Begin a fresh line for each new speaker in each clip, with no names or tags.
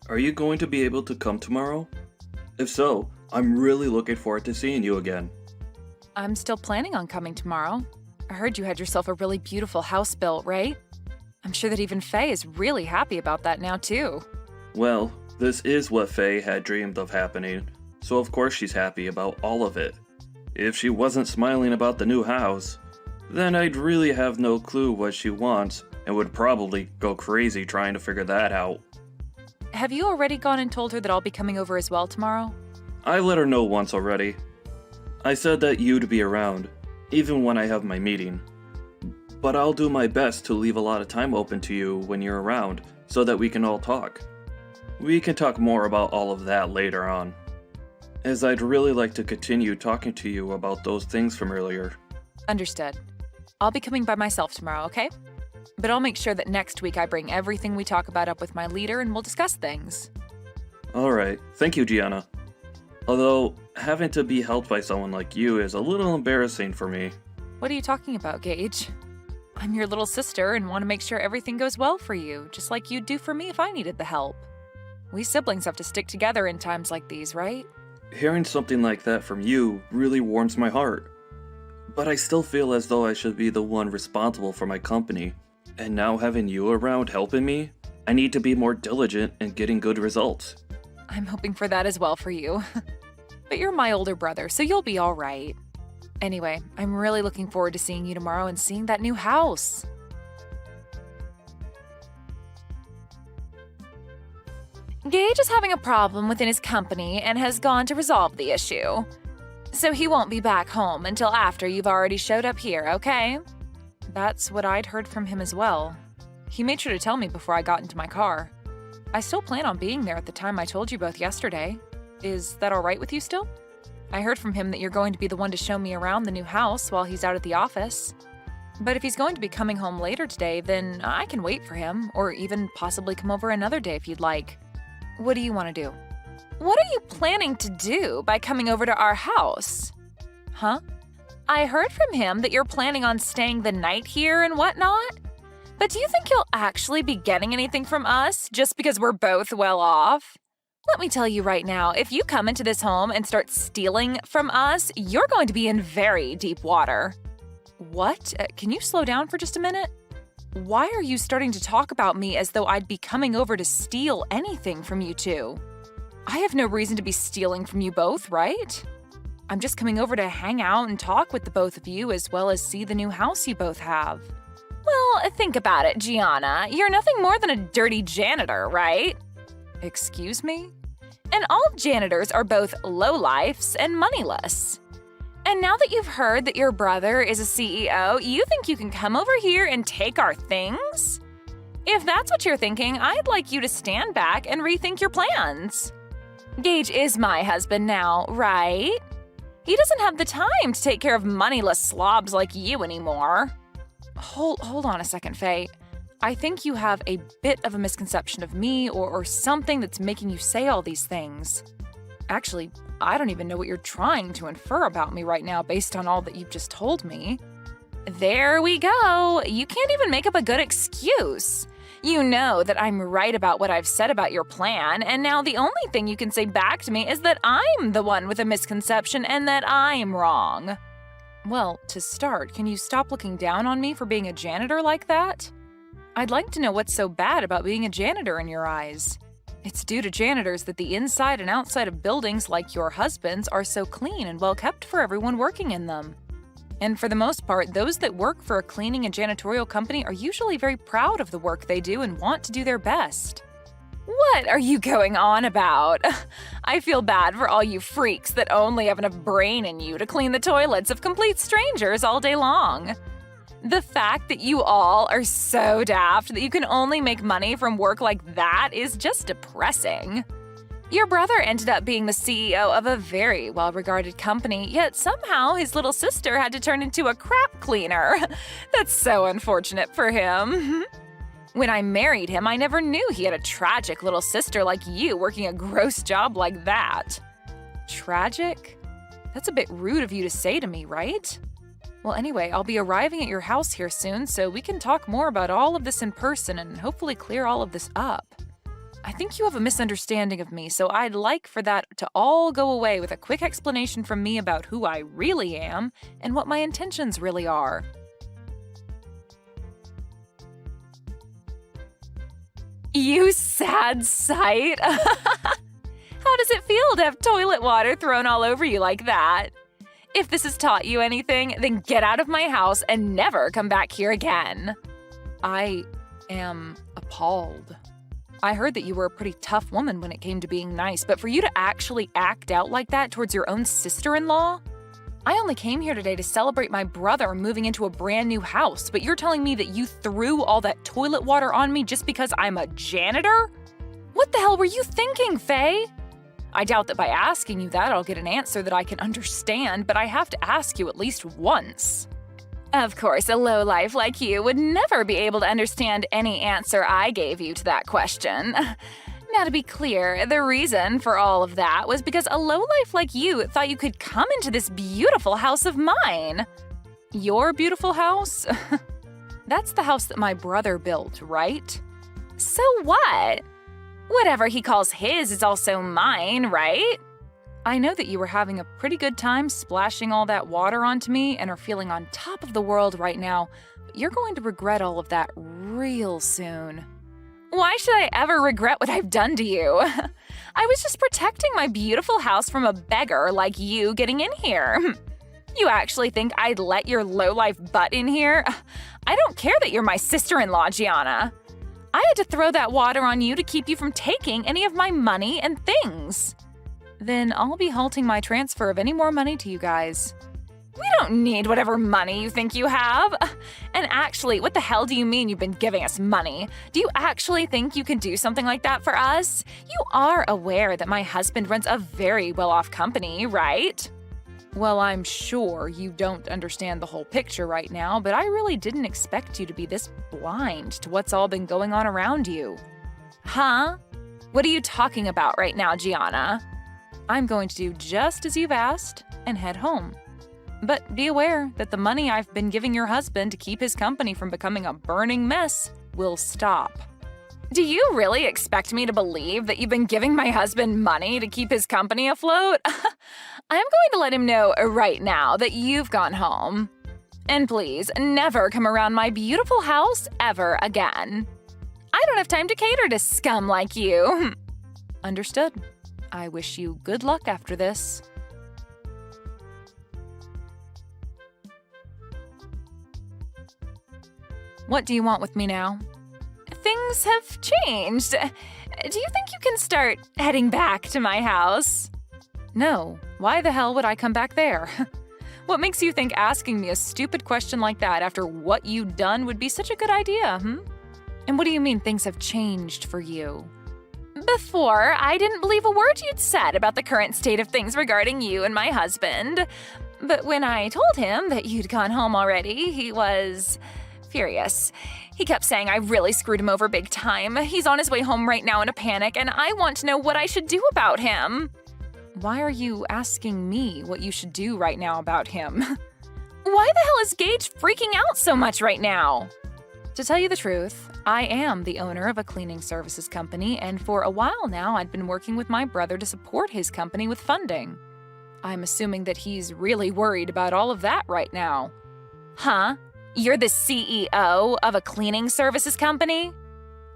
Are you going to be able to come tomorrow? If so, I'm really looking forward to seeing you again.
I'm still planning on coming tomorrow. I heard you had yourself a really beautiful house built, right? I'm sure that even Faye is really happy about that now, too.
Well, this is what Faye had dreamed of happening, so of course she's happy about all of it. If she wasn't smiling about the new house, then I'd really have no clue what she wants and would probably go crazy trying to figure that out.
Have you already gone and told her that I'll be coming over as well tomorrow?
I let her know once already. I said that you'd be around, even when I have my meeting. But I'll do my best to leave a lot of time open to you when you're around, so that we can all talk. We can talk more about all of that later on, as I'd really like to continue talking to you about those things from earlier.
Understood. I'll be coming by myself tomorrow, okay? But I'll make sure that next week I bring everything we talk about up with my leader and we'll discuss things.
Alright, thank you, Gianna. Although, having to be helped by someone like you is a little embarrassing for me.
What are you talking about, Gage? I'm your little sister and want to make sure everything goes well for you, just like you'd do for me if I needed the help. We siblings have to stick together in times like these, right?
Hearing something like that from you really warms my heart. But I still feel as though I should be the one responsible for my company. And now having you around helping me, I need to be more diligent in getting good results.
I'm hoping for that as well for you. But you're my older brother, so you'll be all right. Anyway, I'm really looking forward to seeing you tomorrow and seeing that new house. Gage is having a problem within his company and has gone to resolve the issue. So he won't be back home until after you've already showed up here, okay? That's what I'd heard from him as well. He made sure to tell me before I got into my car. I still plan on being there at the time I told you both yesterday. Is that all right with you still? I heard from him that you're going to be the one to show me around the new house while he's out at the office. But if he's going to be coming home later today, then I can wait for him, or even possibly come over another day if you'd like. What do you want to do? What are you planning to do by coming over to our house? Huh? I heard from him that you're planning on staying the night here and whatnot. But do you think you'll actually be getting anything from us just because we're both well off? Let me tell you right now, if you come into this home and start stealing from us, you're going to be in very deep water. What? Can you slow down for just a minute? Why are you starting to talk about me as though I'd be coming over to steal anything from you two? I have no reason to be stealing from you both, right? I'm just coming over to hang out and talk with the both of you as well as see the new house you both have. Well, think about it, Gianna. You're nothing more than a dirty janitor, right? Excuse me? And all janitors are both lowlifes and moneyless. And now that you've heard that your brother is a CEO, you think you can come over here and take our things? If that's what you're thinking, I'd like you to stand back and rethink your plans. Gage is my husband now, right? He doesn't have the time to take care of moneyless slobs like you anymore. Hold on a second, Faye. I think you have a bit of a misconception of me or something that's making you say all these things. Actually, I don't even know what you're trying to infer about me right now based on all that you've just told me. There we go. You can't even make up a good excuse. You know that I'm right about what I've said about your plan, and now the only thing you can say back to me is that I'm the one with a misconception and that I'm wrong. Well, to start, can you stop looking down on me for being a janitor like that? I'd like to know what's so bad about being a janitor in your eyes. It's due to janitors that the inside and outside of buildings like your husband's are so clean and well kept for everyone working in them. And for the most part, those that work for a cleaning and janitorial company are usually very proud of the work they do and want to do their best. What are you going on about? I feel bad for all you freaks that only have enough brain in you to clean the toilets of complete strangers all day long. The fact that you all are so daft that you can only make money from work like that is just depressing. Your brother ended up being the CEO of a very well-regarded company, yet somehow his little sister had to turn into a crap cleaner. That's so unfortunate for him. When I married him, I never knew he had a tragic little sister like you working a gross job like that. Tragic? That's a bit rude of you to say to me, right? Well, anyway, I'll be arriving at your house here soon, so we can talk more about all of this in person and hopefully clear all of this up. I think you have a misunderstanding of me, so I'd like for that to all go away with a quick explanation from me about who I really am and what my intentions really are. You sad sight! How does it feel to have toilet water thrown all over you like that? If this has taught you anything, then get out of my house and never come back here again. I am appalled. I heard that you were a pretty tough woman when it came to being nice, but for you to actually act out like that towards your own sister-in-law? I only came here today to celebrate my brother moving into a brand new house, but you're telling me that you threw all that toilet water on me just because I'm a janitor? What the hell were you thinking, Faye? I doubt that by asking you that I'll get an answer that I can understand, but I have to ask you at least once. Of course, a lowlife like you would never be able to understand any answer I gave you to that question. Now, to be clear, the reason for all of that was because a lowlife like you thought you could come into this beautiful house of mine. Your beautiful house? That's the house that my brother built, right? So what? Whatever he calls his is also mine, right? I know that you were having a pretty good time splashing all that water onto me and are feeling on top of the world right now, but you're going to regret all of that real soon. Why should I ever regret what I've done to you? I was just protecting my beautiful house from a beggar like you getting in here. You actually think I'd let your lowlife butt in here? I don't care that you're my sister-in-law, Gianna. I had to throw that water on you to keep you from taking any of my money and things. Then I'll be halting my transfer of any more money to you guys. We don't need whatever money you think you have. And actually, what the hell do you mean you've been giving us money? Do you actually think you can do something like that for us? You are aware that my husband runs a very well-off company, right? Well, I'm sure you don't understand the whole picture right now, but I really didn't expect you to be this blind to what's all been going on around you. Huh? What are you talking about right now, Gianna? I'm going to do just as you've asked and head home. But be aware that the money I've been giving your husband to keep his company from becoming a burning mess will stop. Do you really expect me to believe that you've been giving my husband money to keep his company afloat? I'm going to let him know right now that you've gone home. And please, never come around my beautiful house ever again. I don't have time to cater to scum like you. Understood. I wish you good luck after this. What do you want with me now? Things have changed. Do you think you can start heading back to my house? No. Why the hell would I come back there? What makes you think asking me a stupid question like that after what you'd done would be such a good idea, And what do you mean things have changed for you? Before, I didn't believe a word you'd said about the current state of things regarding you and my husband. But when I told him that you'd gone home already, he was furious. He kept saying I really screwed him over big time. He's on his way home right now in a panic, and I want to know what I should do about him. Why are you asking me what you should do right now about him? Why the hell is Gage freaking out so much right now? To tell you the truth, I am the owner of a cleaning services company, and for a while now I'd been working with my brother to support his company with funding. I'm assuming that he's really worried about all of that right now. Huh? You're the CEO of a cleaning services company?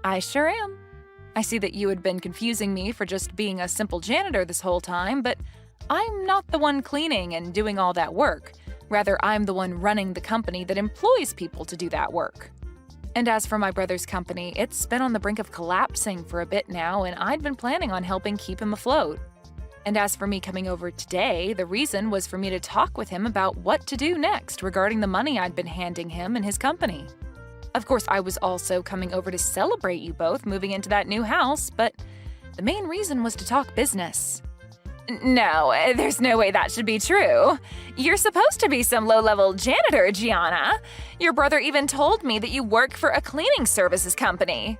I sure am. I see that you had been confusing me for just being a simple janitor this whole time, but I'm not the one cleaning and doing all that work. Rather, I'm the one running the company that employs people to do that work. And as for my brother's company, it's been on the brink of collapsing for a bit now, and I'd been planning on helping keep him afloat. And as for me coming over today, the reason was for me to talk with him about what to do next regarding the money I'd been handing him and his company. Of course, I was also coming over to celebrate you both moving into that new house, but the main reason was to talk business. No, there's no way that should be true. You're supposed to be some low-level janitor, Gianna. Your brother even told me that you work for a cleaning services company.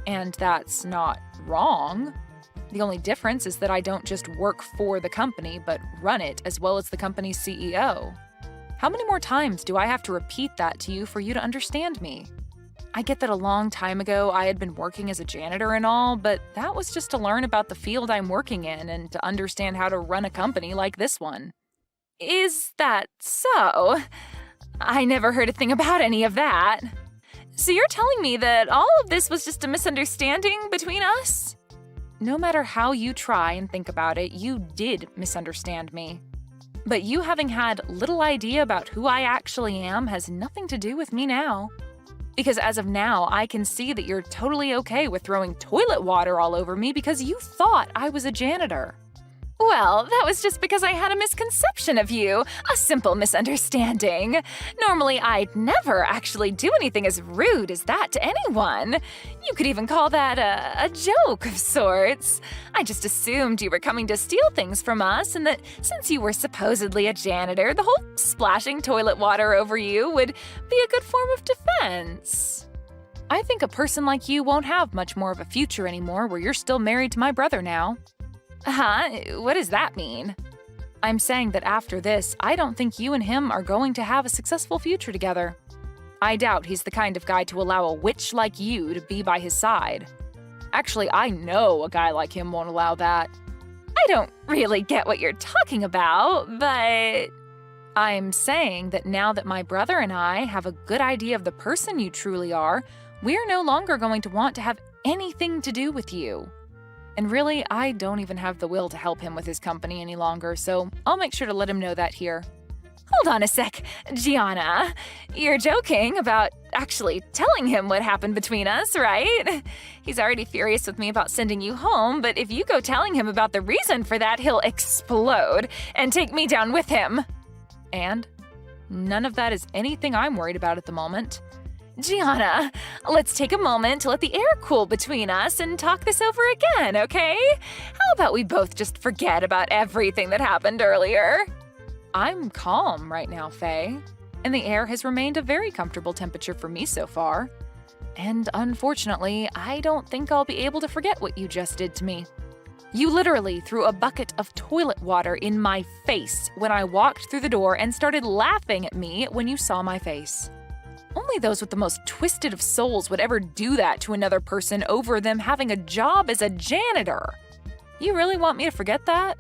And that's not wrong. The only difference is that I don't just work for the company, but run it as well as the company's CEO. How many more times do I have to repeat that to you for you to understand me? I get that a long time ago I had been working as a janitor and all, but that was just to learn about the field I'm working in and to understand how to run a company like this one. Is that so? I never heard a thing about any of that. So you're telling me that all of this was just a misunderstanding between us? No matter how you try and think about it, you did misunderstand me. But you having had little idea about who I actually am has nothing to do with me now. Because as of now, I can see that you're totally okay with throwing toilet water all over me because you thought I was a janitor. Well, that was just because I had a misconception of you, a simple misunderstanding. Normally, I'd never actually do anything as rude as that to anyone. You could even call that a joke of sorts. I just assumed you were coming to steal things from us and that since you were supposedly a janitor, the whole splashing toilet water over you would be a good form of defense. I think a person like you won't have much more of a future anymore where you're still married to my brother now. Huh? What does that mean? I'm saying that after this, I don't think you and him are going to have a successful future together. I doubt he's the kind of guy to allow a witch like you to be by his side. Actually, I know a guy like him won't allow that. I don't really get what you're talking about, but I'm saying that now that my brother and I have a good idea of the person you truly are, we're no longer going to want to have anything to do with you. And really, I don't even have the will to help him with his company any longer, so I'll make sure to let him know that here. Hold on a sec, Gianna. You're joking about actually telling him what happened between us, right? He's already furious with me about sending you home, but if you go telling him about the reason for that, he'll explode and take me down with him. And none of that is anything I'm worried about at the moment. Gianna, let's take a moment to let the air cool between us and talk this over again, okay? How about we both just forget about everything that happened earlier? I'm calm right now, Faye, and the air has remained a very comfortable temperature for me so far. And unfortunately, I don't think I'll be able to forget what you just did to me. You literally threw a bucket of toilet water in my face when I walked through the door and started laughing at me when you saw my face. Only those with the most twisted of souls would ever do that to another person over them having a job as a janitor. You really want me to forget that?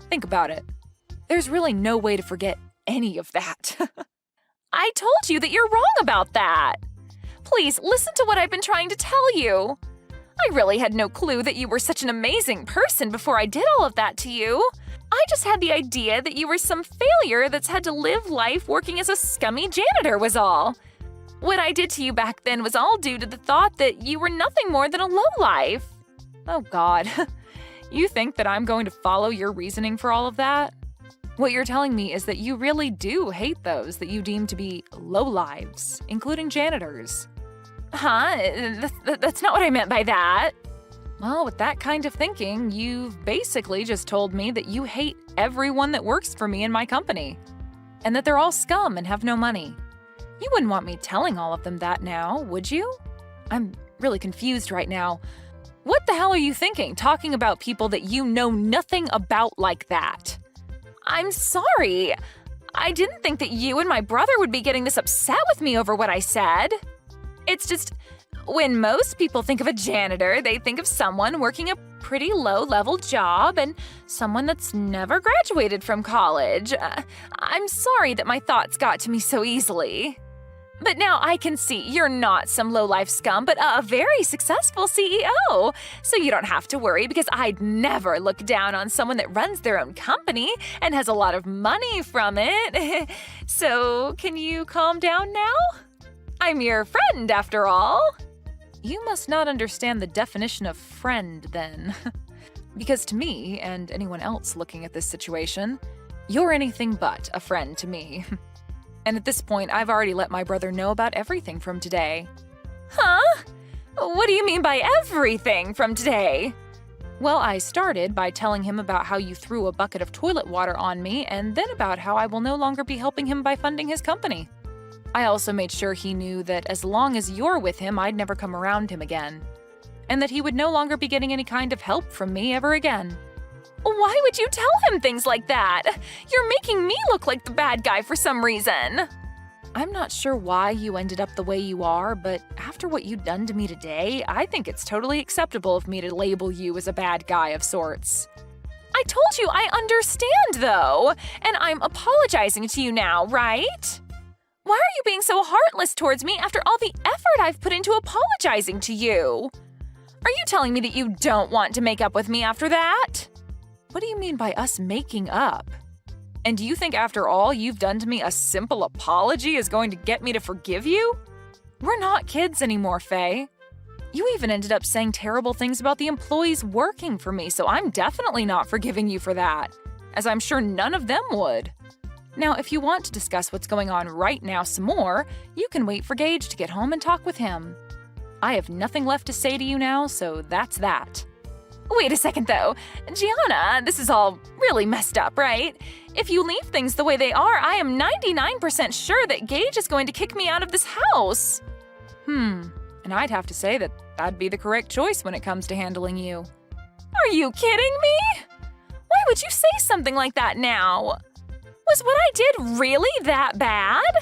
Think about it. There's really no way to forget any of that. I told you that you're wrong about that. Please listen to what I've been trying to tell you. I really had no clue that you were such an amazing person before I did all of that to you. I just had the idea that you were some failure that's had to live life working as a scummy janitor was all. What I did to you back then was all due to the thought that you were nothing more than a lowlife. Oh God, you think that I'm going to follow your reasoning for all of that? What you're telling me is that you really do hate those that you deem to be lowlives, including janitors. Huh? That's not what I meant by that. Well, with that kind of thinking, you've basically just told me that you hate everyone that works for me in my company, and that they're all scum and have no money. You wouldn't want me telling all of them that now, would you? I'm really confused right now. What the hell are you thinking, talking about people that you know nothing about like that? I'm sorry. I didn't think that you and my brother would be getting this upset with me over what I said. It's just, when most people think of a janitor, they think of someone working a pretty low-level job and someone that's never graduated from college. I'm sorry that my thoughts got to me so easily. But now I can see you're not some low-life scum, but a very successful CEO. So you don't have to worry because I'd never look down on someone that runs their own company and has a lot of money from it. So can you calm down now? I'm your friend, after all. You must not understand the definition of friend, then. Because to me, and anyone else looking at this situation, you're anything but a friend to me. And at this point, I've already let my brother know about everything from today. Huh? What do you mean by everything from today? Well, I started by telling him about how you threw a bucket of toilet water on me, and then about how I will no longer be helping him by funding his company. I also made sure he knew that as long as you're with him, I'd never come around him again. And that he would no longer be getting any kind of help from me ever again. Why would you tell him things like that? You're making me look like the bad guy for some reason. I'm not sure why you ended up the way you are, but after what you've done to me today, I think it's totally acceptable of me to label you as a bad guy of sorts. I told you I understand, though, and I'm apologizing to you now, right? Why are you being so heartless towards me after all the effort I've put into apologizing to you? Are you telling me that you don't want to make up with me after that? What do you mean by us making up? And do you think after all you've done to me, a simple apology is going to get me to forgive you? We're not kids anymore, Faye. You even ended up saying terrible things about the employees working for me, so I'm definitely not forgiving you for that, as I'm sure none of them would. Now, if you want to discuss what's going on right now some more, you can wait for Gage to get home and talk with him. I have nothing left to say to you now, so that's that. Wait a second, though. Gianna, this is all really messed up, right? If you leave things the way they are, I am 99% sure that Gage is going to kick me out of this house. And I'd have to say that that'd be the correct choice when it comes to handling you. Are you kidding me? Why would you say something like that now? Was what I did really that bad?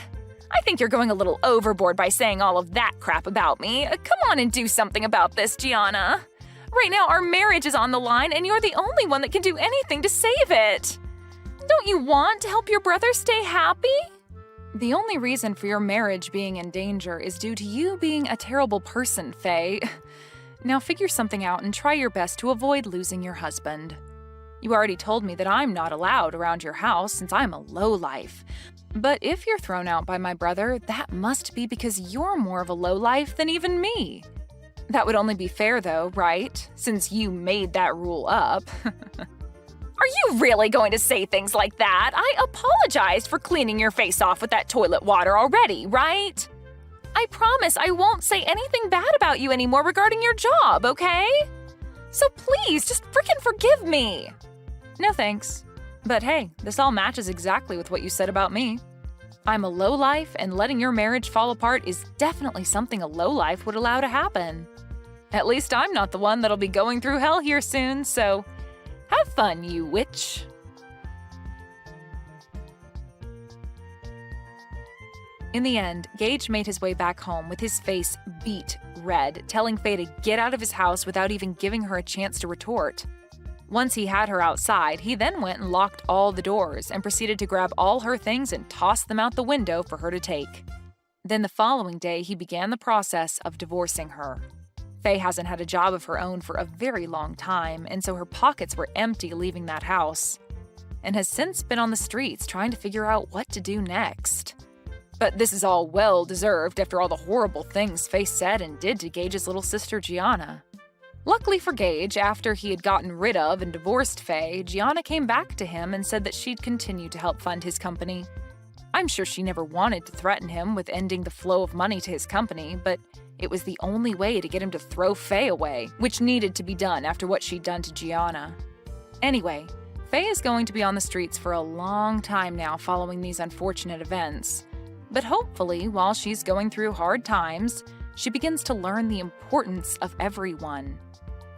I think you're going a little overboard by saying all of that crap about me. Come on and do something about this, Gianna. Right now, our marriage is on the line, and you're the only one that can do anything to save it. Don't you want to help your brother stay happy? The only reason for your marriage being in danger is due to you being a terrible person, Faye. Now figure something out and try your best to avoid losing your husband. You already told me that I'm not allowed around your house since I'm a lowlife. But if you're thrown out by my brother, that must be because you're more of a lowlife than even me. That would only be fair, though, right? Since you made that rule up. Are you really going to say things like that? I apologized for cleaning your face off with that toilet water already, right? I promise I won't say anything bad about you anymore regarding your job, okay? So please, just frickin' forgive me. No thanks. But hey, this all matches exactly with what you said about me. I'm a lowlife, and letting your marriage fall apart is definitely something a lowlife would allow to happen. At least I'm not the one that'll be going through hell here soon, so have fun, you witch. In the end, Gage made his way back home with his face beet red, telling Faye to get out of his house without even giving her a chance to retort. Once he had her outside, he then went and locked all the doors and proceeded to grab all her things and toss them out the window for her to take. Then the following day, he began the process of divorcing her. Faye hasn't had a job of her own for a very long time, and so her pockets were empty leaving that house, and has since been on the streets trying to figure out what to do next. But this is all well-deserved after all the horrible things Faye said and did to Gage's little sister Gianna. Luckily for Gage, after he had gotten rid of and divorced Faye, Gianna came back to him and said that she'd continue to help fund his company. I'm sure she never wanted to threaten him with ending the flow of money to his company, but it was the only way to get him to throw Faye away, which needed to be done after what she'd done to Gianna. Anyway, Faye is going to be on the streets for a long time now following these unfortunate events. But hopefully, while she's going through hard times, she begins to learn the importance of everyone,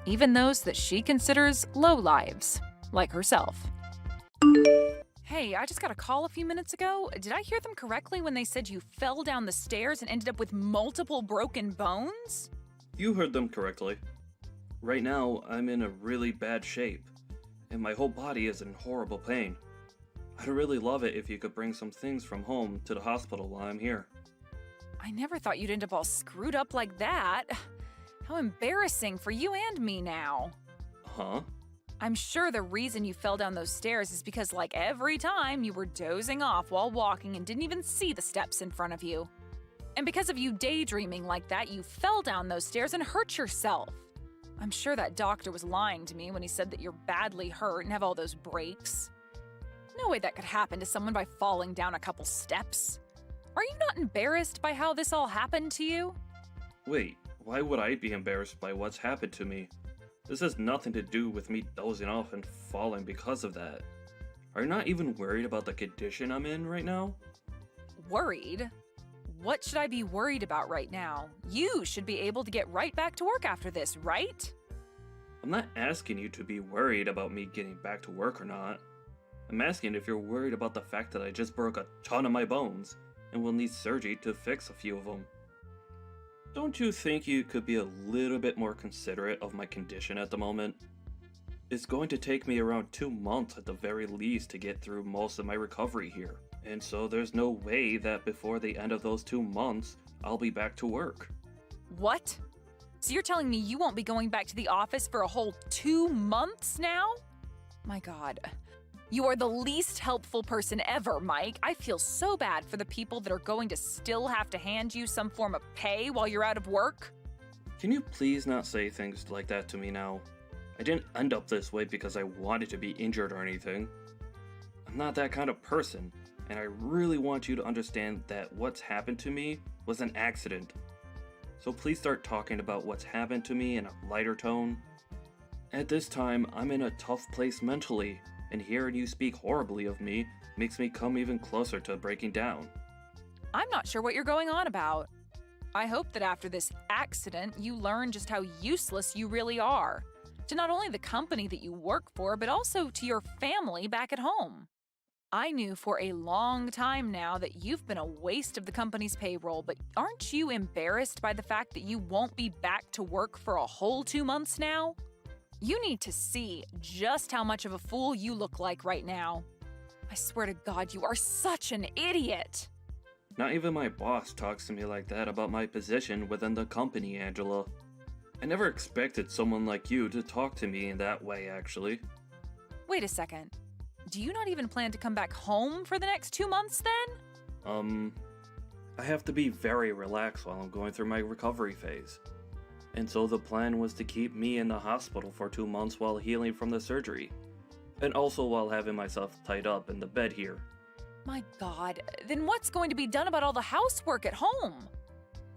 even those that she considers low lives, like herself. Hey, I just got a call a few minutes ago. Did I hear them correctly when they said you fell down the stairs and ended up with multiple broken bones?
You heard them correctly. Right now, I'm in a really bad shape, and my whole body is in horrible pain. I'd really love it if you could bring some things from home to the hospital while I'm here.
I never thought you'd end up all screwed up like that. How embarrassing for you and me now.
Huh?
I'm sure the reason you fell down those stairs is because, like every time, you were dozing off while walking and didn't even see the steps in front of you. And because of you daydreaming like that, you fell down those stairs and hurt yourself. I'm sure that doctor was lying to me when he said that you're badly hurt and have all those breaks. No way that could happen to someone by falling down a couple steps. Are you not embarrassed by how this all happened to you?
Wait, why would I be embarrassed by what's happened to me? This has nothing to do with me dozing off and falling because of that. Are you not even worried about the condition I'm in right now?
Worried? What should I be worried about right now? You should be able to get right back to work after this, right?
I'm not asking you to be worried about me getting back to work or not. I'm asking if you're worried about the fact that I just broke a ton of my bones, and will need surgery to fix a few of them. Don't you think you could be a little bit more considerate of my condition at the moment? It's going to take me around 2 months at the very least to get through most of my recovery here, and so there's no way that before the end of those 2 months, I'll be back to work.
What? So you're telling me you won't be going back to the office for a whole 2 months now? My God. You are the least helpful person ever, Mike. I feel so bad for the people that are going to still have to hand you some form of pay while you're out of work.
Can you please not say things like that to me now? I didn't end up this way because I wanted to be injured or anything. I'm not that kind of person, and I really want you to understand that what's happened to me was an accident. So please start talking about what's happened to me in a lighter tone. At this time, I'm in a tough place mentally, and hearing you speak horribly of me makes me come even closer to breaking down.
I'm not sure what you're going on about. I hope that after this accident, you learn just how useless you really are. To not only the company that you work for, but also to your family back at home. I knew for a long time now that you've been a waste of the company's payroll, but aren't you embarrassed by the fact that you won't be back to work for a whole 2 months now? You need to see just how much of a fool you look like right now. I swear to God, you are such an idiot.
Not even my boss talks to me like that about my position within the company, Angela. I never expected someone like you to talk to me in that way, actually.
Wait a second. Do you not even plan to come back home for the next 2 months then?
I have to be very relaxed while I'm going through my recovery phase. And so the plan was to keep me in the hospital for 2 months while healing from the surgery. And also while having myself tied up in the bed here.
My God, then what's going to be done about all the housework at home?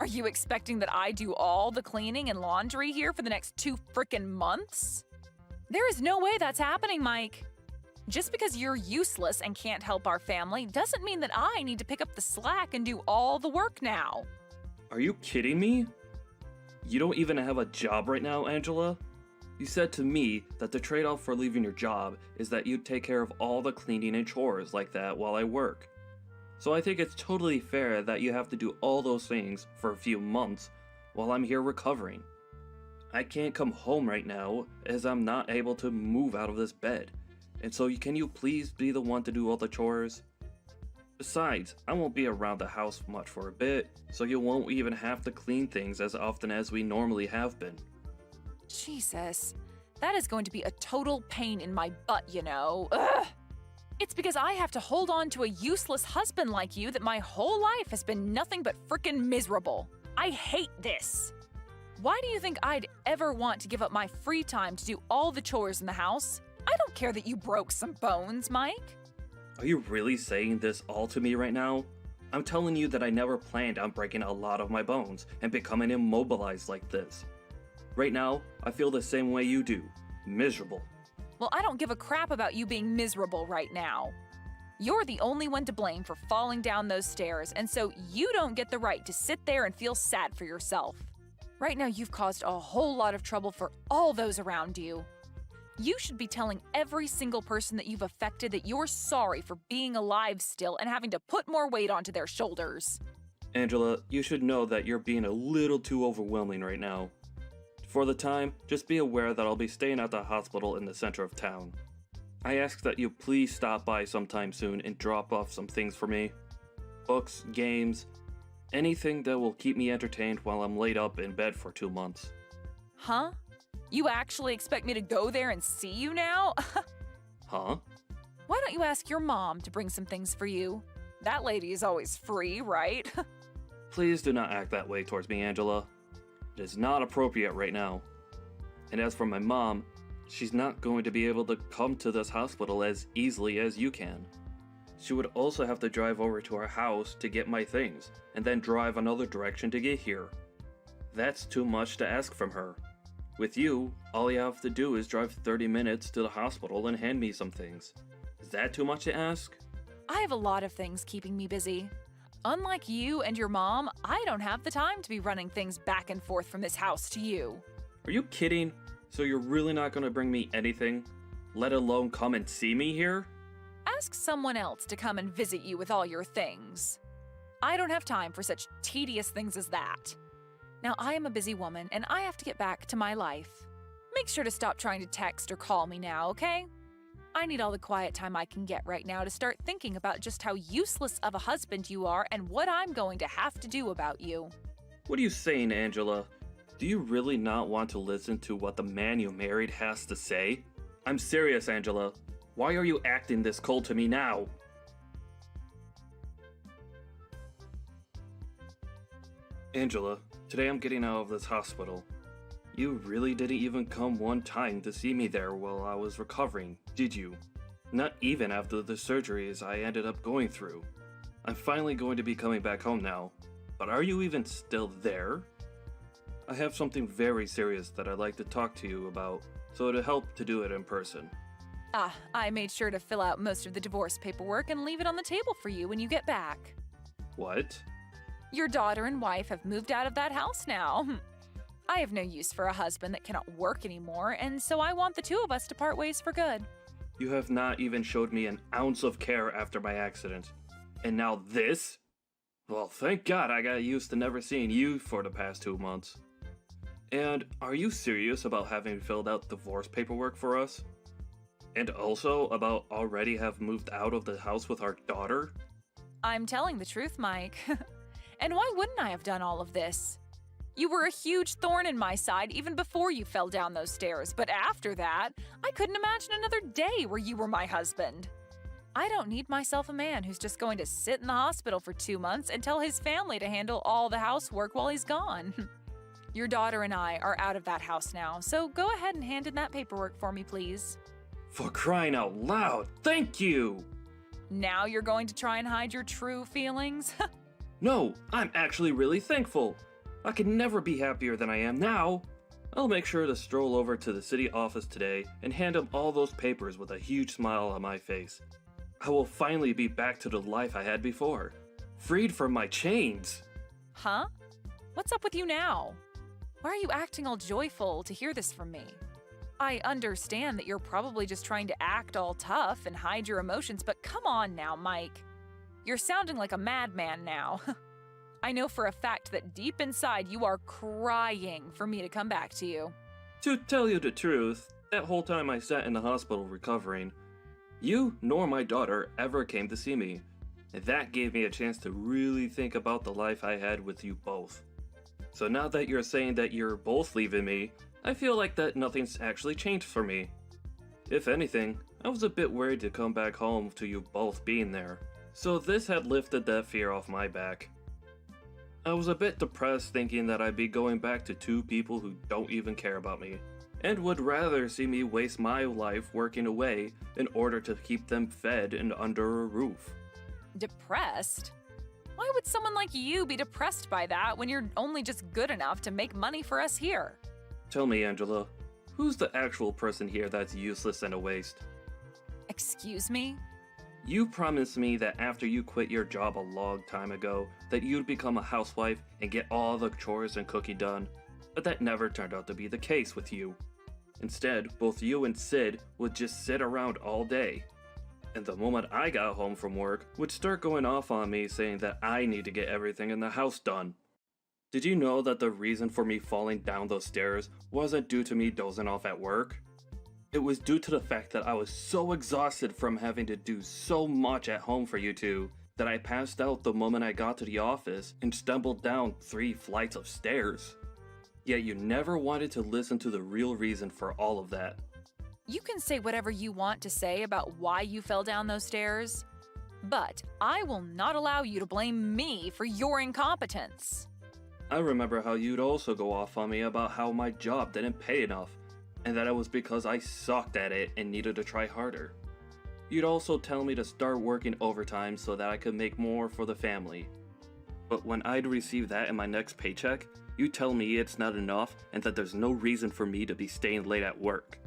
Are you expecting that I do all the cleaning and laundry here for the next 2 frickin' months? There is no way that's happening, Mike. Just because you're useless and can't help our family doesn't mean that I need to pick up the slack and do all the work now.
Are you kidding me? You don't even have a job right now, Angela? You said to me that the trade-off for leaving your job is that you'd take care of all the cleaning and chores like that while I work. So I think it's totally fair that you have to do all those things for a few months while I'm here recovering. I can't come home right now as I'm not able to move out of this bed. And so can you please be the one to do all the chores? Besides, I won't be around the house much for a bit, so you won't even have to clean things as often as we normally have been.
Jesus, that is going to be a total pain in my butt, you know. Ugh! It's because I have to hold on to a useless husband like you that my whole life has been nothing but frickin' miserable. I hate this. Why do you think I'd ever want to give up my free time to do all the chores in the house? I don't care that you broke some bones, Mike.
Are you really saying this all to me right now? I'm telling you that I never planned on breaking a lot of my bones and becoming immobilized like this. Right now, I feel the same way you do. Miserable.
Well, I don't give a crap about you being miserable right now. You're the only one to blame for falling down those stairs, and so you don't get the right to sit there and feel sad for yourself. Right now, you've caused a whole lot of trouble for all those around you. You should be telling every single person that you've affected that you're sorry for being alive still and having to put more weight onto their shoulders.
Angela, you should know that you're being a little too overwhelming right now. For the time, just be aware that I'll be staying at the hospital in the center of town. I ask that you please stop by sometime soon and drop off some things for me. Books, games, anything that will keep me entertained while I'm laid up in bed for 2 months.
Huh? You actually expect me to go there and see you now?
Huh?
Why don't you ask your mom to bring some things for you? That lady is always free, right?
Please do not act that way towards me, Angela. It is not appropriate right now. And as for my mom, she's not going to be able to come to this hospital as easily as you can. She would also have to drive over to our house to get my things, and then drive another direction to get here. That's too much to ask from her. With you, all you have to do is drive 30 minutes to the hospital and hand me some things. Is that too much to ask?
I have a lot of things keeping me busy. Unlike you and your mom, I don't have the time to be running things back and forth from this house to you.
Are you kidding? So you're really not going to bring me anything? Let alone come and see me here?
Ask someone else to come and visit you with all your things. I don't have time for such tedious things as that. Now, I am a busy woman, and I have to get back to my life. Make sure to stop trying to text or call me now, okay? I need all the quiet time I can get right now to start thinking about just how useless of a husband you are and what I'm going to have to do about you.
What are you saying, Angela? Do you really not want to listen to what the man you married has to say? I'm serious, Angela. Why are you acting this cold to me now? Angela, today I'm getting out of this hospital. You really didn't even come one time to see me there while I was recovering, did you? Not even after the surgeries I ended up going through. I'm finally going to be coming back home now, but are you even still there? I have something very serious that I'd like to talk to you about, so it'd help to do it in person.
I made sure to fill out most of the divorce paperwork and leave it on the table for you when you get back.
What?
Your daughter and wife have moved out of that house now. I have no use for a husband that cannot work anymore, and so I want the two of us to part ways for good.
You have not even showed me an ounce of care after my accident. And now this? Well, thank God I got used to never seeing you for the past 2 months. And are you serious about having filled out divorce paperwork for us? And also about already have moved out of the house with our daughter?
I'm telling the truth, Mike. And why wouldn't I have done all of this? You were a huge thorn in my side even before you fell down those stairs, but after that, I couldn't imagine another day where you were my husband. I don't need myself a man who's just going to sit in the hospital for 2 months and tell his family to handle all the housework while he's gone. Your daughter and I are out of that house now, so go ahead and hand in that paperwork for me, please.
For crying out loud, thank you!
Now you're going to try and hide your true feelings?
No, I'm actually really thankful. I could never be happier than I am now. I'll make sure to stroll over to the city office today and hand him all those papers with a huge smile on my face. I will finally be back to the life I had before, freed from my chains.
Huh? What's up with you now? Why are you acting all joyful to hear this from me? I understand that you're probably just trying to act all tough and hide your emotions, but come on now, Mike. You're sounding like a madman now. I know for a fact that deep inside you are crying for me to come back to you.
To tell you the truth, that whole time I sat in the hospital recovering, you nor my daughter ever came to see me, and that gave me a chance to really think about the life I had with you both. So now that you're saying that you're both leaving me, I feel like that nothing's actually changed for me. If anything, I was a bit worried to come back home to you both being there, so this had lifted that fear off my back. I was a bit depressed thinking that I'd be going back to 2 people who don't even care about me, and would rather see me waste my life working away in order to keep them fed and under a roof.
Depressed? Why would someone like you be depressed by that when you're only just good enough to make money for us here?
Tell me, Angela, who's the actual person here that's useless and a waste?
Excuse me?
You promised me that after you quit your job a long time ago, that you'd become a housewife and get all the chores and cooking done, but that never turned out to be the case with you. Instead, both you and Sid would just sit around all day. And the moment I got home from work, would start going off on me saying that I need to get everything in the house done. Did you know that the reason for me falling down those stairs wasn't due to me dozing off at work? It was due to the fact that I was so exhausted from having to do so much at home for you two that I passed out the moment I got to the office and stumbled down 3 flights of stairs. Yet you never wanted to listen to the real reason for all of that.
You can say whatever you want to say about why you fell down those stairs, but I will not allow you to blame me for your incompetence.
I remember how you'd also go off on me about how my job didn't pay enough, and that it was because I sucked at it and needed to try harder. You'd also tell me to start working overtime so that I could make more for the family. But when I'd receive that in my next paycheck, you'd tell me it's not enough and that there's no reason for me to be staying late at work.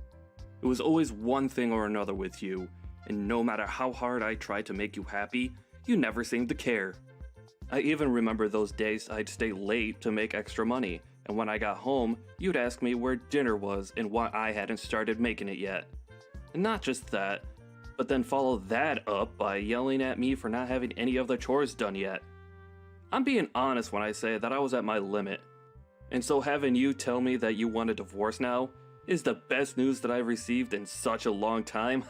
It was always one thing or another with you, and no matter how hard I tried to make you happy, you never seemed to care. I even remember those days I'd stay late to make extra money, and when I got home, you'd ask me where dinner was and why I hadn't started making it yet. And not just that, but then follow that up by yelling at me for not having any of the chores done yet. I'm being honest when I say that I was at my limit. And so having you tell me that you want a divorce now is the best news that I've received in such a long time.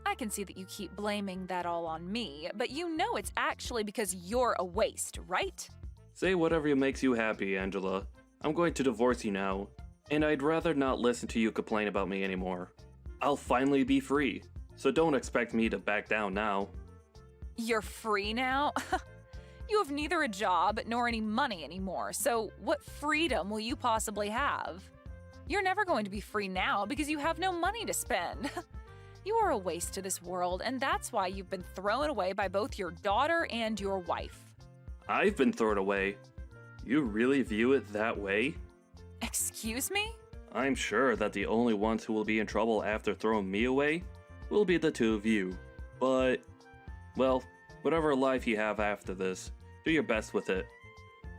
I can see that you keep blaming that all on me, but you know it's actually because you're a waste, right?
Say whatever makes you happy, Angela. I'm going to divorce you now, and I'd rather not listen to you complain about me anymore. I'll finally be free, so don't expect me to back down now.
You're free now? You have neither a job nor any money anymore, so what freedom will you possibly have? You're never going to be free now because you have no money to spend. You are a waste to this world, and that's why you've been thrown away by both your daughter and your wife.
I've been thrown away. You really view it that way?
Excuse me?
I'm sure that the only ones who will be in trouble after throwing me away will be the two of you. But, well, whatever life you have after this, do your best with it.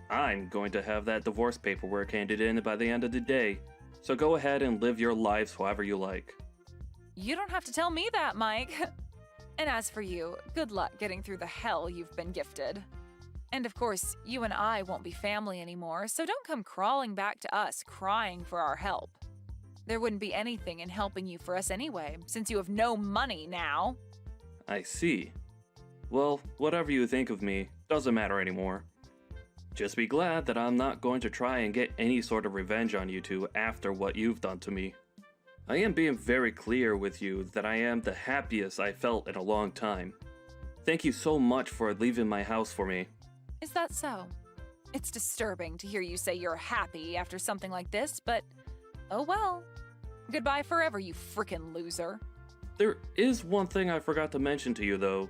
I'm going to have that divorce paperwork handed in by the end of the day, so go ahead and live your lives however you like.
You don't have to tell me that, Mike. And as for you, good luck getting through the hell you've been gifted. And of course, you and I won't be family anymore, so don't come crawling back to us crying for our help. There wouldn't be anything in helping you for us anyway, since you have no money now.
I see. Well, whatever you think of me doesn't matter anymore. Just be glad that I'm not going to try and get any sort of revenge on you two after what you've done to me. I am being very clear with you that I am the happiest I felt in a long time. Thank you so much for leaving my house for me.
Is that so? It's disturbing to hear you say you're happy after something like this, but oh well. Goodbye forever, you frickin' loser.
There is one thing I forgot to mention to you, though.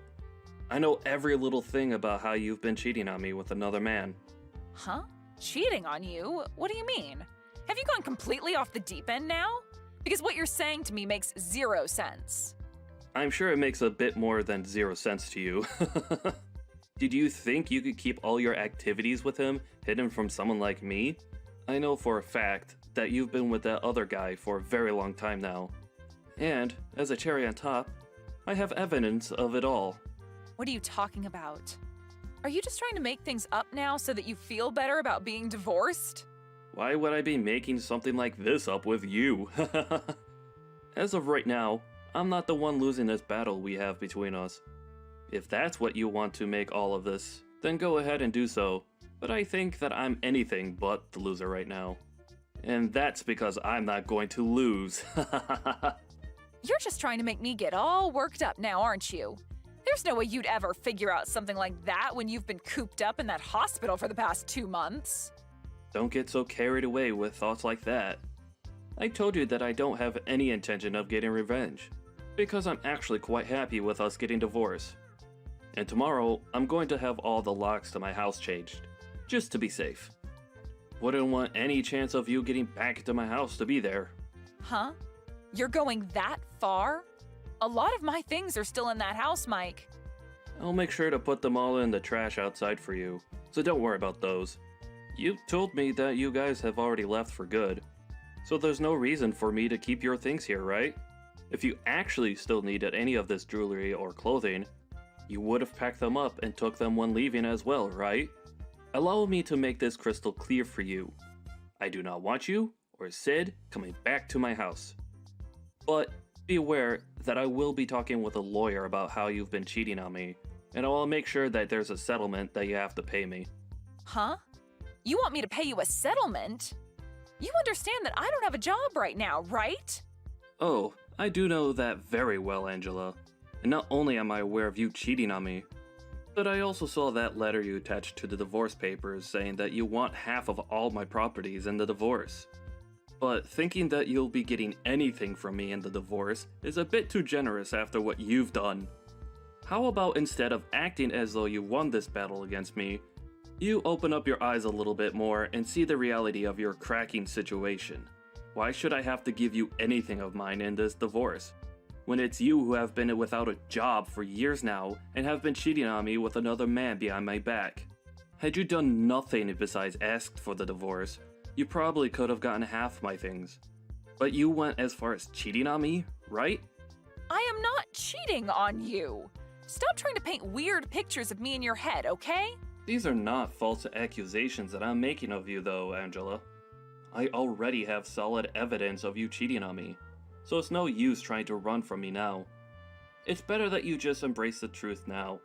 I know every little thing about how you've been cheating on me with another man.
Huh? Cheating on you? What do you mean? Have you gone completely off the deep end now? Because what you're saying to me makes 0 sense.
I'm sure it makes a bit more than 0 sense to you. Did you think you could keep all your activities with him hidden from someone like me? I know for a fact that you've been with that other guy for a very long time now. And, as a cherry on top, I have evidence of it all.
What are you talking about? Are you just trying to make things up now so that you feel better about being divorced?
Why would I be making something like this up with you? As of right now, I'm not the one losing this battle we have between us. If that's what you want to make all of this, then go ahead and do so. But I think that I'm anything but the loser right now. And that's because I'm not going to lose.
You're just trying to make me get all worked up now, aren't you? There's no way you'd ever figure out something like that when you've been cooped up in that hospital for the past 2 months.
Don't get so carried away with thoughts like that. I told you that I don't have any intention of getting revenge, because I'm actually quite happy with us getting divorced. And tomorrow, I'm going to have all the locks to my house changed, just to be safe. Wouldn't want any chance of you getting back into my house to be there.
Huh? You're going that far? A lot of my things are still in that house, Mike.
I'll make sure to put them all in the trash outside for you, so don't worry about those. You told me that you guys have already left for good, so there's no reason for me to keep your things here, right? If you actually still needed any of this jewelry or clothing, you would have packed them up and took them when leaving as well, right? Allow me to make this crystal clear for you. I do not want you, or Sid, coming back to my house. But be aware that I will be talking with a lawyer about how you've been cheating on me, and I will make sure that there's a settlement that you have to pay me.
Huh? You want me to pay you a settlement? You understand that I don't have a job right now, right?
Oh, I do know that very well, Angela. And not only am I aware of you cheating on me, but I also saw that letter you attached to the divorce papers saying that you want half of all my properties in the divorce. But thinking that you'll be getting anything from me in the divorce is a bit too generous after what you've done. How about instead of acting as though you won this battle against me, you open up your eyes a little bit more and see the reality of your cracking situation. Why should I have to give you anything of mine in this divorce, when it's you who have been without a job for years now and have been cheating on me with another man behind my back? Had you done nothing besides ask for the divorce, you probably could have gotten half my things. But you went as far as cheating on me, right?
I am not cheating on you. Stop trying to paint weird pictures of me in your head, okay?
These are not false accusations that I'm making of you, though, Angela. I already have solid evidence of you cheating on me, so it's no use trying to run from me now. It's better that you just embrace the truth now,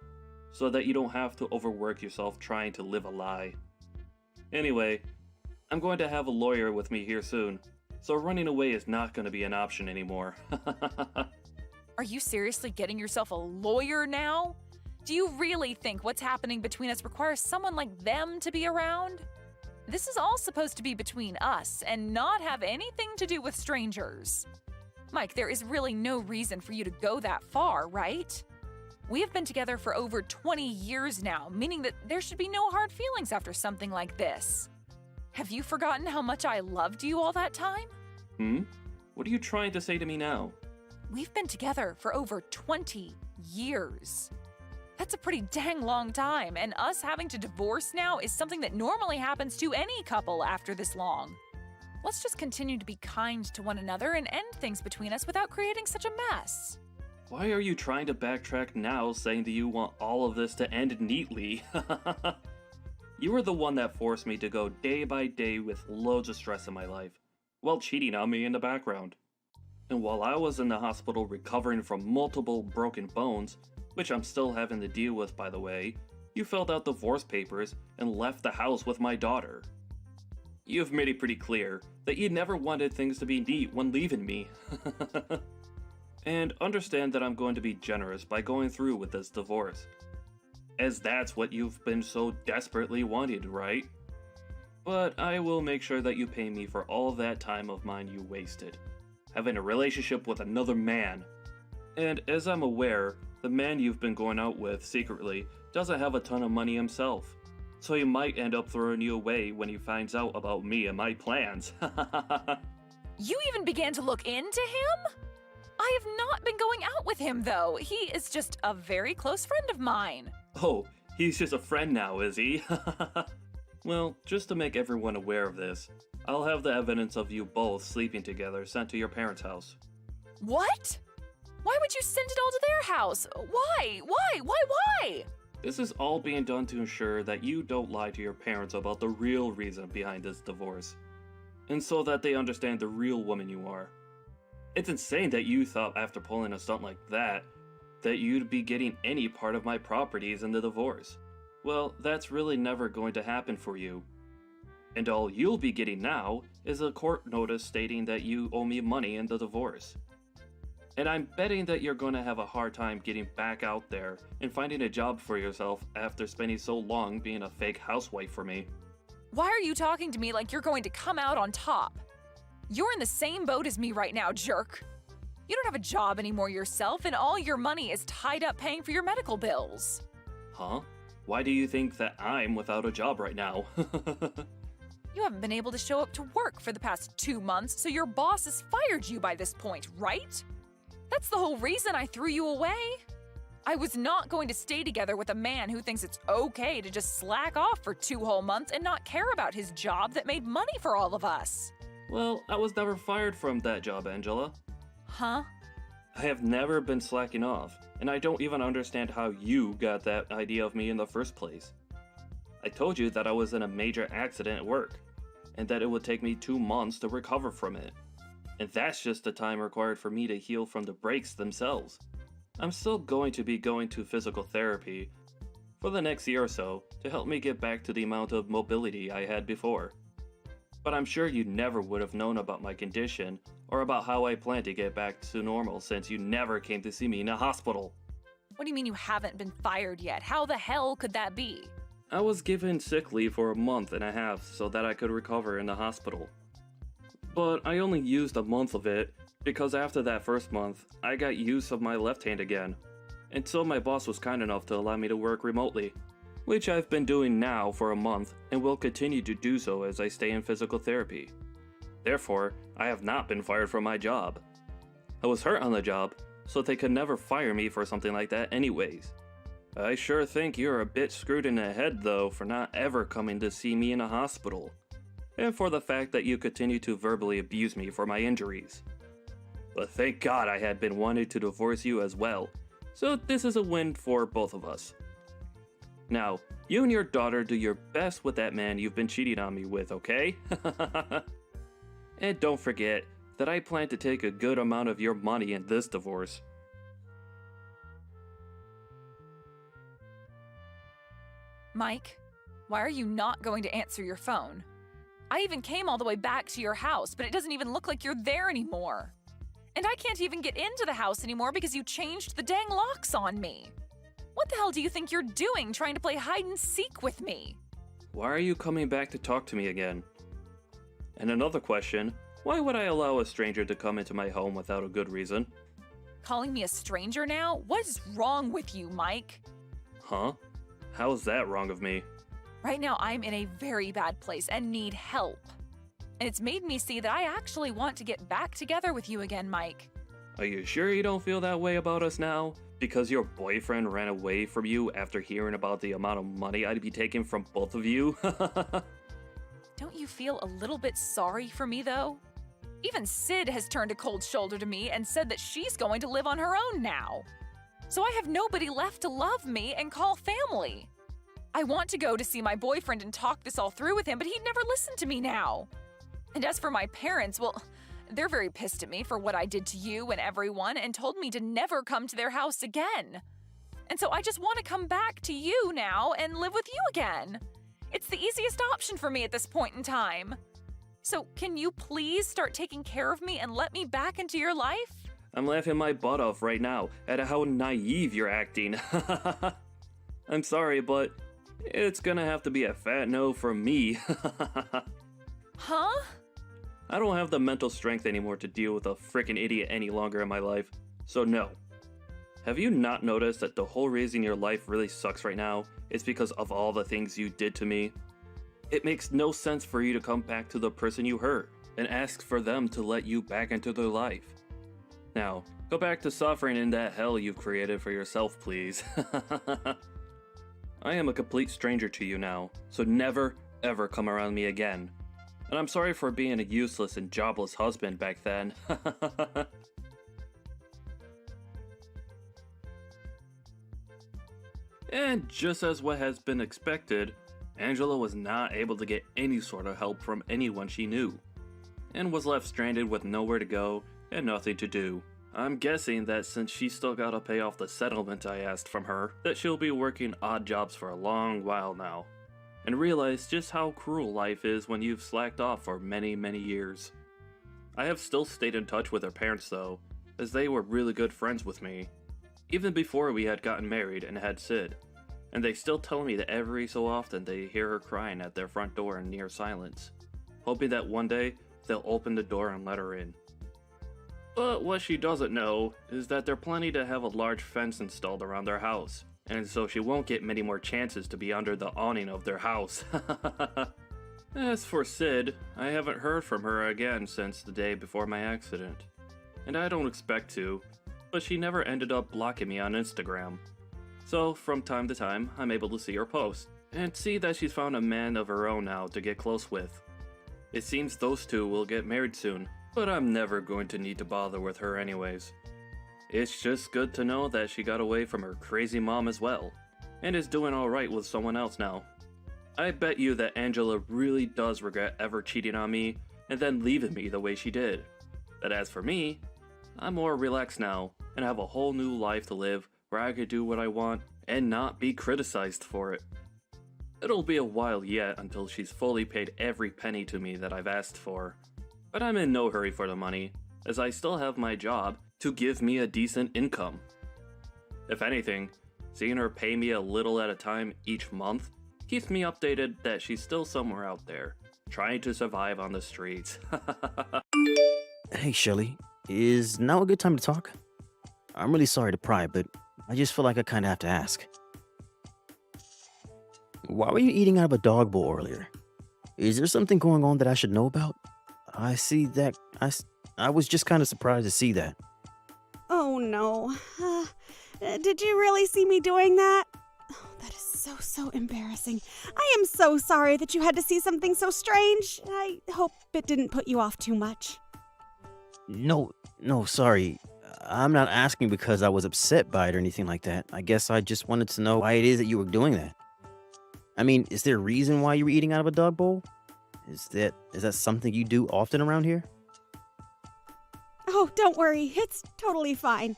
so that you don't have to overwork yourself trying to live a lie. Anyway, I'm going to have a lawyer with me here soon, so running away is not going to be an option anymore.
Are you seriously getting yourself a lawyer now? Do you really think what's happening between us requires someone like them to be around? This is all supposed to be between us and not have anything to do with strangers. Mike, there is really no reason for you to go that far, right? We have been together for over 20 years now, meaning that there should be no hard feelings after something like this. Have you forgotten how much I loved you all that time?
What are you trying to say to me now?
We've been together for over 20 years. That's a pretty dang long time, and us having to divorce now is something that normally happens to any couple after this long. Let's just continue to be kind to one another and end things between us without creating such a mess.
Why are you trying to backtrack now, saying that you want all of this to end neatly? You were the one that forced me to go day by day with loads of stress in my life, while cheating on me in the background. And while I was in the hospital recovering from multiple broken bones, which I'm still having to deal with by the way, you filled out divorce papers and left the house with my daughter. You've made it pretty clear that you never wanted things to be neat when leaving me. And understand that I'm going to be generous by going through with this divorce, as that's what you've been so desperately wanting, right? But I will make sure that you pay me for all that time of mine you wasted, having a relationship with another man. And as I'm aware, the man you've been going out with secretly doesn't have a ton of money himself, so he might end up throwing you away when he finds out about me and my plans.
You even began to look into him? I have not been going out with him, though. He is just a very close friend of mine.
Oh, he's just a friend now, is he? Well, just to make everyone aware of this, I'll have the evidence of you both sleeping together sent to your parents' house.
What? Why would you send it all to their house? Why?
This is all being done to ensure that you don't lie to your parents about the real reason behind this divorce, and so that they understand the real woman you are. It's insane that you thought after pulling a stunt like that you'd be getting any part of my properties in the divorce. Well, that's really never going to happen for you. And all you'll be getting now is a court notice stating that you owe me money in the divorce. And I'm betting that you're going to have a hard time getting back out there and finding a job for yourself after spending so long being a fake housewife for me.
Why are you talking to me like you're going to come out on top? You're in the same boat as me right now, jerk. You don't have a job anymore yourself, and all your money is tied up paying for your medical bills.
Huh? Why do you think that I'm without a job right now?
You haven't been able to show up to work for the past 2 months, so your boss has fired you by this point, right? That's the whole reason I threw you away. I was not going to stay together with a man who thinks it's okay to just slack off for 2 whole months and not care about his job that made money for all of us.
Well, I was never fired from that job, Angela.
Huh?
I have never been slacking off, and I don't even understand how you got that idea of me in the first place. I told you that I was in a major accident at work, and that it would take me 2 months to recover from it. And that's just the time required for me to heal from the breaks themselves. I'm still going to be going to physical therapy for the next year or so to help me get back to the amount of mobility I had before. But I'm sure you never would have known about my condition or about how I plan to get back to normal since you never came to see me in a hospital.
What do you mean you haven't been fired yet? How the hell could that be?
I was given sick leave for a month and a half so that I could recover in the hospital. But I only used a month of it because after that first month, I got use of my left hand again. And so my boss was kind enough to allow me to work remotely, which I've been doing now for a month and will continue to do so as I stay in physical therapy. Therefore, I have not been fired from my job. I was hurt on the job, so they could never fire me for something like that anyways. I sure think you're a bit screwed in the head though for not ever coming to see me in a hospital, and for the fact that you continue to verbally abuse me for my injuries. But thank God I had been wanting to divorce you as well, so this is a win for both of us. Now, You and your daughter do your best with that man you've been cheating on me with, okay? And don't forget that I plan to take a good amount of your money in this divorce.
Mike, why are you not going to answer your phone? I even came all the way back to your house, but it doesn't even look like you're there anymore. And I can't even get into the house anymore because you changed the dang locks on me. What the hell do you think you're doing trying to play hide and seek with me?
Why are you coming back to talk to me again? And another question, why would I allow a stranger to come into my home without a good reason?
Calling me a stranger now? What is wrong with you, Mike?
Huh? How is that wrong of me?
Right now, I'm in a very bad place and need help. And it's made me see that I actually want to get back together with you again, Mike.
Are you sure you don't feel that way about us now? Because your boyfriend ran away from you after hearing about the amount of money I'd be taking from both of you?
Don't you feel a little bit sorry for me, though? Even Sid has turned a cold shoulder to me and said that she's going to live on her own now. So I have nobody left to love me and call family. I want to go to see my boyfriend and talk this all through with him, but he'd never listen to me now. And as for my parents, well, they're very pissed at me for what I did to you and everyone and told me to never come to their house again. And so I just want to come back to you now and live with you again. It's the easiest option for me at this point in time. So can you please start taking care of me and let me back into your life?
I'm laughing my butt off right now at how naive you're acting. I'm sorry, but it's gonna have to be a fat no from me.
Huh?
I don't have the mental strength anymore to deal with a frickin' idiot any longer in my life, so no. Have you not noticed that the whole reason your life really sucks right now is because of all the things you did to me? It makes no sense for you to come back to the person you hurt and ask for them to let you back into their life. Now, go back to suffering in that hell you've created for yourself, please. I am a complete stranger to you now, so never, ever come around me again. And I'm sorry for being a useless and jobless husband back then. And just as what has been expected, Angela was not able to get any sort of help from anyone she knew, and was left stranded with nowhere to go and nothing to do. I'm guessing that since she still gotta pay off the settlement I asked from her, that she'll be working odd jobs for a long while now, and realize just how cruel life is when you've slacked off for many, many years. I have still stayed in touch with her parents though, as they were really good friends with me, even before we had gotten married and had Sid, and they still tell me that every so often they hear her crying at their front door in near silence, hoping that one day they'll open the door and let her in. But what she doesn't know is that they're planning to have a large fence installed around their house, and so she won't get many more chances to be under the awning of their house. As for Sid, I haven't heard from her again since the day before my accident, and I don't expect to, but she never ended up blocking me on Instagram. So from time to time, I'm able to see her post, and see that she's found a man of her own now to get close with. It seems those two will get married soon, but I'm never going to need to bother with her anyways. It's just good to know that she got away from her crazy mom as well, and is doing alright with someone else now. I bet you that Angela really does regret ever cheating on me and then leaving me the way she did. But as for me, I'm more relaxed now and have a whole new life to live where I could do what I want and not be criticized for it. It'll be a while yet until she's fully paid every penny to me that I've asked for, but I'm in no hurry for the money, as I still have my job to give me a decent income. If anything, seeing her pay me a little at a time each month keeps me updated that she's still somewhere out there, trying to survive on the streets.
Hey, Shelly, is now a good time to talk? I'm really sorry to pry, but I just feel like I kind of have to ask. Why were you eating out of a dog bowl earlier? Is there something going on that I should know about? I see that. I was just kind of surprised to see that.
Oh no. Did you really see me doing that? Oh, that is so embarrassing. I am so sorry that you had to see something so strange. I hope it didn't put you off too much.
No, sorry. I'm not asking because I was upset by it or anything like that. I guess I just wanted to know why it is that you were doing that. I mean, is there a reason why you were eating out of a dog bowl? Is that something you do often around here?
Oh, don't worry. It's totally fine.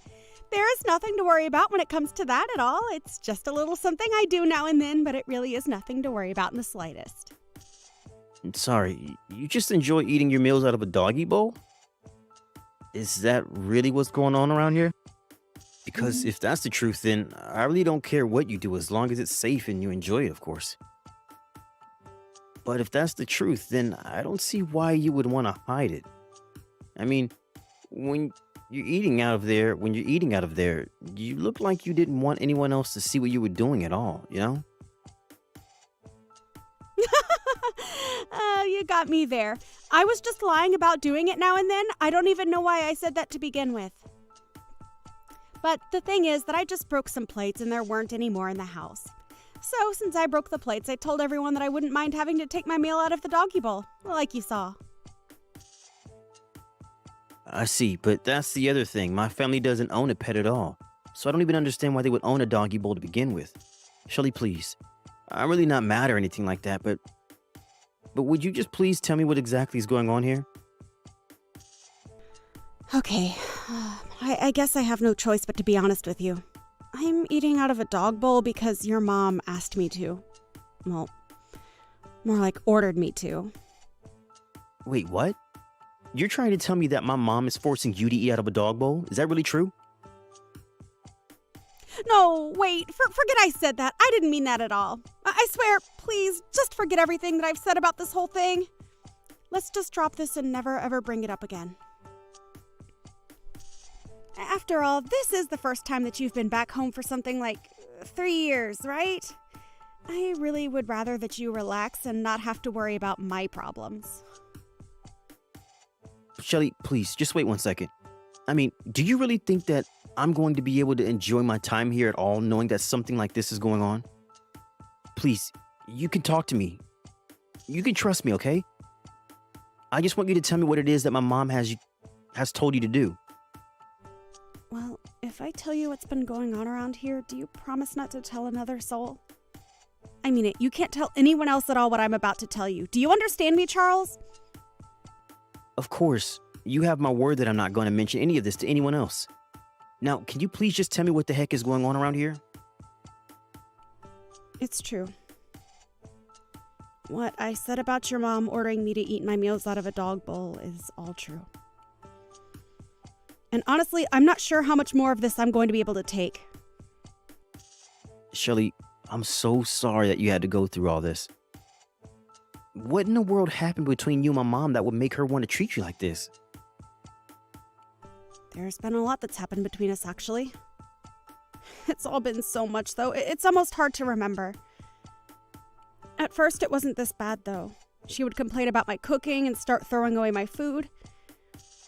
There is nothing to worry about when it comes to that at all. It's just a little something I do now and then, but it really is nothing to worry about in the slightest.
Sorry, you just enjoy eating your meals out of a doggy bowl? Is that really what's going on around here? Because if that's the truth, then I really don't care what you do as long as it's safe and you enjoy it, of course. But if that's the truth, then I don't see why you would want to hide it. I mean, when you're eating out of there, you look like you didn't want anyone else to see what you were doing at all, you know?
You got me there. I was just lying about doing it now and then. I don't even know why I said that to begin with. But the thing is that I just broke some plates and there weren't any more in the house. So since I broke the plates, I told everyone that I wouldn't mind having to take my meal out of the doggy bowl, like you saw.
I see, but that's the other thing. My family doesn't own a pet at all. So I don't even understand why they would own a doggy bowl to begin with. Shelly, please. I'm really not mad or anything like that, but would you just please tell me what exactly is going on here?
Okay, I guess I have no choice but to be honest with you. I'm eating out of a dog bowl because your mom asked me to. Well, more like ordered me to.
Wait, what? You're trying to tell me that my mom is forcing you to eat out of a dog bowl? Is that really true?
No, wait, forget I said that. I didn't mean that at all. I swear, please, just forget everything that I've said about this whole thing. Let's just drop this and never ever bring it up again. After all, this is the first time that you've been back home for something like 3 years, right? I really would rather that you relax and not have to worry about my problems.
Shelly, please, just wait 1 second. I mean, do you really think that I'm going to be able to enjoy my time here at all, knowing that something like this is going on? Please, you can talk to me. You can trust me, okay? I just want you to tell me what it is that my mom has told you to do.
Well, if I tell you what's been going on around here, do you promise not to tell another soul? I mean it, you can't tell anyone else at all what I'm about to tell you. Do you understand me, Charles?
Of course, you have my word that I'm not going to mention any of this to anyone else. Now, can you please just tell me what the heck is going on around here?
It's true. What I said about your mom ordering me to eat my meals out of a dog bowl is all true. And honestly, I'm not sure how much more of this I'm going to be able to take.
Shelly, I'm so sorry that you had to go through all this. What in the world happened between you and my mom that would make her want to treat you like this?
There's been a lot that's happened between us, actually. It's all been so much, though. It's almost hard to remember. At first, it wasn't this bad, though. She would complain about my cooking and start throwing away my food.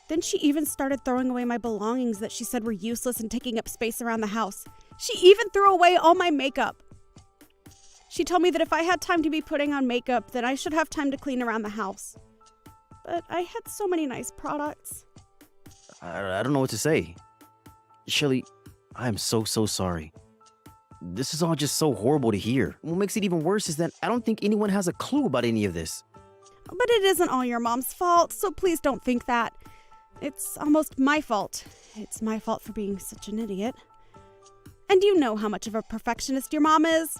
Then she even started throwing away my belongings that she said were useless and taking up space around the house. She even threw away all my makeup. She told me that if I had time to be putting on makeup, then I should have time to clean around the house. But I had so many nice products.
I don't know what to say. Shelly, I am so sorry. This is all just so horrible to hear. What makes it even worse is that I don't think anyone has a clue about any of this.
But it isn't all your mom's fault, so please don't think that. It's almost my fault. It's my fault for being such an idiot. And you know how much of a perfectionist your mom is.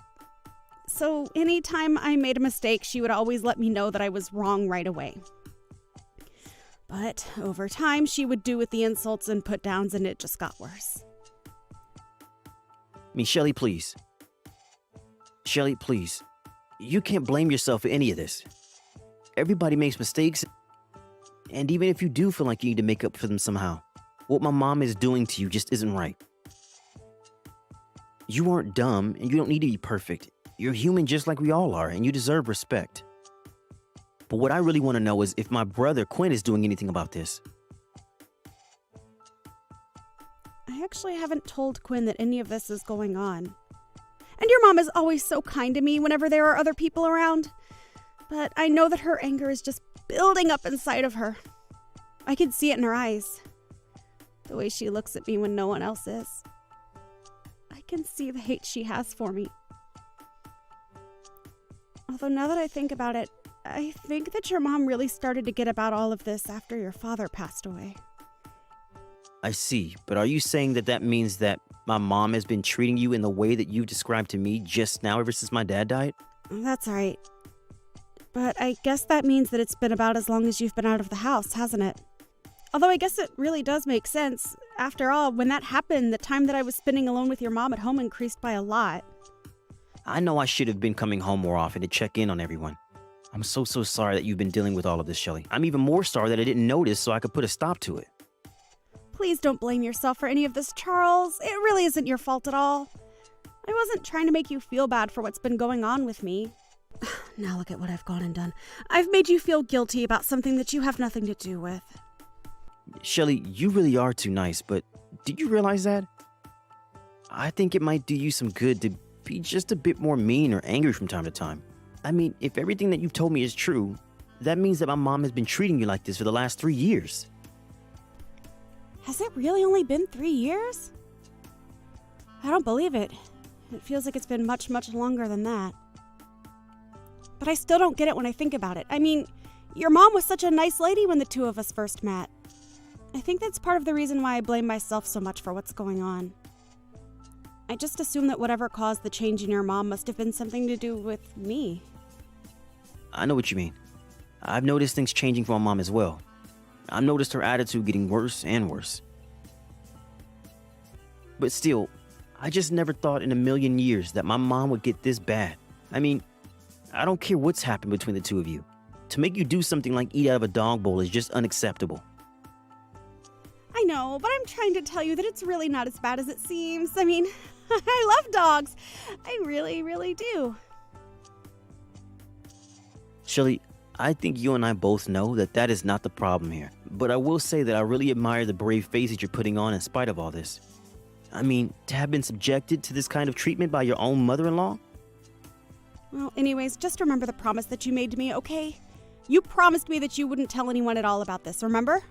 So anytime I made a mistake, she would always let me know that I was wrong right away. But over time, she would do with the insults and put downs, and it just got worse.
I mean, Shelly, please. Shelly, please. You can't blame yourself for any of this. Everybody makes mistakes. And even if you do feel like you need to make up for them somehow, what my mom is doing to you just isn't right. You aren't dumb, and you don't need to be perfect. You're human just like we all are, and you deserve respect. But what I really want to know is if my brother Quinn is doing anything about this.
I actually haven't told Quinn that any of this is going on. And your mom is always so kind to me whenever there are other people around. But I know that her anger is just building up inside of her. I can see it in her eyes. The way she looks at me when no one else is. I can see the hate she has for me. Although now that I think about it, I think that your mom really started to get about all of this after your father passed away.
I see, but are you saying that that means that my mom has been treating you in the way that you described to me just now ever since my dad died?
That's right. But I guess that means that it's been about as long as you've been out of the house, hasn't it? Although I guess it really does make sense. After all, when that happened, the time that I was spending alone with your mom at home increased by a lot.
I know I should have been coming home more often to check in on everyone. I'm so sorry that you've been dealing with all of this, Shelly. I'm even more sorry that I didn't notice so I could put a stop to it.
Please don't blame yourself for any of this, Charles. It really isn't your fault at all. I wasn't trying to make you feel bad for what's been going on with me. Now look at what I've gone and done. I've made you feel guilty about something that you have nothing to do with.
Shelly, you really are too nice, but did you realize that? I think it might do you some good to be just a bit more mean or angry from time to time. I mean, if everything that you've told me is true, that means that my mom has been treating you like this for the last 3 years.
Has it really only been 3 years? I don't believe it. It feels like it's been much longer than that. But I still don't get it when I think about it. I mean, your mom was such a nice lady when the two of us first met. I think that's part of the reason why I blame myself so much for what's going on. I just assume that whatever caused the change in your mom must have been something to do with me.
I know what you mean. I've noticed things changing for my mom as well. I've noticed her attitude getting worse and worse. But still, I just never thought in a million years that my mom would get this bad. I mean, I don't care what's happened between the two of you. To make you do something like eat out of a dog bowl is just unacceptable.
I know, but I'm trying to tell you that it's really not as bad as it seems. I mean, I love dogs. I really do.
Shelly, I think you and I both know that that is not the problem here. But I will say that I really admire the brave face that you're putting on in spite of all this. I mean, to have been subjected to this kind of treatment by your own mother-in-law?
Well, anyways, just remember the promise that you made to me, okay? You promised me that you wouldn't tell anyone at all about this, remember?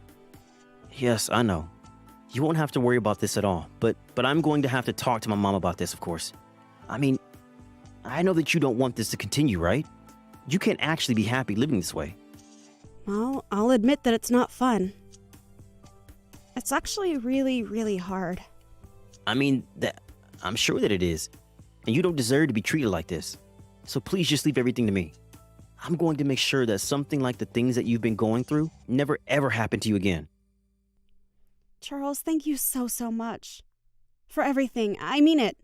Yes, I know. You won't have to worry about this at all, but I'm going to have to talk to my mom about this, of course. I mean, I know that you don't want this to continue, right? You can't actually be happy living this way.
Well, I'll admit that it's not fun. It's actually really hard.
I mean, I'm sure that it is. And you don't deserve to be treated like this. So please just leave everything to me. I'm going to make sure that something like the things that you've been going through never ever happen to you again.
Charles, thank you so much. For everything. I mean it.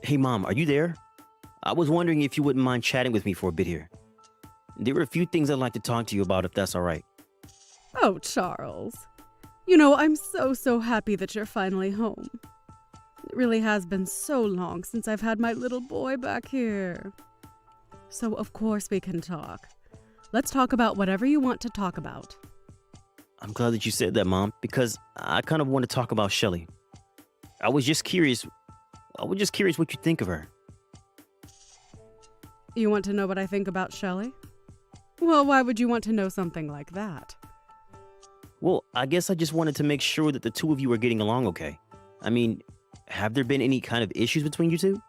Hey, Mom, are you there? I was wondering if you wouldn't mind chatting with me for a bit here. There are a few things I'd like to talk to you about, if that's all right.
Oh, Charles. You know, I'm so happy that you're finally home. It really has been so long since I've had my little boy back here. So, of course, we can talk. Let's talk about whatever you want to talk about.
I'm glad that you said that, Mom, because I kind of want to talk about Shelly. I was just curious what you think of her.
You want to know what I think about Shelley? Well, why would you want to know something like that?
Well, I guess I just wanted to make sure that the two of you are getting along okay. I mean, have there been any kind of issues between you two?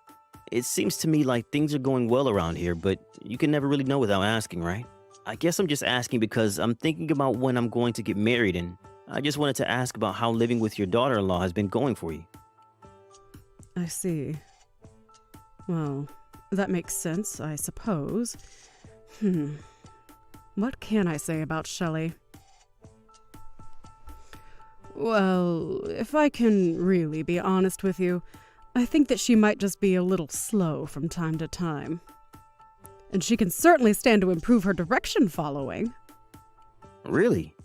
It seems to me like things are going well around here, but you can never really know without asking, right? I guess I'm just asking because I'm thinking about when I'm going to get married, and I just wanted to ask about how living with your daughter-in-law has been going for you.
I see. Well, that makes sense, I suppose. What can I say about Shelley? Well, if I can really be honest with you, I think that she might just be a little slow from time to time. And she can certainly stand to improve her direction following.
Really?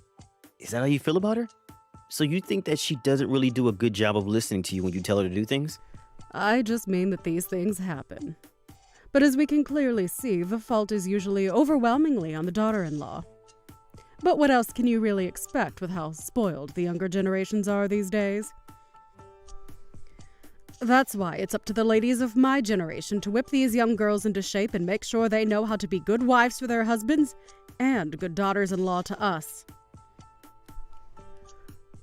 Is that how you feel about her? So you think that she doesn't really do a good job of listening to you when you tell her to do things?
I just mean that these things happen. But as we can clearly see, the fault is usually overwhelmingly on the daughter-in-law. But what else can you really expect with how spoiled the younger generations are these days? That's why it's up to the ladies of my generation to whip these young girls into shape and make sure they know how to be good wives for their husbands and good daughters-in-law to us.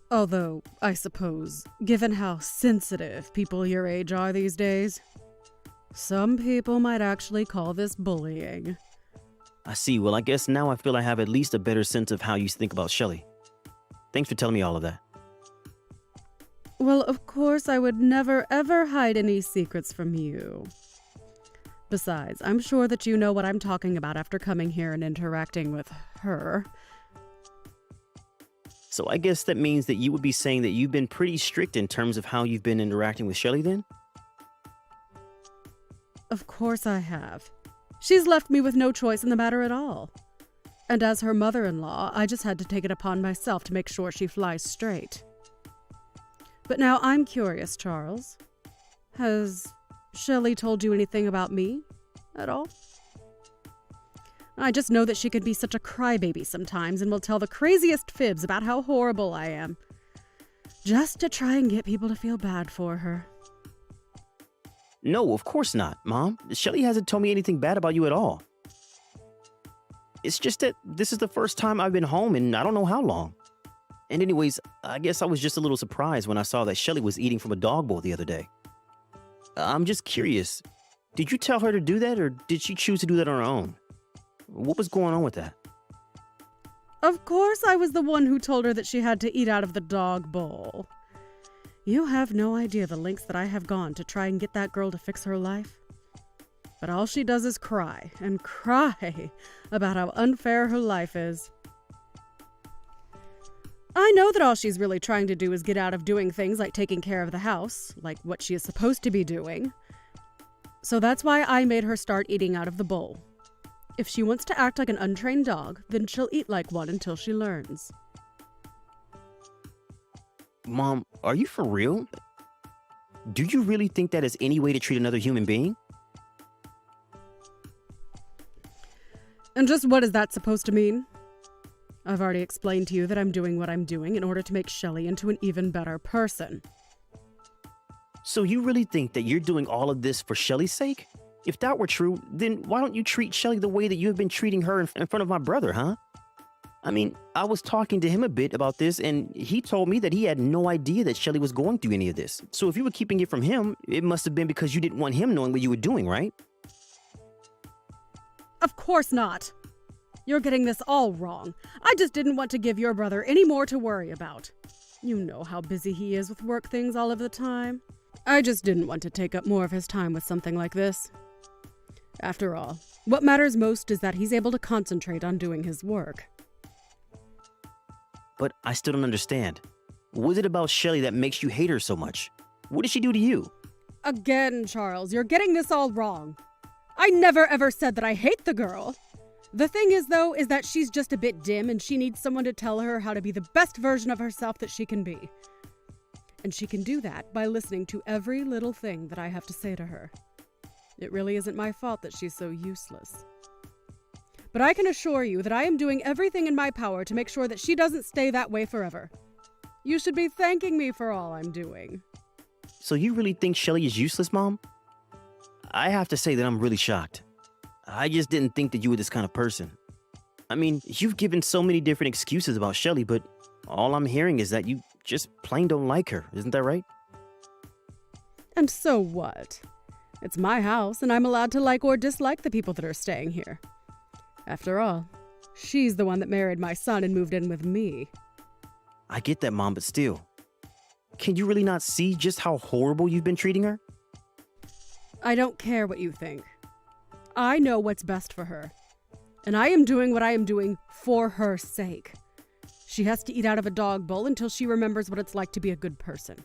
Although, I suppose, given how sensitive people your age are these days, some people might actually call this bullying.
I see. Well, I guess now I feel I have at least a better sense of how you think about Shelly. Thanks for telling me all of that.
Well, of course, I would never ever hide any secrets from you. Besides, I'm sure that you know what I'm talking about after coming here and interacting with her.
So I guess that means that you would be saying that you've been pretty strict in terms of how you've been interacting with Shelly then?
Of course I have. She's left me with no choice in the matter at all. And as her mother-in-law, I just had to take it upon myself to make sure she flies straight. But now I'm curious, Charles. Has Shelley told you anything about me at all? I just know that she can be such a crybaby sometimes and will tell the craziest fibs about how horrible I am, just to try and get people to feel bad for her.
No, of course not, Mom. Shelly hasn't told me anything bad about you at all. It's just that this is the first time I've been home in I don't know how long. And anyways, I guess I was just a little surprised when I saw that Shelly was eating from a dog bowl the other day. I'm just curious. Did you tell her to do that, or did she choose to do that on her own? What was going on with that?
Of course I was the one who told her that she had to eat out of the dog bowl. You have no idea the lengths that I have gone to try and get that girl to fix her life. But all she does is cry and cry about how unfair her life is. I know that all she's really trying to do is get out of doing things like taking care of the house, like what she is supposed to be doing. So that's why I made her start eating out of the bowl. If she wants to act like an untrained dog, then she'll eat like one until she learns.
Mom, are you for real? Do you really think that is any way to treat another human being?
And just what is that supposed to mean? I've already explained to you that I'm doing what I'm doing in order to make Shelley into an even better person.
So you really think that you're doing all of this for Shelly's sake? If that were true, then why don't you treat Shelly the way that you have been treating her in front of my brother, huh? I mean, I was talking to him a bit about this, and he told me that he had no idea that Shelly was going through any of this. So if you were keeping it from him, it must have been because you didn't want him knowing what you were doing, right?
Of course not. You're getting this all wrong. I just didn't want to give your brother any more to worry about. You know how busy he is with work things all of the time. I just didn't want to take up more of his time with something like this. After all, what matters most is that he's able to concentrate on doing his work.
But I still don't understand. What is it about Shelly that makes you hate her so much? What did she do to you?
Again, Charles, you're getting this all wrong. I never ever said that I hate the girl. The thing is, though, is that she's just a bit dim and she needs someone to tell her how to be the best version of herself that she can be. And she can do that by listening to every little thing that I have to say to her. It really isn't my fault that she's so useless. But I can assure you that I am doing everything in my power to make sure that she doesn't stay that way forever. You should be thanking me for all I'm doing.
So you really think Shelly is useless, Mom? I have to say that I'm really shocked. I just didn't think that you were this kind of person. I mean, you've given so many different excuses about Shelly, but all I'm hearing is that you just plain don't like her. Isn't that right?
And so what? It's my house, and I'm allowed to like or dislike the people that are staying here. After all, she's the one that married my son and moved in with me.
I get that, Mom, but still. Can you really not see just how horrible you've been treating her?
I don't care what you think. I know what's best for her. And I am doing what I am doing for her sake. She has to eat out of a dog bowl until she remembers what it's like to be a good person.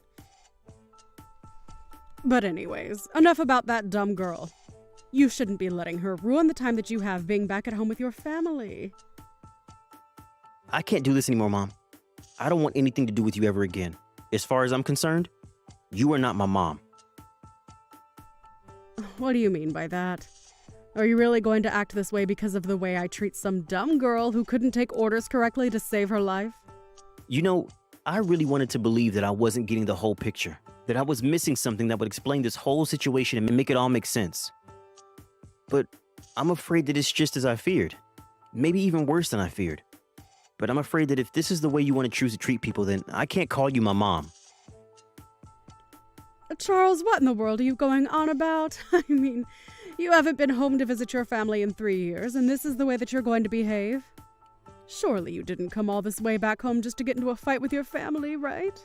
But anyways, enough about that dumb girl. You shouldn't be letting her ruin the time that you have being back at home with your family.
I can't do this anymore, Mom. I don't want anything to do with you ever again. As far as I'm concerned, you are not my mom.
What do you mean by that? Are you really going to act this way because of the way I treat some dumb girl who couldn't take orders correctly to save her life?
You know, I really wanted to believe that I wasn't getting the whole picture, that I was missing something that would explain this whole situation and make it all make sense. But I'm afraid that it's just as I feared. Maybe even worse than I feared. but I'm afraid that if this is the way you want to choose to treat people, then I can't call you my mom.
Charles, what in the world are you going on about? I mean, you haven't been home to visit your family in 3 years, and this is the way that you're going to behave? Surely you didn't come all this way back home just to get into a fight with your family, right?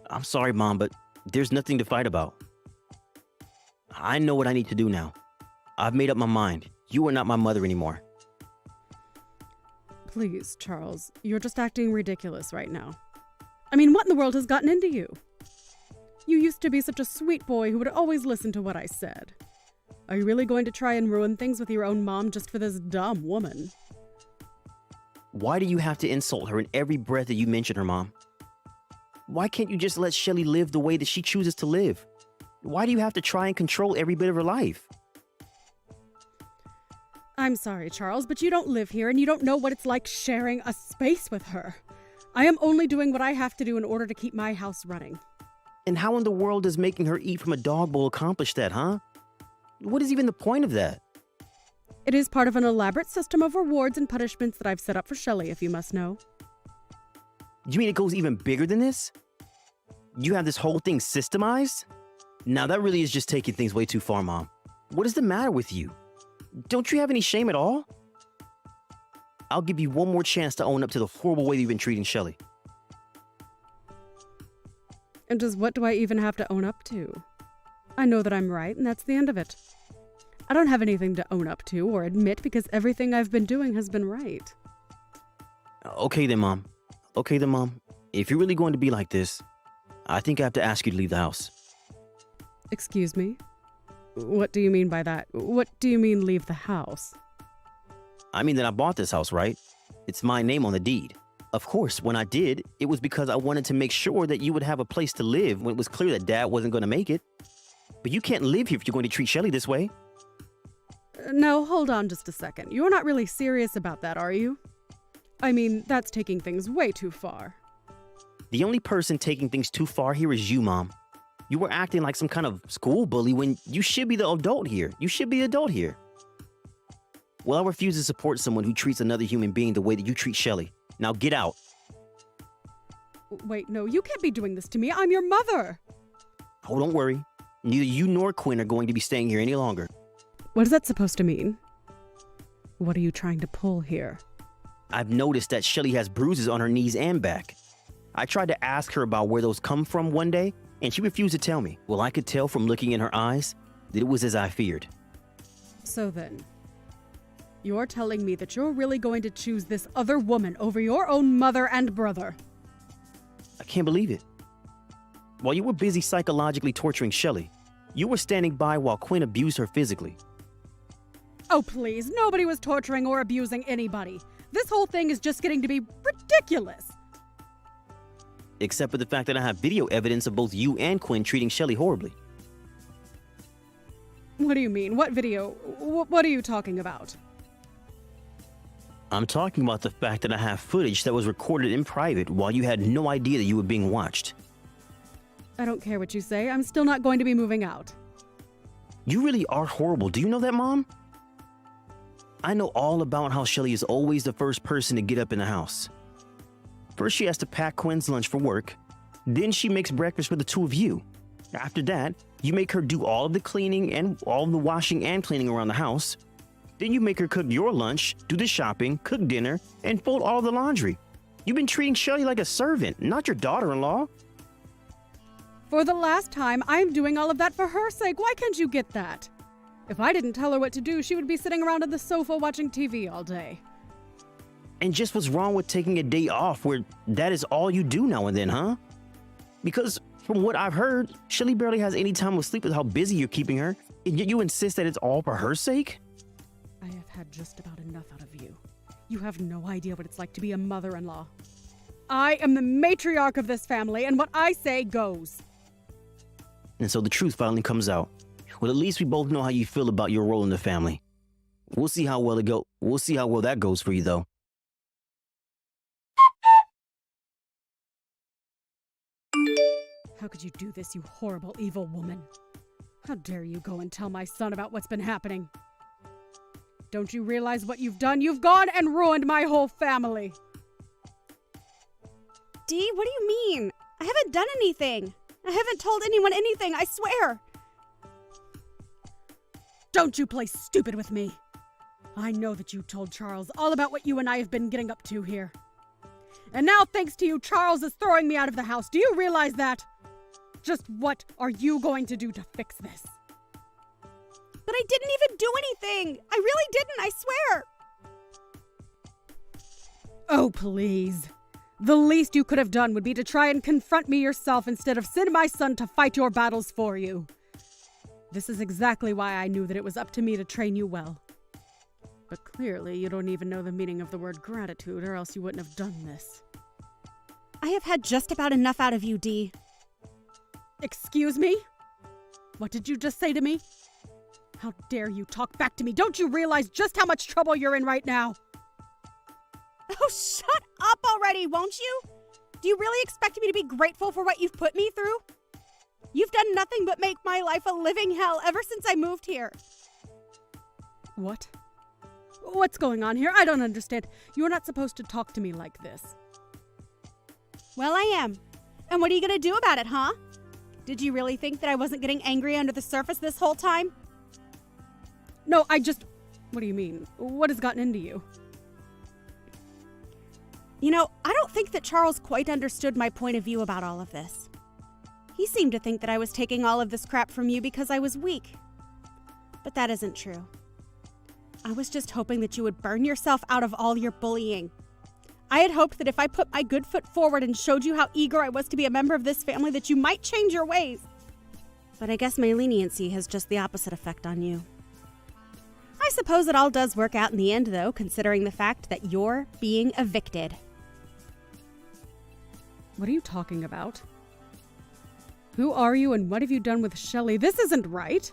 I'm sorry, Mom, but there's nothing to fight about. I know what I need to do now. I've made up my mind. You are not my mother anymore.
Please, Charles, you're just acting ridiculous right now. I mean, what in the world has gotten into you? You used to be such a sweet boy who would always listen to what I said. Are you really going to try and ruin things with your own mom just for this dumb woman?
Why do you have to insult her in every breath that you mention her, Mom? Why can't you just let Shelly live the way that she chooses to live? Why do you have to try and control every bit of her life?
I'm sorry, Charles, but you don't live here and you don't know what it's like sharing a space with her. I am only doing what I have to do in order to keep my house running.
And how in the world does making her eat from a dog bowl accomplish that, huh? What is even the point of that?
It is part of an elaborate system of rewards and punishments that I've set up for Shelly, if you must know.
You mean it goes even bigger than this? You have this whole thing systemized? Now that really is just taking things way too far, Mom. What is the matter with you? Don't you have any shame at all? I'll give you one more chance to own up to the horrible way you've been treating Shelly.
And just what do I even have to own up to? I know that I'm right, and that's the end of it. I don't have anything to own up to or admit because everything I've been doing has been right.
Okay then, Mom. Okay then, Mom. If you're really going to be like this, I think I have to ask you to leave the house.
Excuse me? What do you mean by that? What do you mean leave the house?
I mean that I bought this house, right? It's my name on the deed. Of course, when I did, it was because I wanted to make sure that you would have a place to live when it was clear that Dad wasn't going to make it. But you can't live here if you're going to treat Shelly this way.
Now, hold on just a second. You're not really serious about that, are you? I mean, that's taking things way too far.
The only person taking things too far here is you, Mom. You were acting like some kind of school bully when you should be the adult here. You should be the adult here. Well, I refuse to support someone who treats another human being the way that you treat Shelly. Now get out.
Wait, no, you can't be doing this to me. I'm your mother.
Oh, don't worry. Neither you nor Quinn are going to be staying here any longer.
What is that supposed to mean? What are you trying to pull here?
I've noticed that Shelly has bruises on her knees and back. I tried to ask her about where those come from one day, and she refused to tell me. Well, I could tell from looking in her eyes that it was as I feared.
So then, you're telling me that you're really going to choose this other woman over your own mother and brother?
I can't believe it. While you were busy psychologically torturing Shelly, you were standing by while Quinn abused her physically.
Oh, please, nobody was torturing or abusing anybody. This whole thing is just getting to be ridiculous.
Except for the fact that I have video evidence of both you and Quinn treating Shelly horribly.
What do you mean? What video? What are you talking about?
I'm talking about the fact that I have footage that was recorded in private while you had no idea that you were being watched.
I don't care what you say. I'm still not going to be moving out.
You really are horrible. Do you know that, Mom? I know all about how Shelly is always the first person to get up in the house. First, she has to pack Quinn's lunch for work. Then she makes breakfast for the two of you. After that, you make her do all of the cleaning and all of the washing and cleaning around the house. Then you make her cook your lunch, do the shopping, cook dinner, and fold all the laundry. You've been treating Shelly like a servant, not your daughter-in-law.
For the last time, I'm doing all of that for her sake. Why can't you get that? If I didn't tell her what to do, she would be sitting around on the sofa watching TV all day.
And just what's wrong with taking a day off where that is all you do now and then, huh? Because from what I've heard, Shelly barely has any time to sleep with how busy you're keeping her, and yet you insist that it's all for her sake?
I have had just about enough out of you. You have no idea what it's like to be a mother-in-law. I am the matriarch of this family, and what I say goes.
And so the truth finally comes out. Well, at least we both know how you feel about your role in the family. We'll see how well that goes for you, though.
How could you do this, you horrible, evil woman? How dare you go and tell my son about what's been happening? Don't you realize what you've done? You've gone and ruined my whole family.
Dee, what do you mean? I haven't done anything. I haven't told anyone anything, I swear.
Don't you play stupid with me. I know that you told Charles all about what you and I have been getting up to here. And now, thanks to you, Charles is throwing me out of the house. Do you realize that? Just what are you going to do to fix this?
But I didn't even do anything. I really didn't, I swear.
Oh, please. The least you could have done would be to try and confront me yourself instead of send my son to fight your battles for you. This is exactly why I knew that it was up to me to train you well. But clearly, you don't even know the meaning of the word gratitude, or else you wouldn't have done this.
I have had just about enough out of you, Dee.
Excuse me? What did you just say to me? How dare you talk back to me? Don't you realize just how much trouble you're in right now?
Oh, shut up already, won't you? Do you really expect me to be grateful for what you've put me through? You've done nothing but make my life a living hell ever since I moved here.
What? What's going on here? I don't understand. You're not supposed to talk to me like this.
Well, I am. And what are you going to do about it, huh? Did you really think that I wasn't getting angry under the surface this whole time?
No, What do you mean? What has gotten into you?
You know, I don't think that Charles quite understood my point of view about all of this. He seemed to think that I was taking all of this crap from you because I was weak. But that isn't true. I was just hoping that you would burn yourself out of all your bullying. I had hoped that if I put my good foot forward and showed you how eager I was to be a member of this family, that you might change your ways. But I guess my leniency has just the opposite effect on you. I suppose it all does work out in the end, though, considering the fact that you're being evicted.
What are you talking about? Who are you and what have you done with Shelley? This isn't right.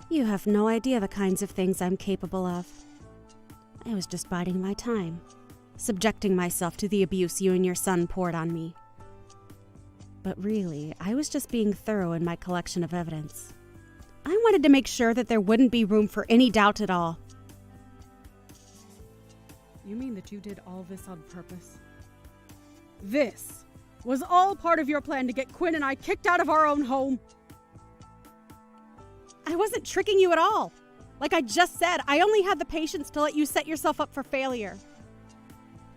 You have no idea the kinds of things I'm capable of. I was just biding my time, subjecting myself to the abuse you and your son poured on me. But really, I was just being thorough in my collection of evidence. I wanted to make sure that there wouldn't be room for any doubt at all.
You mean that you did all this on purpose? This was all part of your plan to get Quinn and I kicked out of our own home?
I wasn't tricking you at all. Like I just said, I only had the patience to let you set yourself up for failure.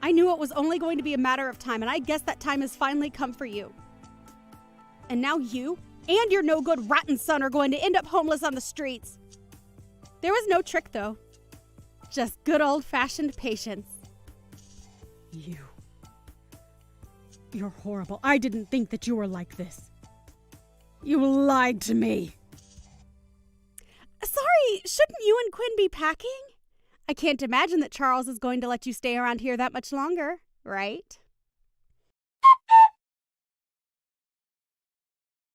I knew it was only going to be a matter of time, and I guess that time has finally come for you. And now you and your no-good rotten son are going to end up homeless on the streets. There was no trick, though. Just good old-fashioned patience.
You're horrible. I didn't think that you were like this. You lied to me.
Sorry, shouldn't you and Quinn be packing? I can't imagine that Charles is going to let you stay around here that much longer, right?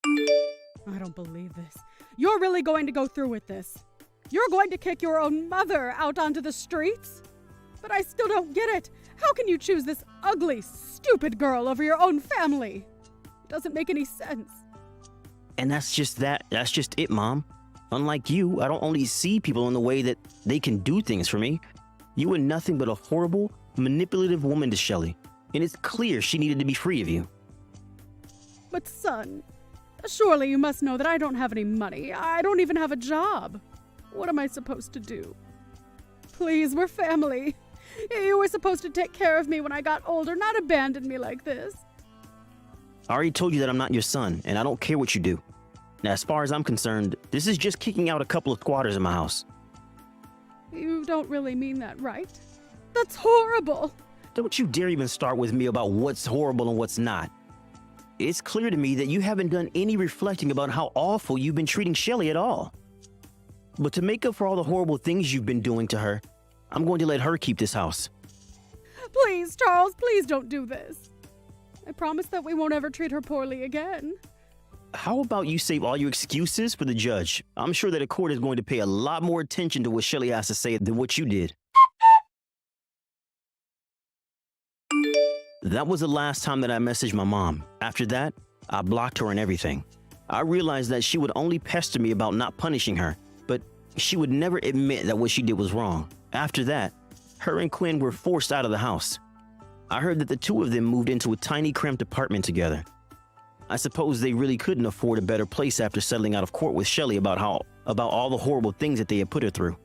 I don't believe this. You're really going to go through with this. You're going to kick your own mother out onto the streets? But I still don't get it. How can you choose this ugly, stupid girl over your own family? It doesn't make any sense.
And that's just it, Mom. Unlike you, I don't only see people in the way that they can do things for me. You were nothing but a horrible, manipulative woman to Shelley. And it's clear she needed to be free of you.
But son, surely you must know that I don't have any money. I don't even have a job. What am I supposed to do? Please, we're family. You were supposed to take care of me when I got older, not abandon me like this.
I already told you that I'm not your son, and I don't care what you do. Now, as far as I'm concerned, this is just kicking out a couple of squatters in my house.
You don't really mean that, right? That's horrible.
Don't you dare even start with me about what's horrible and what's not. It's clear to me that you haven't done any reflecting about how awful you've been treating Shelley at all. But to make up for all the horrible things you've been doing to her, I'm going to let her keep this house.
Please, Charles, please don't do this. I promise that we won't ever treat her poorly again.
How about you save all your excuses for the judge? I'm sure that a court is going to pay a lot more attention to what Shelley has to say than what you did. That was the last time that I messaged my mom. After that, I blocked her and everything. I realized that she would only pester me about not punishing her, but She would never admit that what she did was wrong. After that, her and Quinn were forced out of the house. I heard that the two of them moved into a tiny cramped apartment together. I suppose they really couldn't afford a better place after settling out of court with Shelley about all the horrible things that they had put her through.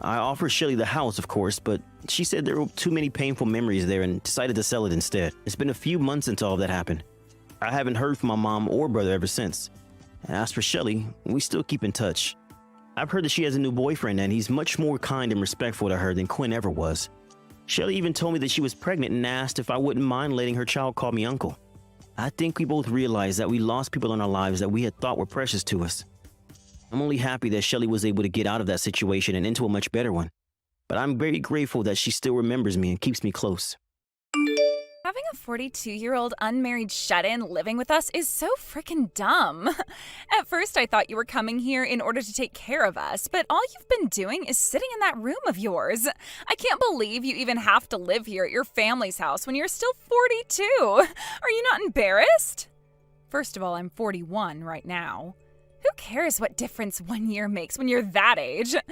I offered Shelley the house, of course, but she said there were too many painful memories there and decided to sell it instead. It's been a few months since all that happened. I haven't heard from my mom or brother ever since. And as for Shelley, we still keep in touch. I've heard that she has a new boyfriend and he's much more kind and respectful to her than Quinn ever was. Shelley even told me that she was pregnant and asked if I wouldn't mind letting her child call me uncle. I think we both realized that we lost people in our lives that we had thought were precious to us. I'm only happy that Shelley was able to get out of that situation and into a much better one. But I'm very grateful that she still remembers me and keeps me close.
Having a 42-year-old unmarried shut-in living with us is so freaking dumb. At first, I thought you were coming here in order to take care of us, but all you've been doing is sitting in that room of yours. I can't believe you even have to live here at your family's house when you're still 42. Are you not embarrassed? First of all, I'm 41 right now. Who cares what difference 1 year makes when you're that age? An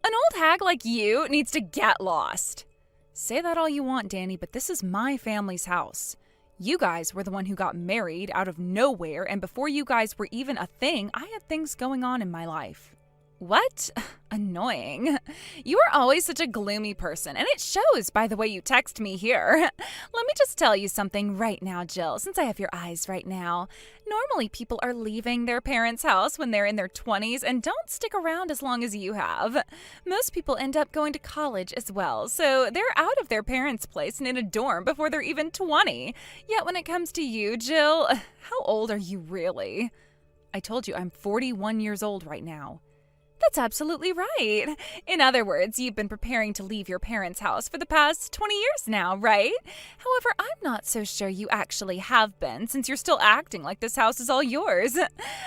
old hag like you needs to get lost. Say that all you want, Danny, but this is my family's house. You guys were the one who got married out of nowhere, and before you guys were even a thing, I had things going on in my life. What? Annoying. You are always such a gloomy person, and it shows by the way you text me here. Let me just tell you something right now, Jill, since I have your eyes right now. Normally, people are leaving their parents' house when they're in their 20s and don't stick around as long as you have. Most people end up going to college as well, so they're out of their parents' place and in a dorm before they're even 20. Yet when it comes to you, Jill, how old are you really? I told you I'm 41 years old right now. That's absolutely right. In other words, you've been preparing to leave your parents' house for the past 20 years now, right? However, I'm not so sure you actually have been, since you're still acting like this house is all yours.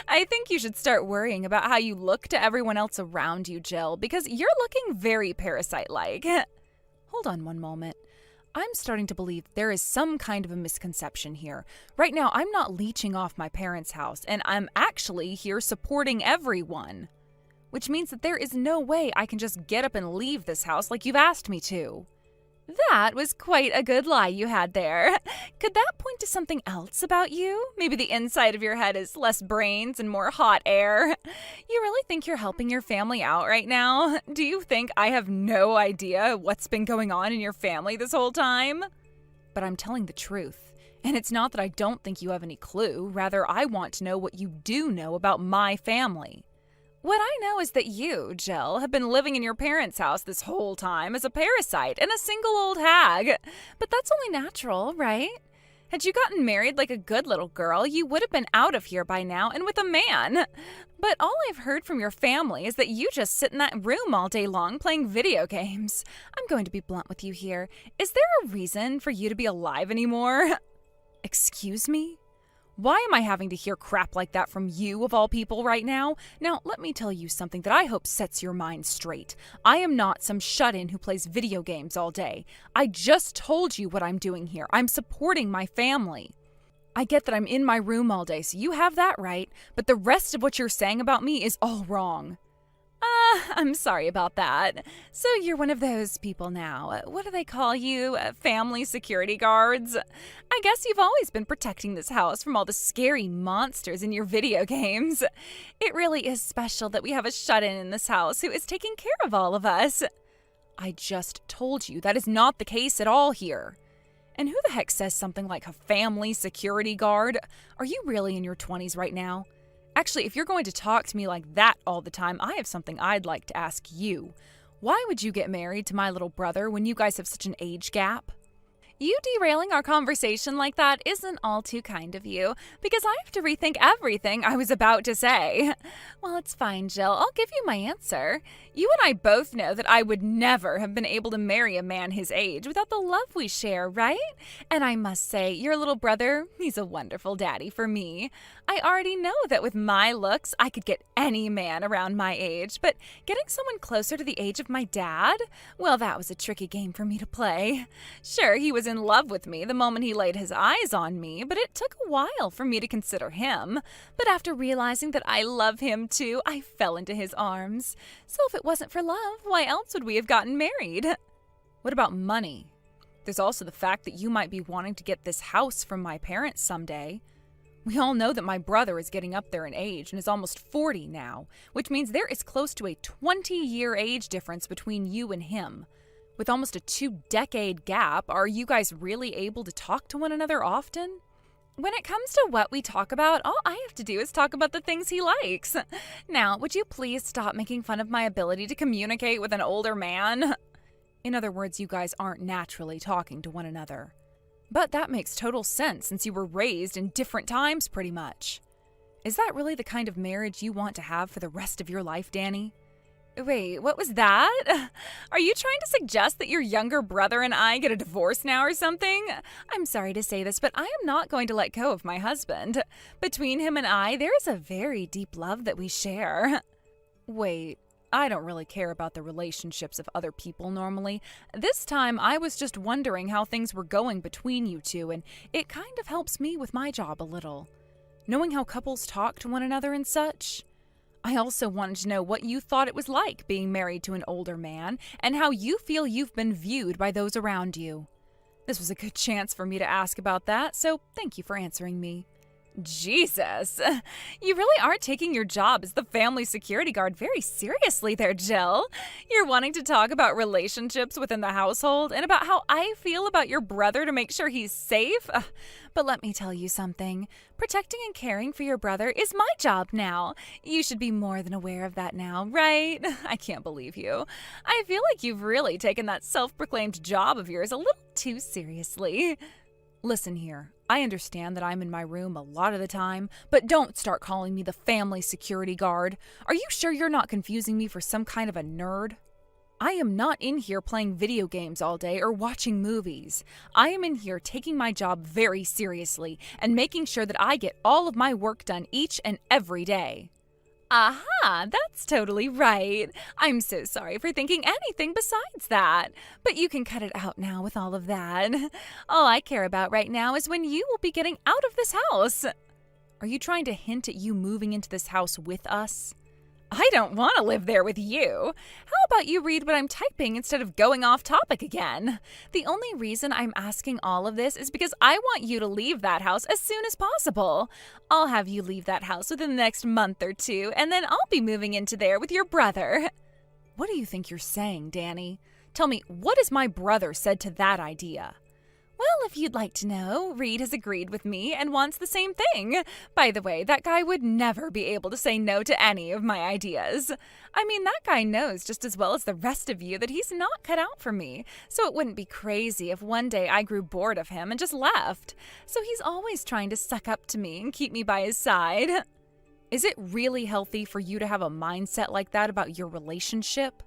I think you should start worrying about how you look to everyone else around you, Jill, because you're looking very parasite-like. Hold on one moment. I'm starting to believe there is some kind of a misconception here. Right now, I'm not leeching off my parents' house, and I'm actually here supporting everyone. Which means that there is no way I can just get up and leave this house like you've asked me to. That was quite a good lie you had there. Could that point to something else about you? Maybe the inside of your head is less brains and more hot air. You really think you're helping your family out right now? Do you think I have no idea what's been going on in your family this whole time? But I'm telling the truth. And it's not that I don't think you have any clue. Rather, I want to know what you do know about my family. What I know is that you, Jill, have been living in your parents' house this whole time as a parasite and a single old hag. But that's only natural, right? Had you gotten married like a good little girl, you would have been out of here by now and with a man. But all I've heard from your family is that you just sit in that room all day long playing video games. I'm going to be blunt with you here. Is there a reason for you to be alive anymore? Excuse me? Why am I having to hear crap like that from you, of all people, right now? Now, let me tell you something that I hope sets your mind straight. I am not some shut-in who plays video games all day. I just told you what I'm doing here. I'm supporting my family. I get that I'm in my room all day, so you have that right, but the rest of what you're saying about me is all wrong. I'm sorry about that. So you're one of those people now. What do they call you? Family security guards? I guess you've always been protecting this house from all the scary monsters in your video games. It really is special that we have a shut-in in this house who is taking care of all of us. I just told you that is not the case at all here. And who the heck says something like a family security guard? Are you really in your 20s right now? Actually, if you're going to talk to me like that all the time, I have something I'd like to ask you. Why would you get married to my little brother when you guys have such an age gap? You derailing our conversation like that isn't all too kind of you, because I have to rethink everything I was about to say. Well, it's fine, Jill. I'll give you my answer. You and I both know that I would never have been able to marry a man his age without the love we share, right? And I must say, your little brother, he's a wonderful daddy for me. I already know that with my looks, I could get any man around my age, but getting someone closer to the age of my dad? Well, that was a tricky game for me to play. Sure, he was in love with me the moment he laid his eyes on me, but it took a while for me to consider him. But after realizing that I love him too, I fell into his arms. So if it wasn't for love, why else would we have gotten married? What about money? There's also the fact that you might be wanting to get this house from my parents someday. We all know that my brother is getting up there in age and is almost 40 now, which means there is close to a 20-year age difference between you and him. With almost a 2-decade gap, are you guys really able to talk to one another often? When it comes to what we talk about, all I have to do is talk about the things he likes. Now, would you please stop making fun of my ability to communicate with an older man? In other words, you guys aren't naturally talking to one another. But that makes total sense since you were raised in different times pretty much. Is that really the kind of marriage you want to have for the rest of your life, Danny? Wait, what was that? Are you trying to suggest that your younger brother and I get a divorce now or something? I'm sorry to say this, but I am not going to let go of my husband. Between him and I, there is a very deep love that we share. Wait. I don't really care about the relationships of other people normally. This time, I was just wondering how things were going between you two, and it kind of helps me with my job a little. Knowing how couples talk to one another and such. I also wanted to know what you thought it was like being married to an older man, and how you feel you've been viewed by those around you. This was a good chance for me to ask about that, so thank you for answering me. Jesus, you really are taking your job as the family security guard very seriously there, Jill. You're wanting to talk about relationships within the household and about how I feel about your brother to make sure he's safe. But let me tell you something. Protecting and caring for your brother is my job now. You should be more than aware of that now, right? I can't believe you. I feel like you've really taken that self-proclaimed job of yours a little too seriously. Listen here, I understand that I'm in my room a lot of the time, but don't start calling me the family security guard. Are you sure you're not confusing me for some kind of a nerd? I am not in here playing video games all day or watching movies. I am in here taking my job very seriously and making sure that I get all of my work done each and every day. Aha, that's totally right. I'm so sorry for thinking anything besides that. But you can cut it out now with all of that. All I care about right now is when you will be getting out of this house. Are you trying to hint at you moving into this house with us? I don't want to live there with you. How about you read what I'm typing instead of going off topic again? The only reason I'm asking all of this is because I want you to leave that house as soon as possible. I'll have you leave that house within the next month or two, and then I'll be moving into there with your brother. What do you think you're saying, Danny? Tell me, what has my brother said to that idea? Well, if you'd like to know, Reed has agreed with me and wants the same thing. By the way, that guy would never be able to say no to any of my ideas. I mean, that guy knows just as well as the rest of you that he's not cut out for me, so it wouldn't be crazy if one day I grew bored of him and just left. So he's always trying to suck up to me and keep me by his side. Is it really healthy for you to have a mindset like that about your relationship?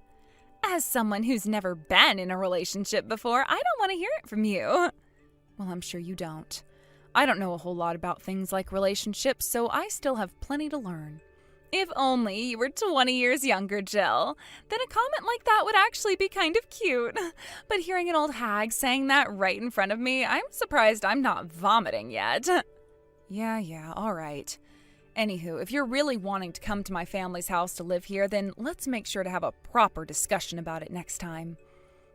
As someone who's never been in a relationship before, I don't want to hear it from you. Well, I'm sure you don't. I don't know a whole lot about things like relationships, so I still have plenty to learn. If only you were 20 years younger, Jill. Then a comment like that would actually be kind of cute. But hearing an old hag saying that right in front of me, I'm surprised I'm not vomiting yet. Yeah, all right. Anywho, if you're really wanting to come to my family's house to live here, then let's make sure to have a proper discussion about it next time.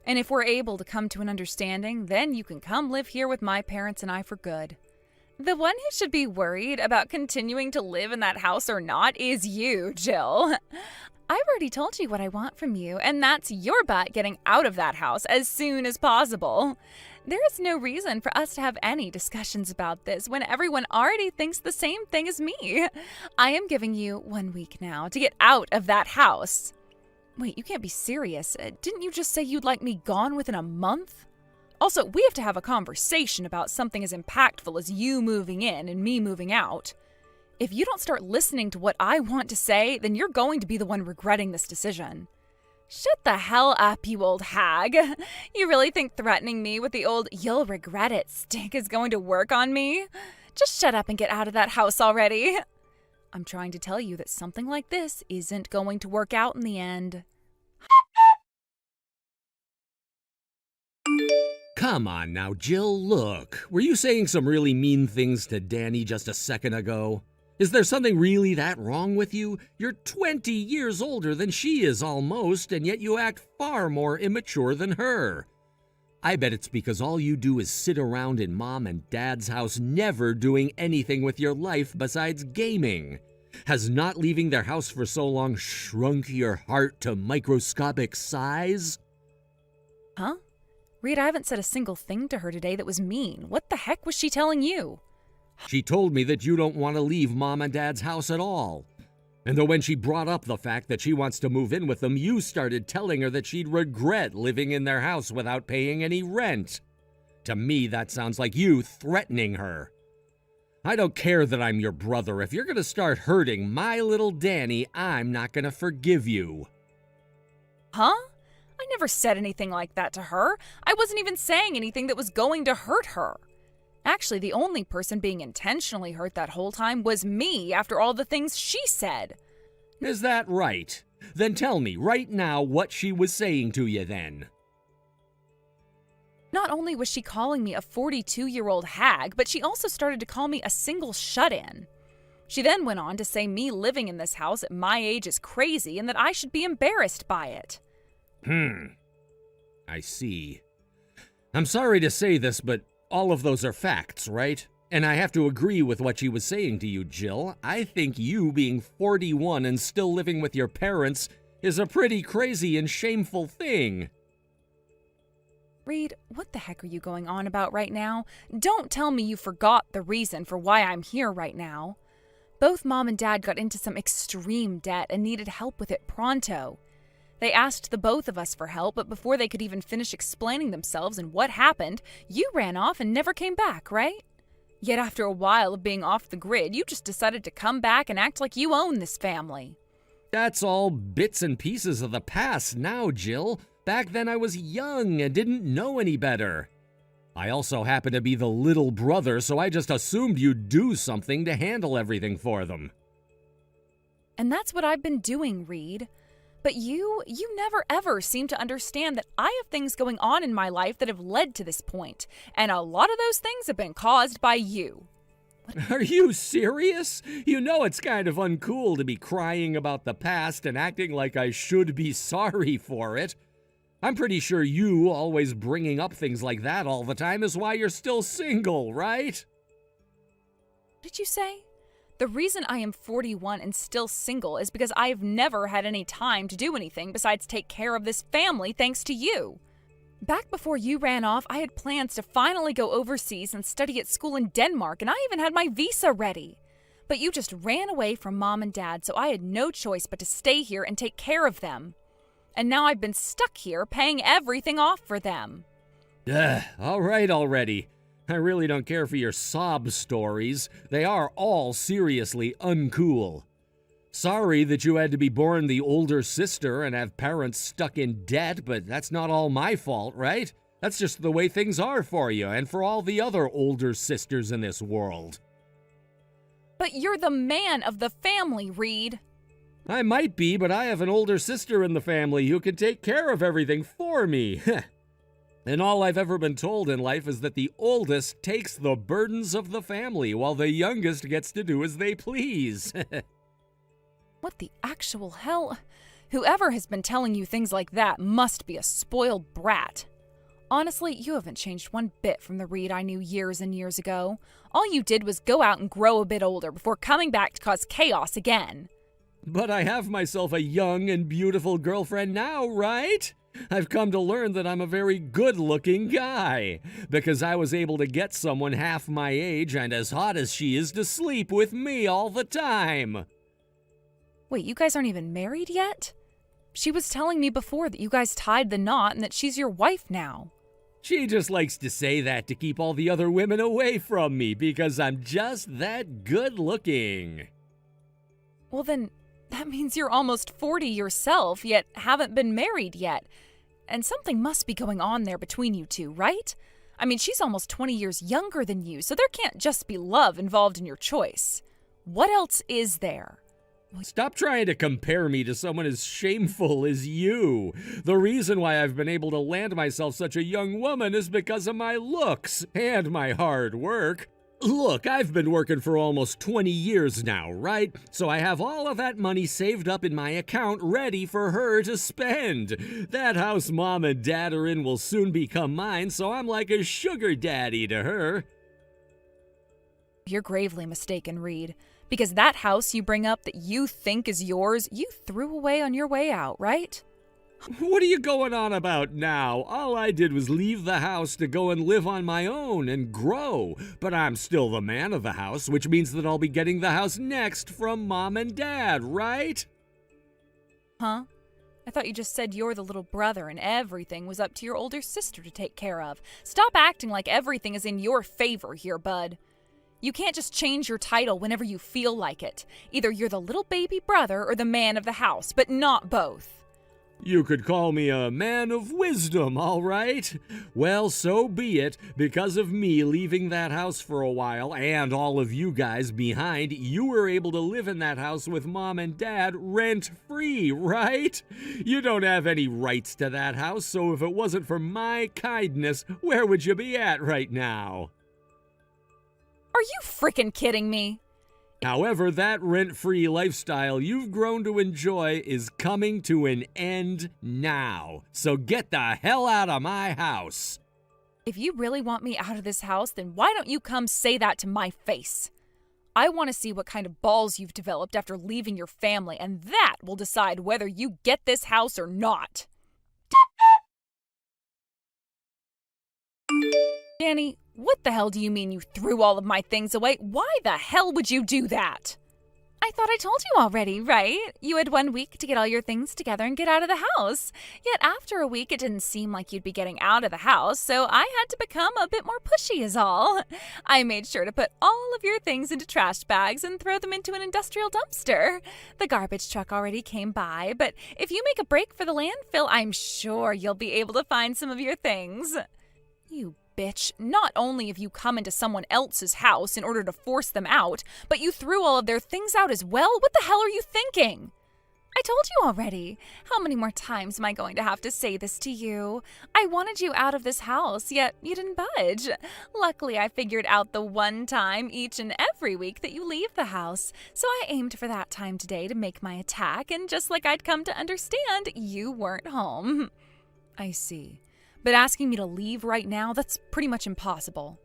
And if we're able to come to an understanding, then you can come live here with my parents and I for good. The one who should be worried about continuing to live in that house or not is you, Jill. I've already told you what I want from you, and that's your butt getting out of that house as soon as possible. There is no reason for us to have any discussions about this when everyone already thinks the same thing as me. I am giving you 1 week now to get out of that house. Wait, you can't be serious. Didn't you just say you'd like me gone within a month? Also, we have to have a conversation about something as impactful as you moving in and me moving out. If you don't start listening to what I want to say, then you're going to be the one regretting this decision. Shut the hell up, you old hag. You really think threatening me with the old "you'll regret it" stick is going to work on me? Just shut up and get out of that house already. I'm trying to tell you that something like this isn't going to work out in the end.
Cut. Come on now, Jill, look. Were you saying some really mean things to Danny just a second ago? Is there something really that wrong with you? You're 20 years older than she is almost, and yet you act far more immature than her. I bet it's because all you do is sit around in Mom and Dad's house, never doing anything with your life besides gaming. Has not leaving their house for so long shrunk your heart to microscopic size?
Huh? Reed, I haven't said a single thing to her today that was mean. What the heck was she telling you?
She told me that you don't want to leave Mom and Dad's house at all. And that when she brought up the fact that she wants to move in with them, you started telling her that she'd regret living in their house without paying any rent. To me, that sounds like you threatening her. I don't care that I'm your brother. If you're going to start hurting my little Danny, I'm not going to forgive you.
Huh? I never said anything like that to her. I wasn't even saying anything that was going to hurt her. Actually, the only person being intentionally hurt that whole time was me after all the things she said.
Is that right? Then tell me right now what she was saying to you then.
Not only was she calling me a 42-year-old hag, but she also started to call me a single shut-in. She then went on to say me living in this house at my age is crazy and that I should be embarrassed by it.
I see. I'm sorry to say this, but all of those are facts, right? And I have to agree with what she was saying to you, Jill. I think you being 41 and still living with your parents is a pretty crazy and shameful thing.
Reed, what the heck are you going on about right now? Don't tell me you forgot the reason for why I'm here right now. Both Mom and Dad got into some extreme debt and needed help with it pronto. They asked the both of us for help, but before they could even finish explaining themselves and what happened, you ran off and never came back, right? Yet after a while of being off the grid, you just decided to come back and act like you own this family.
That's all bits and pieces of the past now, Jill. Back then I was young and didn't know any better. I also happen to be the little brother, so I just assumed you'd do something to handle everything for them.
And that's what I've been doing, Reed. But you never ever seem to understand that I have things going on in my life that have led to this point, and a lot of those things have been caused by you.
Are you serious? You know it's kind of uncool to be crying about the past and acting like I should be sorry for it. I'm pretty sure you always bringing up things like that all the time is why you're still single, right?
What did you say? The reason I am 41 and still single is because I've never had any time to do anything besides take care of this family thanks to you. Back before you ran off, I had plans to finally go overseas and study at school in Denmark, and I even had my visa ready. But you just ran away from Mom and Dad, so I had no choice but to stay here and take care of them. And now I've been stuck here paying everything off for them.
All right already. I really don't care for your sob stories. They are all seriously uncool. Sorry that you had to be born the older sister and have parents stuck in debt, but that's not all my fault, right? That's just the way things are for you and for all the other older sisters in this world.
But you're the man of the family, Reed.
I might be, but I have an older sister in the family who can take care of everything for me. And all I've ever been told in life is that the oldest takes the burdens of the family while the youngest gets to do as they please.
What the actual hell? Whoever has been telling you things like that must be a spoiled brat. Honestly, you haven't changed one bit from the Reed I knew years and years ago. All you did was go out and grow a bit older before coming back to cause chaos again.
But I have myself a young and beautiful girlfriend now, right? I've come to learn that I'm a very good-looking guy, because I was able to get someone half my age and as hot as she is to sleep with me all the time.
Wait, you guys aren't even married yet? She was telling me before that you guys tied the knot and that she's your wife now.
She just likes to say that to keep all the other women away from me because I'm just that good-looking.
Well then, that means you're almost 40 yourself, yet haven't been married yet. And something must be going on there between you two, right? I mean, she's almost 20 years younger than you, so there can't just be love involved in your choice. What else is there?
Stop trying to compare me to someone as shameful as you. The reason why I've been able to land myself such a young woman is because of my looks and my hard work. Look, I've been working for almost 20 years now, right? So I have all of that money saved up in my account ready for her to spend. That house Mom and Dad are in will soon become mine, so I'm like a sugar daddy to her.
You're gravely mistaken, Reed. Because that house you bring up that you think is yours, you threw away on your way out, right?
What are you going on about now? All I did was leave the house to go and live on my own and grow. But I'm still the man of the house, which means that I'll be getting the house next from Mom and Dad, right?
Huh? I thought you just said you're the little brother and everything was up to your older sister to take care of. Stop acting like everything is in your favor here, bud. You can't just change your title whenever you feel like it. Either you're the little baby brother or the man of the house, but not both.
You could call me a man of wisdom, all right? Well, so be it. Because of me leaving that house for a while and all of you guys behind, you were able to live in that house with Mom and Dad rent-free, right? You don't have any rights to that house, so if it wasn't for my kindness, where would you be at right now?
Are you frickin' kidding me?
However, that rent-free lifestyle you've grown to enjoy is coming to an end now. So get the hell out of my house.
If you really want me out of this house, then why don't you come say that to my face? I want to see what kind of balls you've developed after leaving your family, and that will decide whether you get this house or not. Danny, what the hell do you mean you threw all of my things away? Why the hell would you do that? I thought I told you already, right? You had 1 week to get all your things together and get out of the house. Yet after a week, it didn't seem like you'd be getting out of the house, so I had to become a bit more pushy is all. I made sure to put all of your things into trash bags and throw them into an industrial dumpster. The garbage truck already came by, but if you make a break for the landfill, I'm sure you'll be able to find some of your things. You bitch, not only have you come into someone else's house in order to force them out, but you threw all of their things out as well? What the hell are you thinking? I told you already. How many more times am I going to have to say this to you? I wanted you out of this house, yet you didn't budge. Luckily, I figured out the one time each and every week that you leave the house, so I aimed for that time today to make my attack, and just like I'd come to understand, you weren't home. I see. But asking me to leave right now, that's pretty much impossible.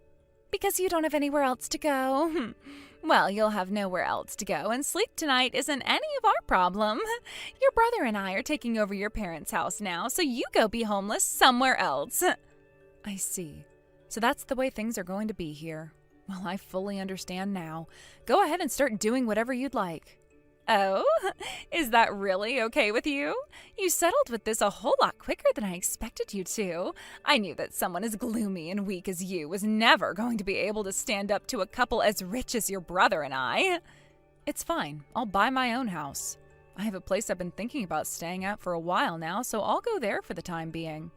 Because you don't have anywhere else to go. Well, you'll have nowhere else to go, and sleep tonight isn't any of our problem. Your brother and I are taking over your parents' house now, so you go be homeless somewhere else. I see. So that's the way things are going to be here. Well, I fully understand now. Go ahead and start doing whatever you'd like. Oh, is that really okay with you? You settled with this a whole lot quicker than I expected you to. I knew that someone as gloomy and weak as you was never going to be able to stand up to a couple as rich as your brother and I. It's fine. I'll buy my own house. I have a place I've been thinking about staying at for a while now, so I'll go there for the time being.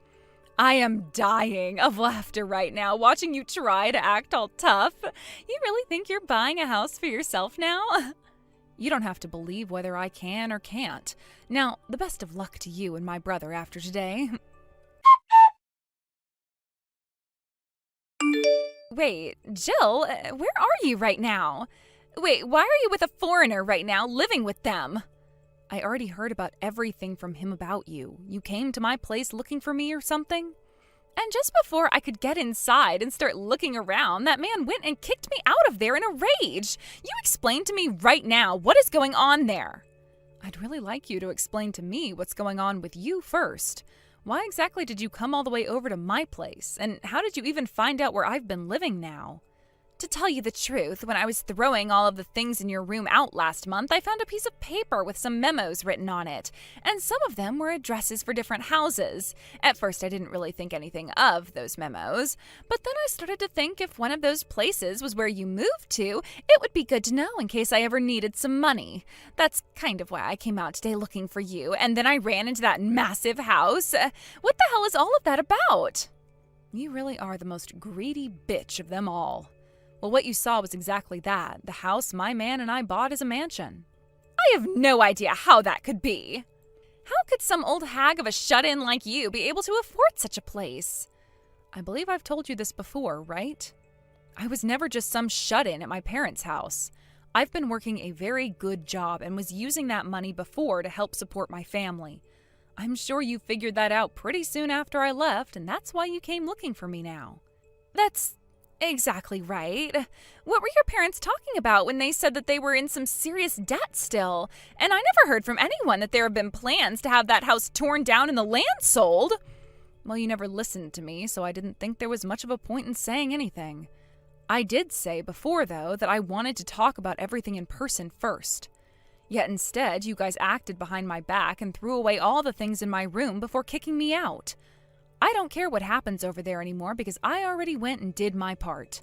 I am dying of laughter right now, watching you try to act all tough. You really think you're buying a house for yourself now? You don't have to believe whether I can or can't. Now, the best of luck to you and my brother after today. Wait, Jill, where are you right now? Wait, why are you with a foreigner right now, living with them? I already heard about everything from him about you. You came to my place looking for me or something? And just before I could get inside and start looking around, that man went and kicked me out of there in a rage. You explain to me right now what is going on there. I'd really like you to explain to me what's going on with you first. Why exactly did you come all the way over to my place? And how did you even find out where I've been living now? To tell you the truth, when I was throwing all of the things in your room out last month, I found a piece of paper with some memos written on it, and some of them were addresses for different houses. At first, I didn't really think anything of those memos, but then I started to think if one of those places was where you moved to, it would be good to know in case I ever needed some money. That's kind of why I came out today looking for you, and then I ran into that massive house. What the hell is all of that about? You really are the most greedy bitch of them all. Well, what you saw was exactly that. The house my man and I bought is a mansion. I have no idea how that could be. How could some old hag of a shut-in like you be able to afford such a place? I believe I've told you this before, right? I was never just some shut-in at my parents' house. I've been working a very good job and was using that money before to help support my family. I'm sure you figured that out pretty soon after I left, and that's why you came looking for me now. That's exactly right. What were your parents talking about when they said that they were in some serious debt still? And I never heard from anyone that there have been plans to have that house torn down and the land sold. Well, you never listened to me, so I didn't think there was much of a point in saying anything. I did say before, though, that I wanted to talk about everything in person first. Yet instead, you guys acted behind my back and threw away all the things in my room before kicking me out. I don't care what happens over there anymore because I already went and did my part.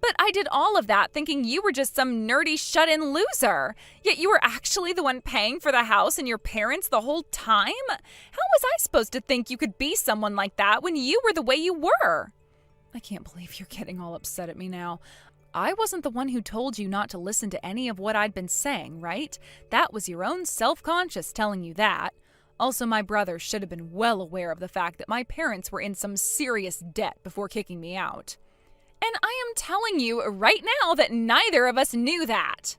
But I did all of that thinking you were just some nerdy shut-in loser. Yet you were actually the one paying for the house and your parents the whole time? How was I supposed to think you could be someone like that when you were the way you were? I can't believe you're getting all upset at me now. I wasn't the one who told you not to listen to any of what I'd been saying, right? That was your own self-conscious telling you that. Also, my brother should have been well aware of the fact that my parents were in some serious debt before kicking me out. And I am telling you right now that neither of us knew that.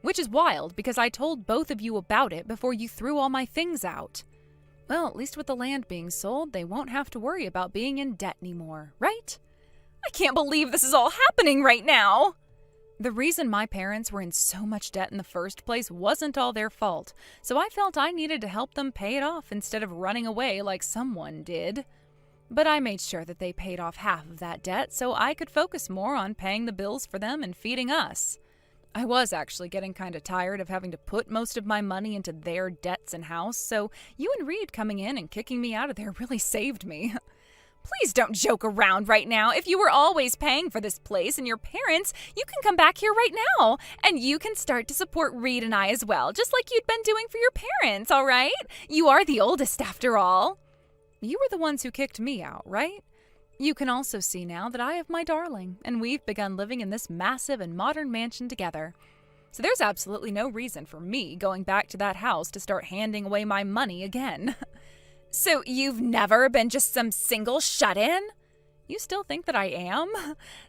Which is wild because I told both of you about it before you threw all my things out. Well, at least with the land being sold, they won't have to worry about being in debt anymore, right? I can't believe this is all happening right now. The reason my parents were in so much debt in the first place wasn't all their fault, so I felt I needed to help them pay it off instead of running away like someone did. But I made sure that they paid off half of that debt so I could focus more on paying the bills for them and feeding us. I was actually getting kind of tired of having to put most of my money into their debts and house, so you and Reed coming in and kicking me out of there really saved me. Please don't joke around right now. If you were always paying for this place and your parents, you can come back here right now. And you can start to support Reed and I as well, just like you'd been doing for your parents, all right? You are the oldest after all. You were the ones who kicked me out, right? You can also see now that I have my darling, and we've begun living in this massive and modern mansion together. So there's absolutely no reason for me going back to that house to start handing away my money again. So you've never been just some single shut-in? You still think that I am?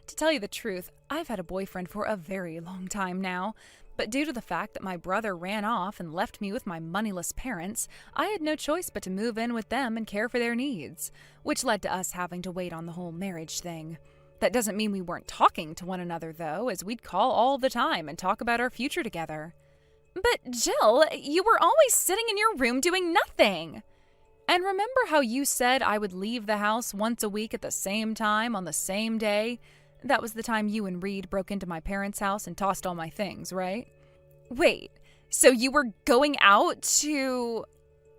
To tell you the truth, I've had a boyfriend for a very long time now. But due to the fact that my brother ran off and left me with my moneyless parents, I had no choice but to move in with them and care for their needs, which led to us having to wait on the whole marriage thing. That doesn't mean we weren't talking to one another, though, as we'd call all the time and talk about our future together. But Jill, you were always sitting in your room doing nothing. And remember how you said I would leave the house once a week at the same time on the same day? That was the time you and Reed broke into my parents' house and tossed all my things, right? Wait, so you were going out to...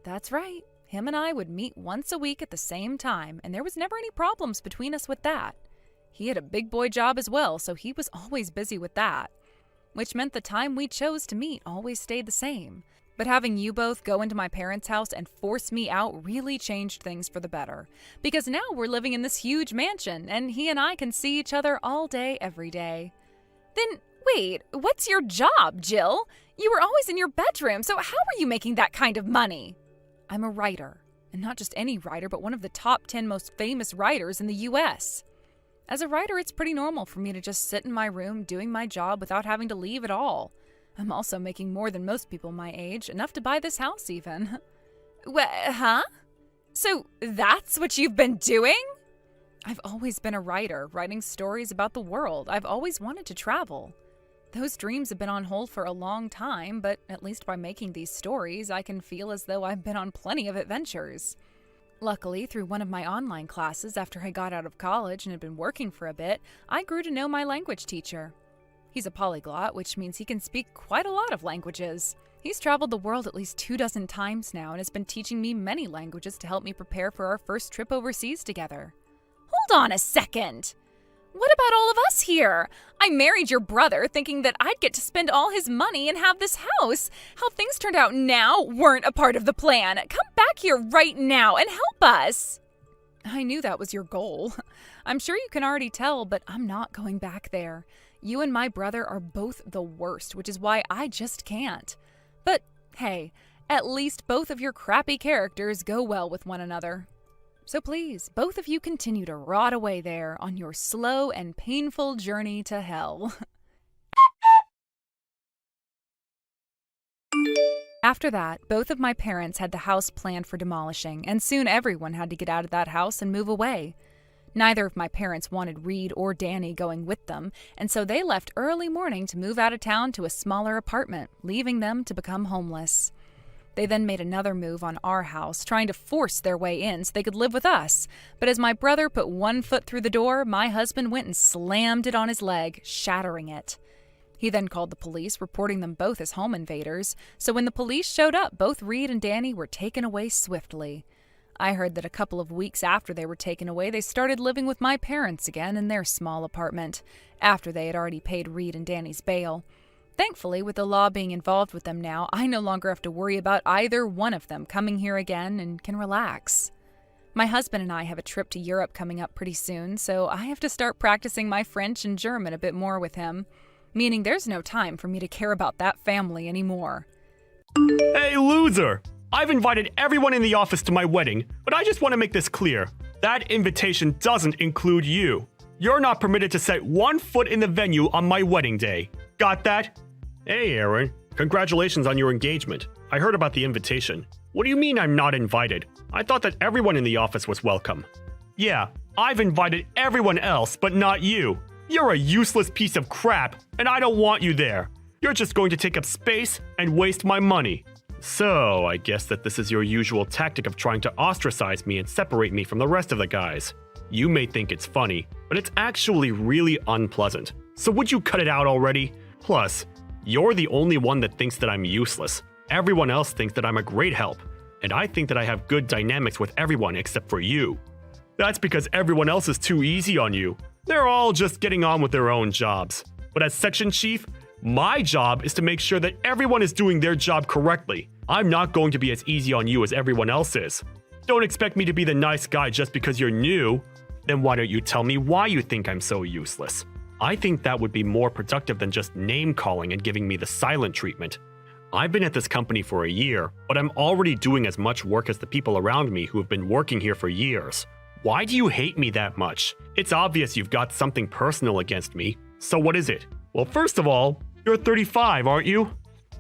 That's right. Him and I would meet once a week at the same time, and there was never any problems between us with that. He had a big boy job as well, so he was always busy with that. Which meant the time we chose to meet always stayed the same. But having you both go into my parents' house and force me out really changed things for the better. Because now we're living in this huge mansion, and he and I can see each other all day, every day. Then, wait, what's your job, Jill? You were always in your bedroom, so how were you making that kind of money? I'm a writer. And not just any writer, but one of the top 10 most famous writers in the U.S. As a writer, it's pretty normal for me to just sit in my room doing my job without having to leave at all. I'm also making more than most people my age, enough to buy this house even. Huh? So that's what you've been doing? I've always been a writer, writing stories about the world. I've always wanted to travel. Those dreams have been on hold for a long time, but at least by making these stories, I can feel as though I've been on plenty of adventures. Luckily, through one of my online classes after I got out of college and had been working for a bit, I grew to know my language teacher. He's a polyglot, which means he can speak quite a lot of languages. He's traveled the world at least 24 times now and has been teaching me many languages to help me prepare for our first trip overseas together. Hold on a second! What about all of us here? I married your brother thinking that I'd get to spend all his money and have this house. How things turned out now weren't a part of the plan. Come back here right now and help us! I knew that was your goal. I'm sure you can already tell, but I'm not going back there. You and my brother are both the worst, which is why I just can't. But hey, at least both of your crappy characters go well with one another. So please, both of you continue to rot away there on your slow and painful journey to hell. After that, both of my parents had the house planned for demolishing, and soon everyone had to get out of that house and move away. Neither of my parents wanted Reed or Danny going with them, and so they left early morning to move out of town to a smaller apartment, leaving them to become homeless. They then made another move on our house, trying to force their way in so they could live with us. But as my brother put one foot through the door, my husband went and slammed it on his leg, shattering it. He then called the police, reporting them both as home invaders. So when the police showed up, both Reed and Danny were taken away swiftly. I heard that a couple of weeks after they were taken away, they started living with my parents again in their small apartment, after they had already paid Reed and Danny's bail. Thankfully, with the law being involved with them now, I no longer have to worry about either one of them coming here again and can relax. My husband and I have a trip to Europe coming up pretty soon, so I have to start practicing my French and German a bit more with him, meaning there's no time for me to care about that family anymore.
Hey, loser! I've invited everyone in the office to my wedding, but I just want to make this clear. That invitation doesn't include you. You're not permitted to set one foot in the venue on my wedding day. Got that? Hey, Aaron. Congratulations on your engagement. I heard about the invitation. What do you mean I'm not invited? I thought that everyone in the office was welcome. Yeah, I've invited everyone else, but not you. You're a useless piece of crap, and I don't want you there. You're just going to take up space and waste my money. So, I guess that this is your usual tactic of trying to ostracize me and separate me from the rest of the guys. You may think it's funny, but it's actually really unpleasant. So would you cut it out already? Plus, you're the only one that thinks that I'm useless. Everyone else thinks that I'm a great help, and I think that I have good dynamics with everyone except for you. That's because everyone else is too easy on you. They're all just getting on with their own jobs. But as section chief, my job is to make sure that everyone is doing their job correctly. I'm not going to be as easy on you as everyone else is. Don't expect me to be the nice guy just because you're new. Then why don't you tell me why you think I'm so useless? I think that would be more productive than just name-calling and giving me the silent treatment. I've been at this company for a year, but I'm already doing as much work as the people around me who have been working here for years. Why do you hate me that much? It's obvious you've got something personal against me. So what is it? Well, first of all, you're 35, aren't you?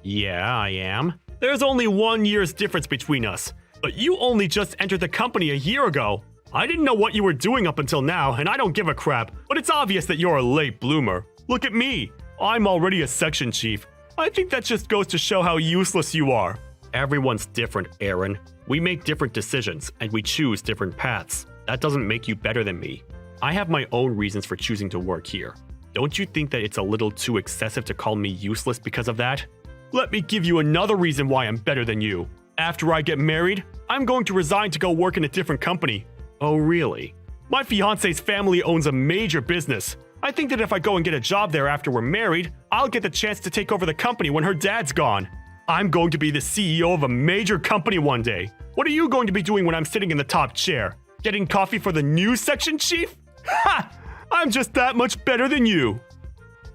Yeah, I am. There's only 1 year's difference between us, but you only just entered the company a year ago. I didn't know what you were doing up until now, and I don't give a crap, but it's obvious that you're a late bloomer. Look at me. I'm already a section chief. I think that just goes to show how useless you are. Everyone's different, Aaron. We make different decisions, and we choose different paths. That doesn't make you better than me. I have my own reasons for choosing to work here. Don't you think that it's a little too excessive to call me useless because of that? Let me give you another reason why I'm better than you. After I get married, I'm going to resign to go work in a different company. Oh, really? My fiance's family owns a major business. I think that if I go and get a job there after we're married, I'll get the chance to take over the company when her dad's gone. I'm going to be the CEO of a major company one day. What are you going to be doing when I'm sitting in the top chair? Getting coffee for the new section chief? Ha! I'm just that much better than you.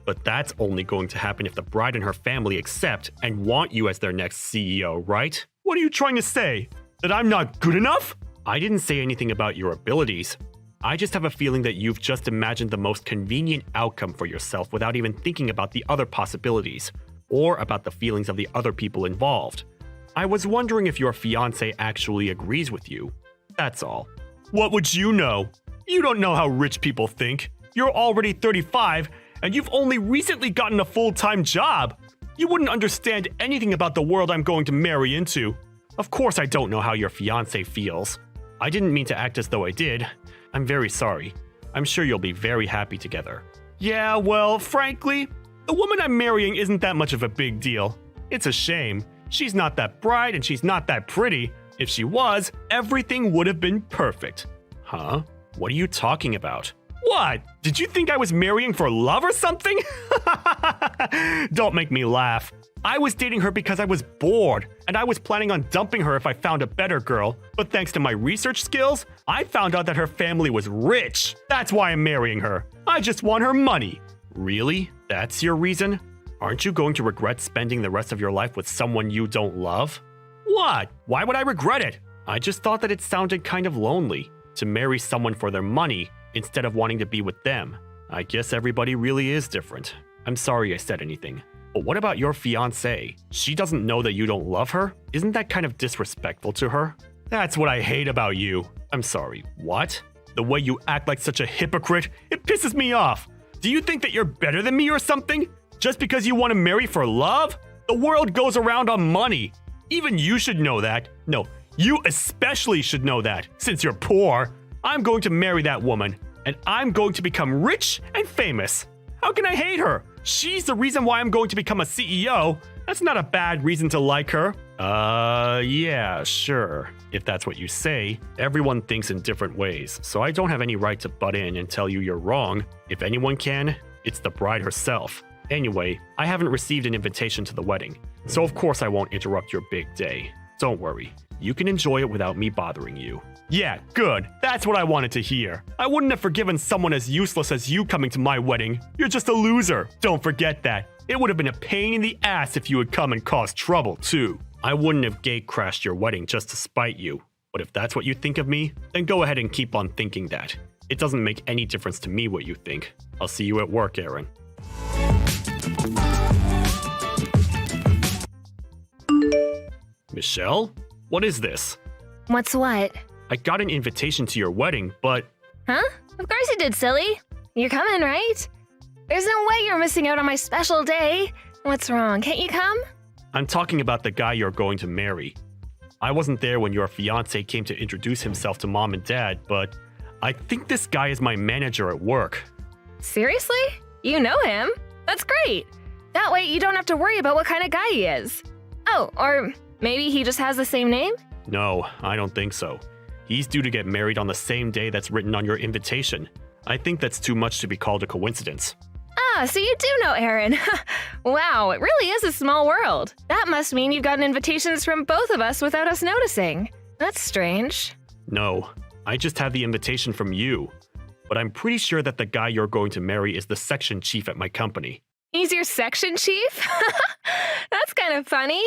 But that's only going to happen if the bride and her family accept and want you as their next CEO, right? What are you trying to say? That I'm not good enough? I didn't say anything about your abilities. I just have a feeling that you've just imagined the most convenient outcome for yourself without even thinking about the other possibilities, or about the feelings of the other people involved. I was wondering if your fiancé actually agrees with you. That's all. What would you know? You don't know how rich people think. You're already 35, and you've only recently gotten a full-time job. You wouldn't understand anything about the world I'm going to marry into. Of course I don't know how your fiancé feels. I didn't mean to act as though I did. I'm very sorry. I'm sure you'll be very happy together. Yeah, well, frankly, the woman I'm marrying isn't that much of a big deal. It's a shame. She's not that bright and she's not that pretty. If she was, everything would have been perfect. Huh? What are you talking about? What? Did you think I was marrying for love or something? Don't make me laugh. I was dating her because I was bored, and I was planning on dumping her if I found a better girl. But thanks to my research skills, I found out that her family was rich. That's why I'm marrying her. I just want her money. Really? That's your reason? Aren't you going to regret spending the rest of your life with someone you don't love? What? Why would I regret it? I just thought that it sounded kind of lonely to marry someone for their money instead of wanting to be with them. I guess everybody really is different. I'm sorry I said anything. But what about your fiancée? She doesn't know that you don't love her? Isn't that kind of disrespectful to her? That's what I hate about you. I'm sorry, what? The way you act like such a hypocrite, it pisses me off. Do you think that you're better than me or something? Just because you want to marry for love? The world goes around on money. Even you should know that. No, you especially should know that. Since you're poor, I'm going to marry that woman, and I'm going to become rich and famous. How can I hate her? She's the reason why I'm going to become a CEO. That's not a bad reason to like her. Yeah, sure. If that's what you say, everyone thinks in different ways, so I don't have any right to butt in and tell you you're wrong. If anyone can, it's the bride herself. Anyway, I haven't received an invitation to the wedding, so of course I won't interrupt your big day. Don't worry, you can enjoy it without me bothering you. Yeah, good. That's what I wanted to hear. I wouldn't have forgiven someone as useless as you coming to my wedding. You're just a loser. Don't forget that. It would have been a pain in the ass if you had come and caused trouble, too. I wouldn't have gate crashed your wedding just to spite you. But if that's what you think of me, then go ahead and keep on thinking that. It doesn't make any difference to me what you think. I'll see you at work, Aaron. Michelle? What is this?
What's what?
I got an invitation to your wedding, but...
Huh? Of course you did, silly. You're coming, right? There's no way you're missing out on my special day. What's wrong? Can't you come?
I'm talking about the guy you're going to marry. I wasn't there when your fiancé came to introduce himself to mom and dad, but I think this guy is my manager at work.
Seriously? You know him? That's great. That way you don't have to worry about what kind of guy he is. Oh, or maybe he just has the same name?
No, I don't think so. He's due to get married on the same day that's written on your invitation. I think that's too much to be called a coincidence.
Ah, so you do know Aaron. Wow, it really is a small world. That must mean you've gotten invitations from both of us without us noticing. That's strange.
No, I just have the invitation from you. But I'm pretty sure that the guy you're going to marry is the section chief at my company.
He's your section chief? That's kind of funny.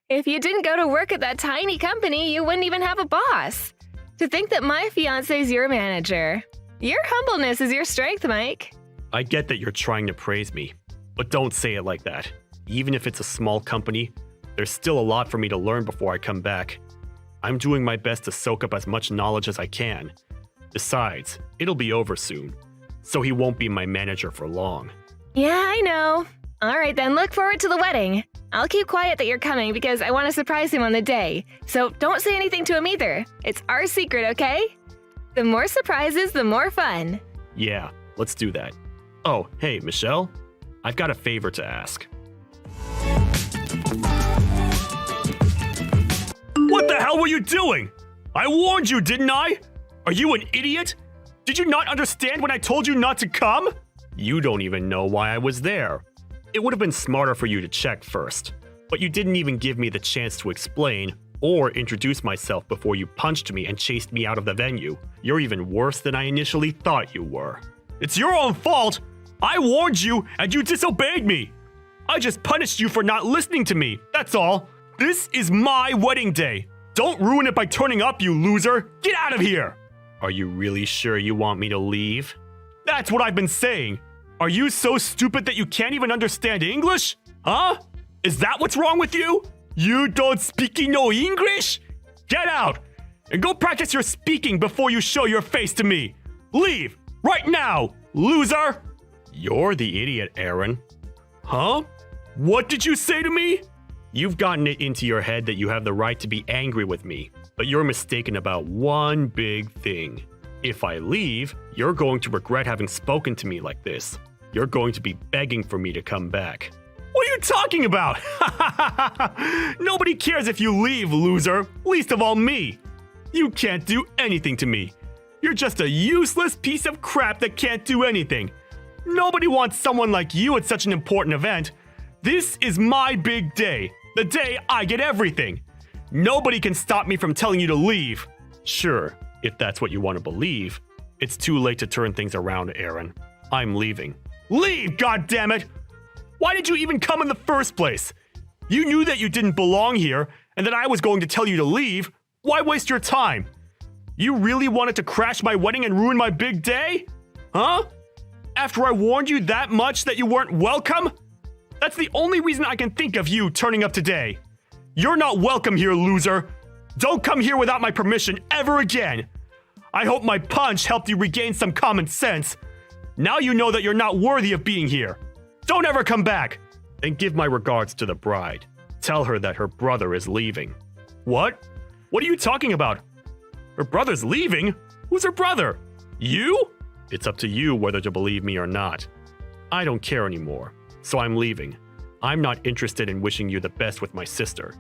If you didn't go to work at that tiny company, you wouldn't even have a boss. To think that my fiancé's your manager. Your humbleness is your strength, Mike.
I get that you're trying to praise me, but don't say it like that. Even if it's a small company, there's still a lot for me to learn before I come back. I'm doing my best to soak up as much knowledge as I can. Besides, it'll be over soon, so he won't be my manager for long.
Yeah, I know. All right, then look forward to the wedding. I'll keep quiet that you're coming because I want to surprise him on the day. So don't say anything to him either. It's our secret, okay? The more surprises, the more fun.
Yeah, let's do that. Oh, hey, Michelle. I've got a favor to ask. What the hell were you doing? I warned you, didn't I? Are you an idiot? Did you not understand when I told you not to come? You don't even know why I was there. It would have been smarter for you to check first, but you didn't even give me the chance to explain or introduce myself before you punched me and chased me out of the venue. You're even worse than I initially thought you were. It's your own fault! I warned you and you disobeyed me! I just punished you for not listening to me, that's all. This is my wedding day. Don't ruin it by turning up, you loser! Get out of here! Are you really sure you want me to leave? That's what I've been saying. Are you so stupid that you can't even understand English? Huh? Is that what's wrong with you? You don't speak no English? Get out! And go practice your speaking before you show your face to me. Leave! Right now, loser! You're the idiot, Aaron. Huh? What did you say to me? You've gotten it into your head that you have the right to be angry with me, but you're mistaken about one big thing. If I leave, you're going to regret having spoken to me like this. You're going to be begging for me to come back. What are you talking about? Nobody cares if you leave, loser. Least of all me. You can't do anything to me. You're just a useless piece of crap that can't do anything. Nobody wants someone like you at such an important event. This is my big day. The day I get everything. Nobody can stop me from telling you to leave. Sure, if that's what you want to believe. It's too late to turn things around, Aaron. I'm leaving. Leave, goddammit! Why did you even come in the first place? You knew that you didn't belong here and that I was going to tell you to leave. Why waste your time? You really wanted to crash my wedding and ruin my big day? Huh? After I warned you that much that you weren't welcome? That's the only reason I can think of you turning up today. You're not welcome here, loser. Don't come here without my permission ever again. I hope my punch helped you regain some common sense. Now you know that you're not worthy of being here. Don't ever come back. And give my regards to the bride. Tell her that her brother is leaving. What? What are you talking about? Her brother's leaving? Who's her brother? You? It's up to you whether to believe me or not. I don't care anymore, so I'm leaving. I'm not interested in wishing you the best with my sister.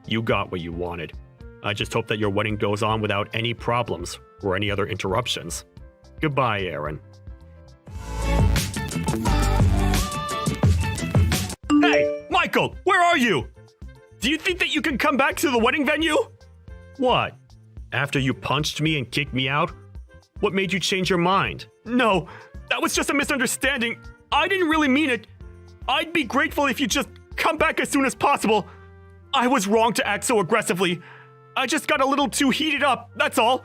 You got what you wanted. I just hope that your wedding goes on without any problems or any other interruptions. Goodbye, Aaron. Hey, Michael, where are you? Do you think that you can come back to the wedding venue? What? After you punched me and kicked me out? What made you change your mind? No, that was just a misunderstanding. I didn't really mean it. I'd be grateful if you just come back as soon as possible. I was wrong to act so aggressively. I just got a little too heated up, that's all.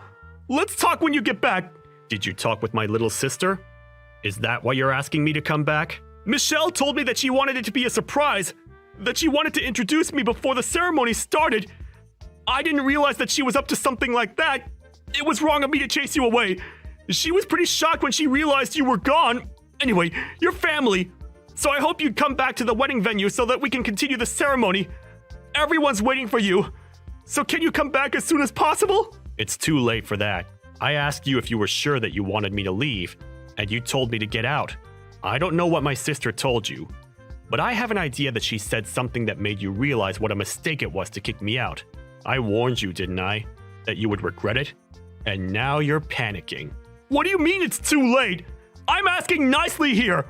Let's talk when you get back. Did you talk with my little sister? Is that why you're asking me to come back? Michelle told me that she wanted it to be a surprise, that she wanted to introduce me before the ceremony started. I didn't realize that she was up to something like that. It was wrong of me to chase you away. She was pretty shocked when she realized you were gone. Anyway, you're family. So I hope you'd come back to the wedding venue so that we can continue the ceremony. Everyone's waiting for you. So can you come back as soon as possible? It's too late for that. I asked you if you were sure that you wanted me to leave, and you told me to get out. I don't know what my sister told you, but I have an idea that she said something that made you realize what a mistake it was to kick me out. I warned you, didn't I? That you would regret it? And now you're panicking. What do you mean it's too late? I'm asking nicely here.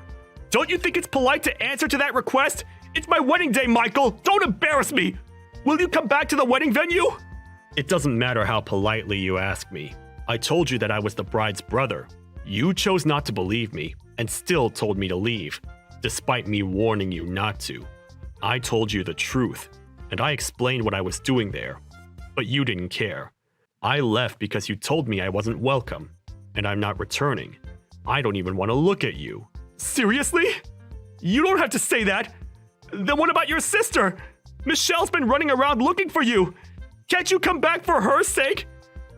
Don't you think it's polite to answer to that request? It's my wedding day, Michael. Don't embarrass me. Will you come back to the wedding venue? It doesn't matter how politely you ask me. I told you that I was the bride's brother. You chose not to believe me and still told me to leave, despite me warning you not to. I told you the truth, and I explained what I was doing there, but you didn't care. I left because you told me I wasn't welcome, and I'm not returning. I don't even want to look at you. Seriously? You don't have to say that. Then what about your sister? Michelle's been running around looking for you. Can't you come back for her sake?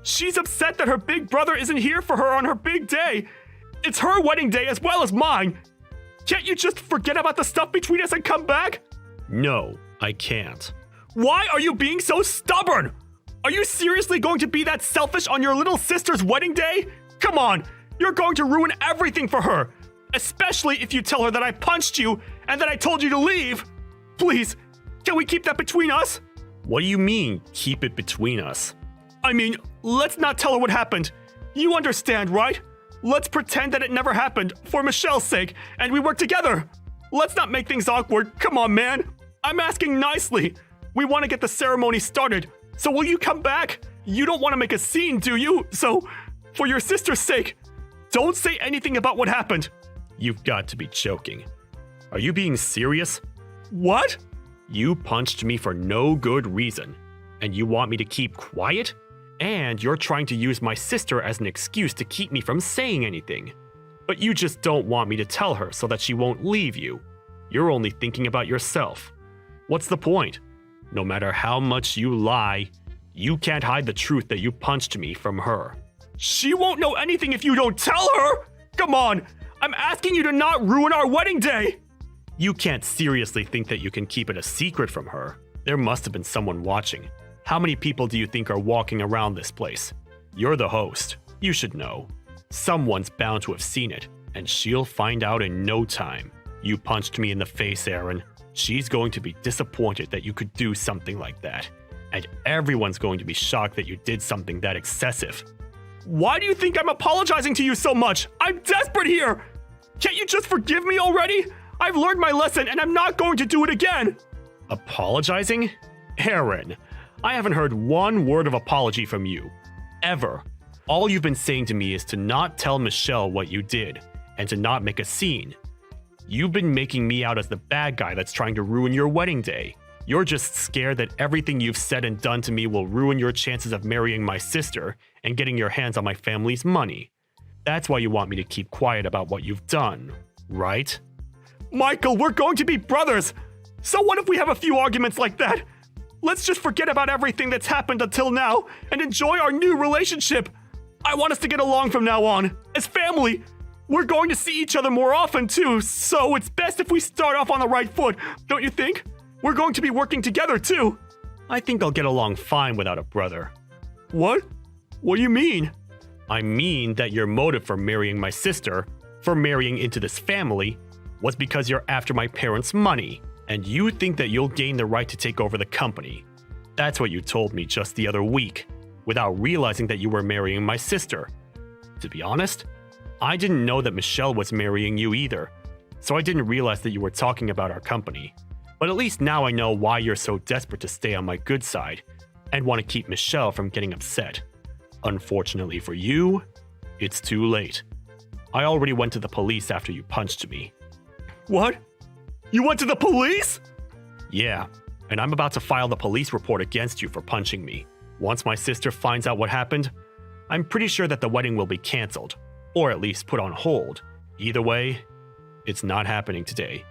She's upset that her big brother isn't here for her on her big day. It's her wedding day as well as mine. Can't you just forget about the stuff between us and come back? No, I can't. Why are you being so stubborn? Are you seriously going to be that selfish on your little sister's wedding day? Come on, you're going to ruin everything for her. Especially if you tell her that I punched you and that I told you to leave. Please, can we keep that between us? What do you mean, keep it between us? I mean, let's not tell her what happened. You understand, right? Let's pretend that it never happened for Michelle's sake, and we work together. Let's not make things awkward. Come on, man. I'm asking nicely. We want to get the ceremony started. So will you come back? You don't want to make a scene, do you? So, for your sister's sake, don't say anything about what happened. You've got to be joking. Are you being serious? What? You punched me for no good reason, and you want me to keep quiet? And you're trying to use my sister as an excuse to keep me from saying anything. But you just don't want me to tell her so that she won't leave you. You're only thinking about yourself. What's the point? No matter how much you lie, you can't hide the truth that you punched me from her. She won't know anything if you don't tell her! Come on! I'm asking you to not ruin our wedding day! You can't seriously think that you can keep it a secret from her. There must have been someone watching. How many people do you think are walking around this place? You're the host. You should know. Someone's bound to have seen it, and she'll find out in no time. You punched me in the face, Aaron. She's going to be disappointed that you could do something like that. And everyone's going to be shocked that you did something that excessive. Why do you think I'm apologizing to you so much? I'm desperate here! Can't you just forgive me already? I've learned my lesson and I'm not going to do it again! Apologizing? Aaron, I haven't heard one word of apology from you. Ever. All you've been saying to me is to not tell Michelle what you did and to not make a scene. You've been making me out as the bad guy that's trying to ruin your wedding day. You're just scared that everything you've said and done to me will ruin your chances of marrying my sister and getting your hands on my family's money. That's why you want me to keep quiet about what you've done, right? Michael, we're going to be brothers! So what if we have a few arguments like that? Let's just forget about everything that's happened until now and enjoy our new relationship. I want us to get along from now on, as family. We're going to see each other more often too, so it's best if we start off on the right foot, don't you think? We're going to be working together too. I think I'll get along fine without a brother. What? What do you mean? I mean that your motive for marrying my sister, for marrying into this family, was because you're after my parents' money, and you think that you'll gain the right to take over the company. That's what you told me just the other week, without realizing that you were marrying my sister. To be honest, I didn't know that Michelle was marrying you either, so I didn't realize that you were talking about our company. But at least now I know why you're so desperate to stay on my good side, and want to keep Michelle from getting upset. Unfortunately for you, it's too late. I already went to the police after you punched me. What? You went to the police? Yeah, and I'm about to file the police report against you for punching me. Once my sister finds out what happened, I'm pretty sure that the wedding will be cancelled, or at least put on hold. Either way, it's not happening today.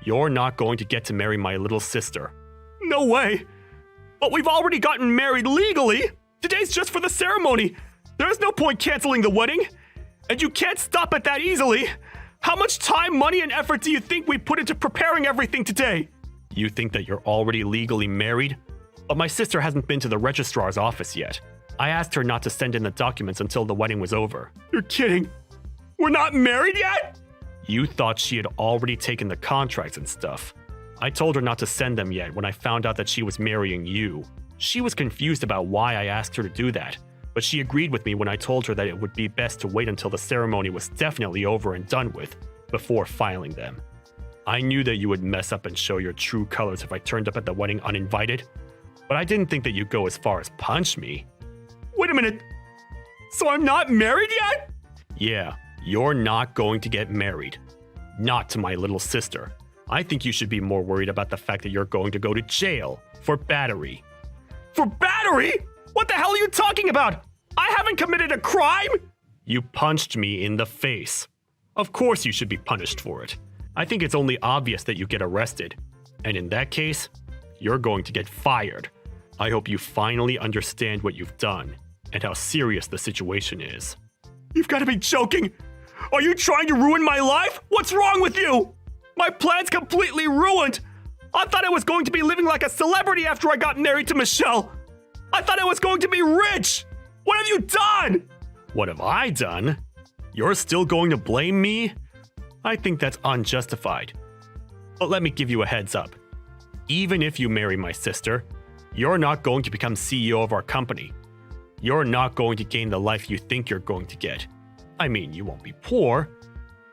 You're not going to get to marry my little sister. No way! But we've already gotten married legally! Today's just for the ceremony! There is no point canceling the wedding! And you can't stop it that easily! How much time, money, and effort do you think we put into preparing everything today? You think that you're already legally married? But my sister hasn't been to the registrar's office yet. I asked her not to send in the documents until the wedding was over. You're kidding! We're not married yet?! You thought she had already taken the contracts and stuff. I told her not to send them yet when I found out that she was marrying you. She was confused about why I asked her to do that, but she agreed with me when I told her that it would be best to wait until the ceremony was definitely over and done with before filing them. I knew that you would mess up and show your true colors if I turned up at the wedding uninvited, but I didn't think that you'd go as far as punch me. Wait a minute! So I'm not married yet? Yeah. You're not going to get married. Not to my little sister. I think you should be more worried about the fact that you're going to go to jail for battery. For battery? What the hell are you talking about? I haven't committed a crime! You punched me in the face. Of course you should be punished for it. I think it's only obvious that you get arrested. And in that case, you're going to get fired. I hope you finally understand what you've done and how serious the situation is. You've got to be joking! Are you trying to ruin my life? What's wrong with you? My plan's completely ruined! I thought I was going to be living like a celebrity after I got married to Michelle! I thought I was going to be rich! What have you done? What have I done? You're still going to blame me? I think that's unjustified. But let me give you a heads up. Even if you marry my sister, you're not going to become CEO of our company. You're not going to gain the life you think you're going to get. I mean, you won't be poor,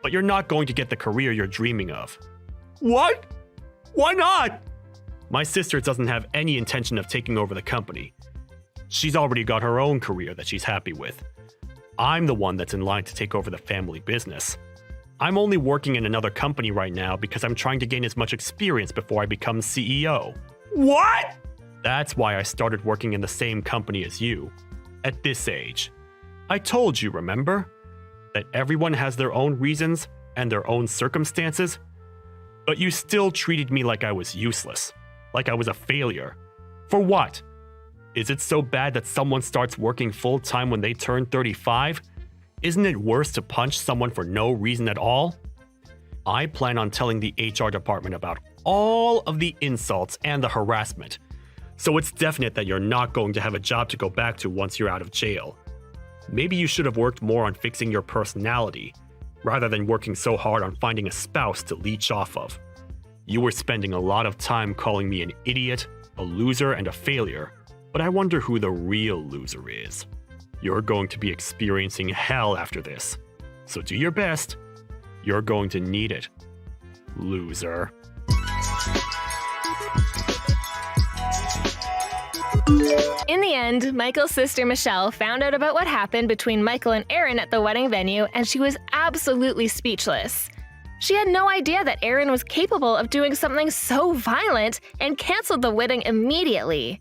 but you're not going to get the career you're dreaming of. What? Why not? My sister doesn't have any intention of taking over the company. She's already got her own career that she's happy with. I'm the one that's in line to take over the family business. I'm only working in another company right now because I'm trying to gain as much experience before I become CEO. What? That's why I started working in the same company as you. At this age. I told you, remember? That everyone has their own reasons and their own circumstances, but you still treated me like I was useless, like I was a failure. For what? Is it so bad that someone starts working full-time when they turn 35? Isn't it worse to punch someone for no reason at all? I plan on telling the HR department about all of the insults and the harassment, so it's definite that you're not going to have a job to go back to once you're out of jail. Maybe you should have worked more on fixing your personality, rather than working so hard on finding a spouse to leech off of. You were spending a lot of time calling me an idiot, a loser, and a failure, but I wonder who the real loser is. You're going to be experiencing hell after this, so do your best. You're going to need it, loser.
In the end, Michael's sister Michelle found out about what happened between Michael and Aaron at the wedding venue, and she was absolutely speechless. She had no idea that Aaron was capable of doing something so violent and canceled the wedding immediately.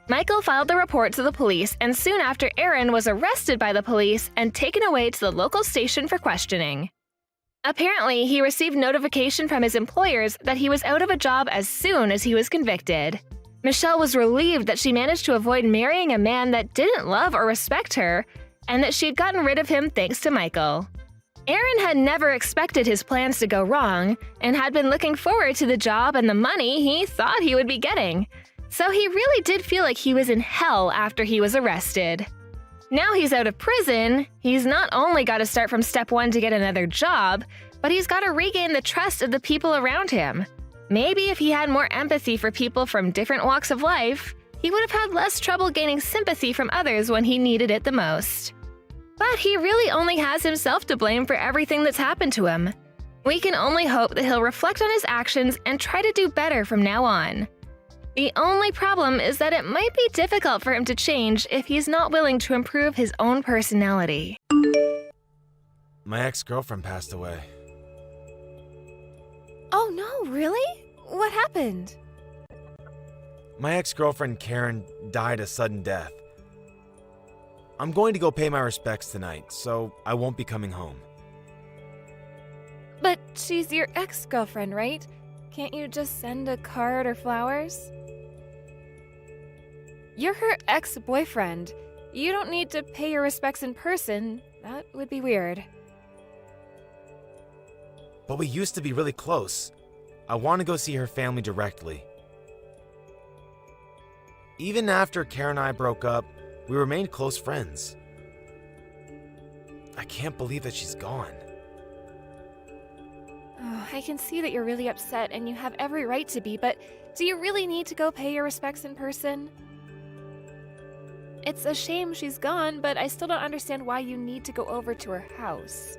Michael filed the report to the police, and soon after, Aaron was arrested by the police and taken away to the local station for questioning. Apparently, he received notification from his employers that he was out of a job as soon as he was convicted. Michelle was relieved that she managed to avoid marrying a man that didn't love or respect her, and that she had gotten rid of him thanks to Michael. Aaron had never expected his plans to go wrong and had been looking forward to the job and the money he thought he would be getting. So he really did feel like he was in hell after he was arrested. Now he's out of prison, he's not only got to start from step one to get another job, but he's got to regain the trust of the people around him. Maybe if he had more empathy for people from different walks of life, he would have had less trouble gaining sympathy from others when he needed it the most. But he really only has himself to blame for everything that's happened to him. We can only hope that he'll reflect on his actions and try to do better from now on. The only problem is that it might be difficult for him to change if he's not willing to improve his own personality.
My ex-girlfriend passed away.
Oh no, really? What happened?
My ex-girlfriend Karen died a sudden death. I'm going to go pay my respects tonight, so I won't be coming home.
But she's your ex-girlfriend, right? Can't you just send a card or flowers? You're her ex-boyfriend. You don't need to pay your respects in person. That would be weird.
But we used to be really close. I want to go see her family directly. Even after Karen and I broke up, we remained close friends. I can't believe that she's gone.
Oh, I can see that you're really upset and you have every right to be, but do you really need to go pay your respects in person? It's a shame she's gone, but I still don't understand why you need to go over to her house.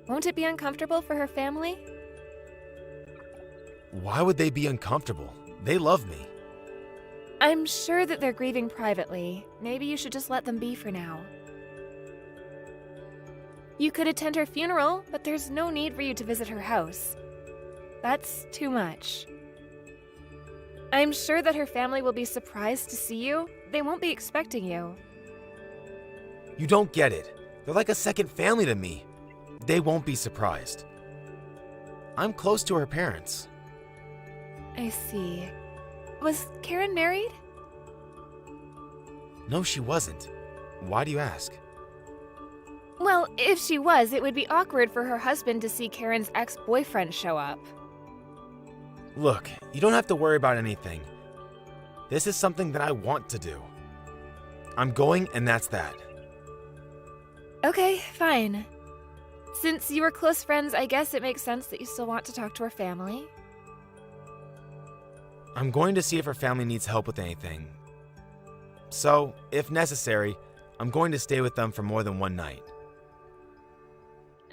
Won't it be uncomfortable for her family?
Why would they be uncomfortable? They love me.
I'm sure that they're grieving privately. Maybe you should just let them be for now. You could attend her funeral, but there's no need for you to visit her house. That's too much. I'm sure that her family will be surprised to see you. They won't be expecting you.
You don't get it. They're like a second family to me. They won't be surprised. I'm close to her parents.
I see. Was Karen married?
No, she wasn't. Why do you ask?
Well, if she was, it would be awkward for her husband to see Karen's ex-boyfriend show up.
Look, you don't have to worry about anything. This is something that I want to do. I'm going, and that's that.
Okay, fine. Since you were close friends, I guess it makes sense that you still want to talk to her family.
I'm going to see if her family needs help with anything. So, if necessary, I'm going to stay with them for more than one night.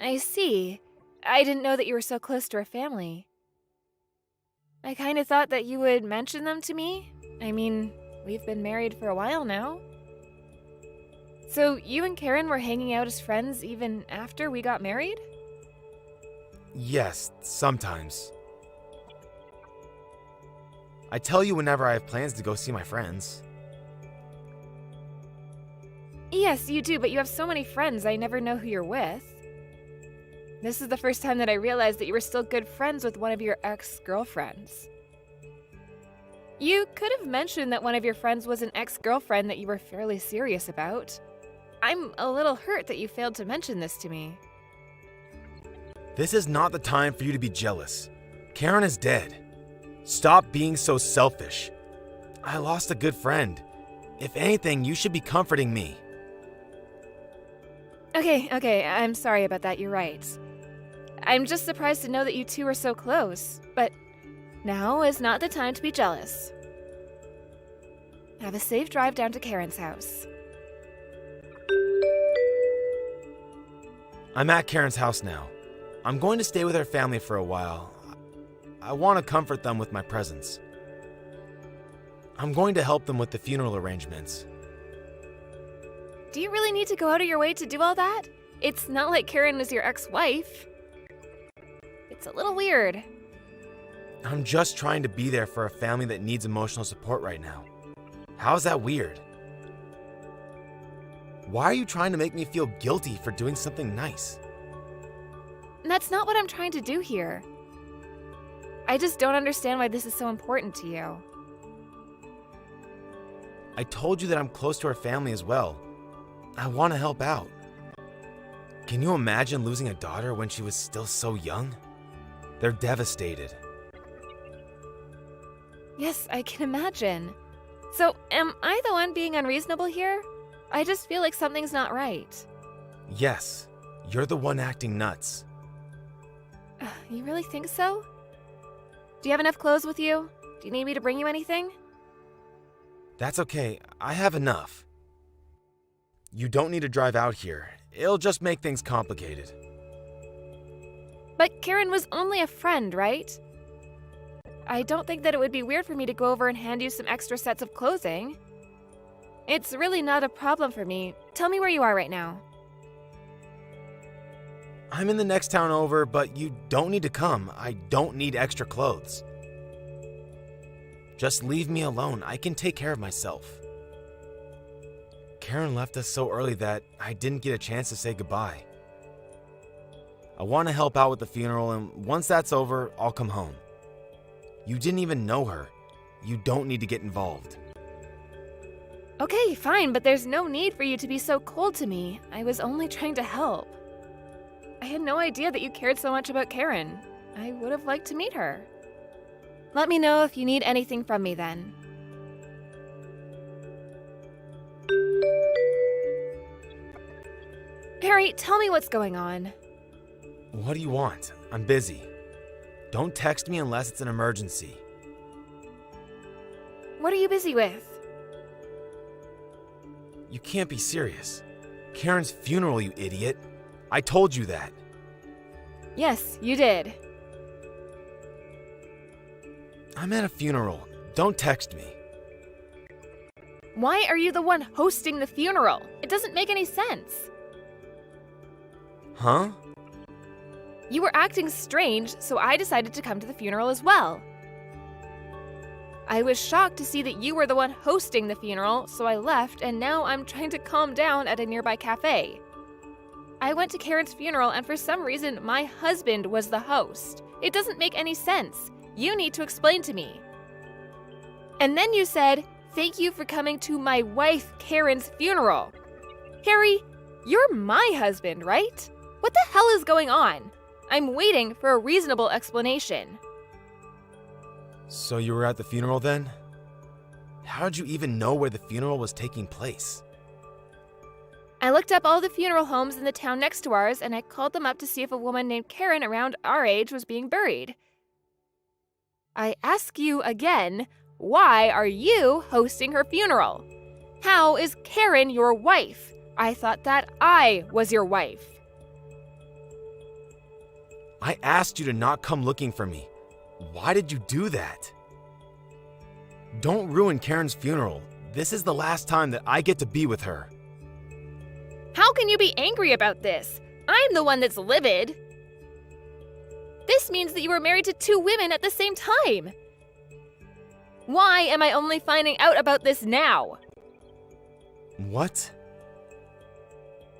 I see. I didn't know that you were so close to her family. I kind of thought that you would mention them to me. I mean, we've been married for a while now. So you and Karen were hanging out as friends even after we got married?
Yes, sometimes. I tell you whenever I have plans to go see my friends.
Yes, you do, but you have so many friends, I never know who you're with. This is the first time that I realized that you were still good friends with one of your ex-girlfriends. You could have mentioned that one of your friends was an ex-girlfriend that you were fairly serious about. I'm a little hurt that you failed to mention this to me.
This is not the time for you to be jealous. Karen is dead. Stop being so selfish. I lost a good friend. If anything, you should be comforting me.
Okay, I'm sorry about that, you're right. I'm just surprised to know that you two are so close, but now is not the time to be jealous. Have a safe drive down to Karen's house.
I'm at Karen's house now. I'm going to stay with her family for a while. I want to comfort them with my presence. I'm going to help them with the funeral arrangements.
Do you really need to go out of your way to do all that?
It's not like Karen was your ex-wife. It's a little weird.
I'm just trying to be there for a family that needs emotional support right now. How's that weird? Why are you trying to make me feel guilty for doing something nice?
That's not what I'm trying to do here. I just don't understand why this is so important to you.
I told you that I'm close to her family as well. I want to help out. Can you imagine losing a daughter when she was still so young? They're devastated.
Yes, I can imagine. So, am I the one being unreasonable here? I just feel like something's not right.
Yes, you're the one acting nuts.
You really think so? Do you have enough clothes with you? Do you need me to bring you anything?
That's okay, I have enough. You don't need to drive out here. It'll just make things complicated.
But Karen was only a friend, right? I don't think that it would be weird for me to go over and hand you some extra sets of clothing. It's really not a problem for me. Tell me where you are right now.
I'm in the next town over, but you don't need to come. I don't need extra clothes. Just leave me alone. I can take care of myself. Karen left us so early that I didn't get a chance to say goodbye. I want to help out with the funeral, and once that's over, I'll come home. You didn't even know her. You don't need to get involved.
Okay, fine, but there's no need for you to be so cold to me. I was only trying to help. I had no idea that you cared so much about Karen. I would have liked to meet her. Let me know if you need anything from me then. Harry, tell me what's going on.
What do you want? I'm busy. Don't text me unless it's an emergency.
What are you busy with?
You can't be serious. Karen's funeral, you idiot. I told you that.
Yes, you did.
I'm at a funeral. Don't text me.
Why are you the one hosting the funeral? It doesn't make any sense.
Huh?
You were acting strange, so I decided to come to the funeral as well. I was shocked to see that you were the one hosting the funeral, so I left, and now I'm trying to calm down at a nearby cafe. I went to Karen's funeral, and for some reason, my husband was the host. It doesn't make any sense. You need to explain to me. And then you said, "Thank you for coming to my wife Karen's funeral." Harry, you're my husband, right? What the hell is going on? I'm waiting for a reasonable explanation.
So you were at the funeral then? How did you even know where the funeral was taking place?
I looked up all the funeral homes in the town next to ours, and I called them up to see if a woman named Karen around our age was being buried. I ask you again, why are you hosting her funeral? How is Karen your wife? I thought that I was your wife.
I asked you to not come looking for me. Why did you do that? Don't ruin Karen's funeral. This is the last time that I get to be with her.
How can you be angry about this? I'm the one that's livid. This means that you were married to 2 women at the same time. Why am I only finding out about this now?
What?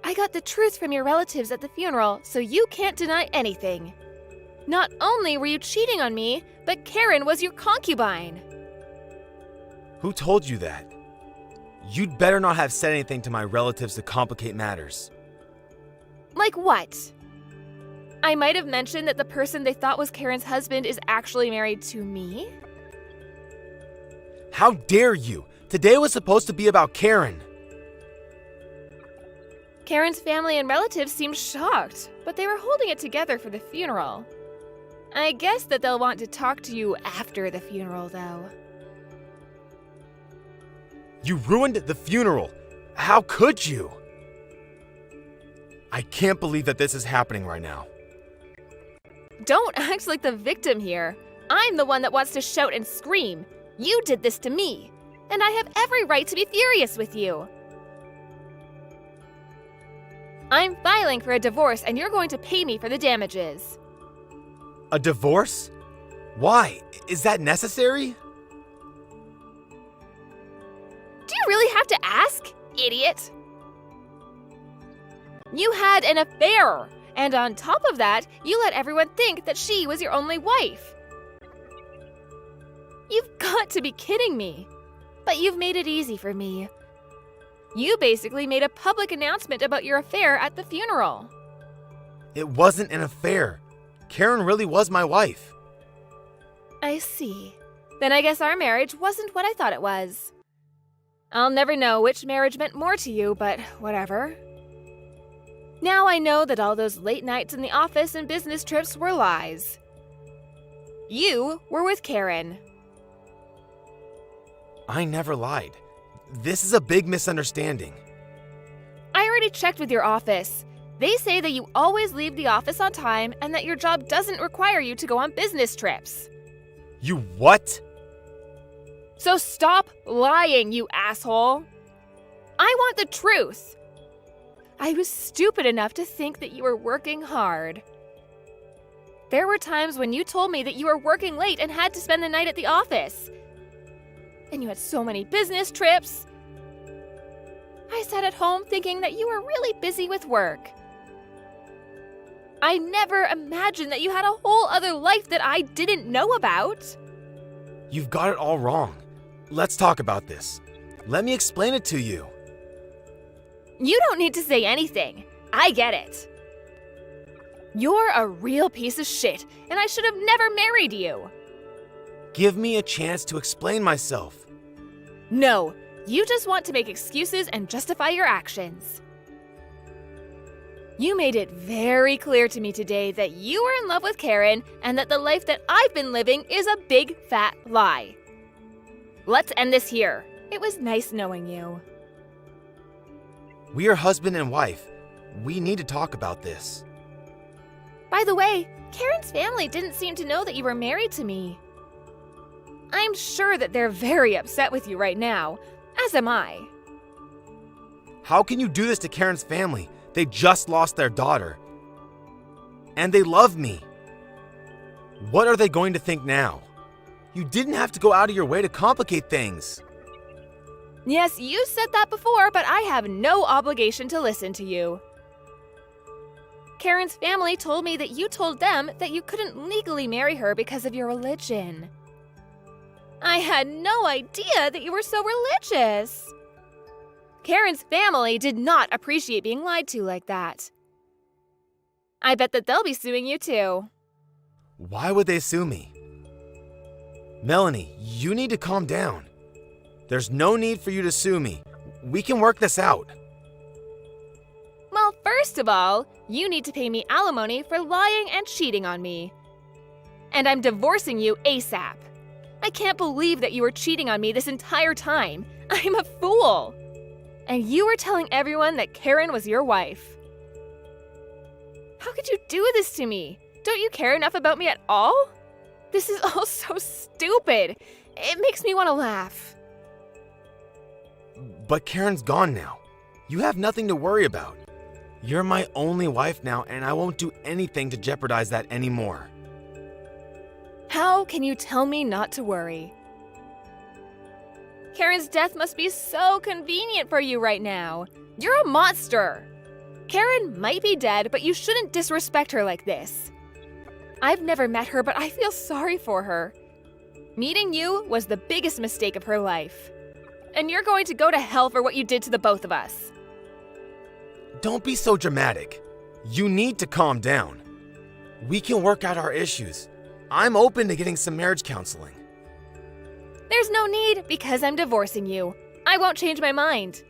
I got the truth from your relatives at the funeral, so you can't deny anything. Not only were you cheating on me, but Karen was your concubine.
Who told you that? You'd better not have said anything to my relatives to complicate matters.
Like what? I might have mentioned that the person they thought was Karen's husband is actually married to me?
How dare you? Today was supposed to be about Karen.
Karen's family and relatives seemed shocked, but they were holding it together for the funeral. I guess that they'll want to talk to you after the funeral, though.
You ruined the funeral. How could you? I can't believe that this is happening right now.
Don't act like the victim here. I'm the one that wants to shout and scream. You did this to me, and I have every right to be furious with you. I'm filing for a divorce and you're going to pay me for the damages.
A divorce? Why? Is that necessary?
Do you really have to ask, idiot? You had an affair, and on top of that, you let everyone think that she was your only wife. You've got to be kidding me. But you've made it easy for me. You basically made a public announcement about your affair at the funeral.
It wasn't an affair. Karen really was my wife.
I see. Then I guess our marriage wasn't what I thought it was. I'll never know which marriage meant more to you, but whatever. Now I know that all those late nights in the office and business trips were lies. You were with Karen.
I never lied. This is a big misunderstanding.
I already checked with your office. They say that you always leave the office on time and that your job doesn't require you to go on business trips.
You what?
So stop lying, you asshole. I want the truth. I was stupid enough to think that you were working hard. There were times when you told me that you were working late and had to spend the night at the office. And you had so many business trips. I sat at home thinking that you were really busy with work. I never imagined that you had a whole other life that I didn't know about.
You've got it all wrong. Let's talk about this. Let me explain it to you.
You don't need to say anything. I get it. You're a real piece of shit, and I should have never married you.
Give me a chance to explain myself.
No, you just want to make excuses and justify your actions. You made it very clear to me today that you were in love with Karen and that the life that I've been living is a big fat lie. Let's end this here. It was nice knowing you.
We are husband and wife. We need to talk about this.
By the way, Karen's family didn't seem to know that you were married to me. I'm sure that they're very upset with you right now, as am I.
How can you do this to Karen's family? They just lost their daughter. And they love me. What are they going to think now? You didn't have to go out of your way to complicate things.
Yes, you said that before, but I have no obligation to listen to you. Karen's family told me that you told them that you couldn't legally marry her because of your religion. I had no idea that you were so religious. Karen's family did not appreciate being lied to like that. I bet that they'll be suing you too.
Why would they sue me? Melanie, you need to calm down. There's no need for you to sue me. We can work this out.
Well, first of all, you need to pay me alimony for lying and cheating on me. And I'm divorcing you ASAP. I can't believe that you were cheating on me this entire time. I'm a fool. And you were telling everyone that Karen was your wife. How could you do this to me? Don't you care enough about me at all? This is all so stupid. It makes me want to laugh.
But Karen's gone now. You have nothing to worry about. You're my only wife now, and I won't do anything to jeopardize that anymore.
How can you tell me not to worry? Karen's death must be so convenient for you right now. You're a monster. Karen might be dead, but you shouldn't disrespect her like this. I've never met her, but I feel sorry for her. Meeting you was the biggest mistake of her life. And you're going to go to hell for what you did to the both of us.
Don't be so dramatic. You need to calm down. We can work out our issues. I'm open to getting some marriage counseling.
There's no need because I'm divorcing you. I won't change my mind.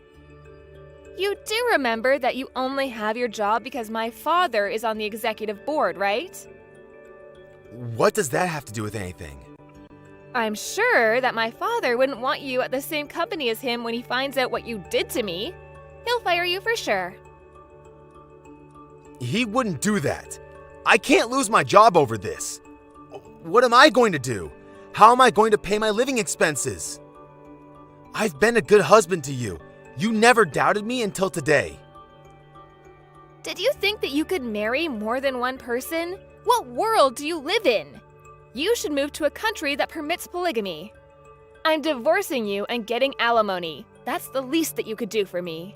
You do remember that you only have your job because my father is on the executive board, right?
What does that have to do with anything?
I'm sure that my father wouldn't want you at the same company as him when he finds out what you did to me. He'll fire you for sure.
He wouldn't do that. I can't lose my job over this. What am I going to do? How am I going to pay my living expenses? I've been a good husband to you. You never doubted me until today.
Did you think that you could marry more than one person? What world do you live in? You should move to a country that permits polygamy. I'm divorcing you and getting alimony. That's the least that you could do for me.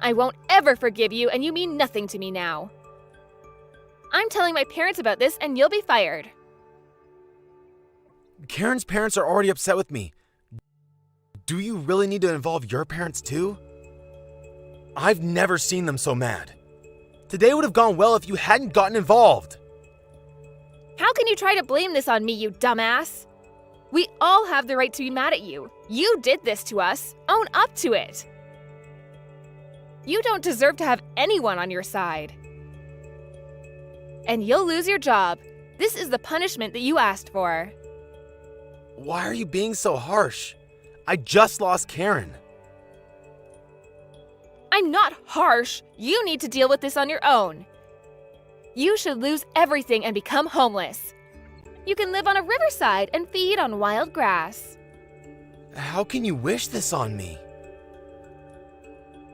I won't ever forgive you, and you mean nothing to me now. I'm telling my parents about this, and you'll be fired.
Karen's parents are already upset with me. Do you really need to involve your parents too? I've never seen them so mad. Today would have gone well if you hadn't gotten involved.
How can you try to blame this on me, you dumbass? We all have the right to be mad at you. You did this to us. Own up to it. You don't deserve to have anyone on your side. And you'll lose your job. This is the punishment that you asked for.
Why are you being so harsh? I just lost Karen.
I'm not harsh. You need to deal with this on your own. You should lose everything and become homeless. You can live on a riverside and feed on wild grass.
How can you wish this on me?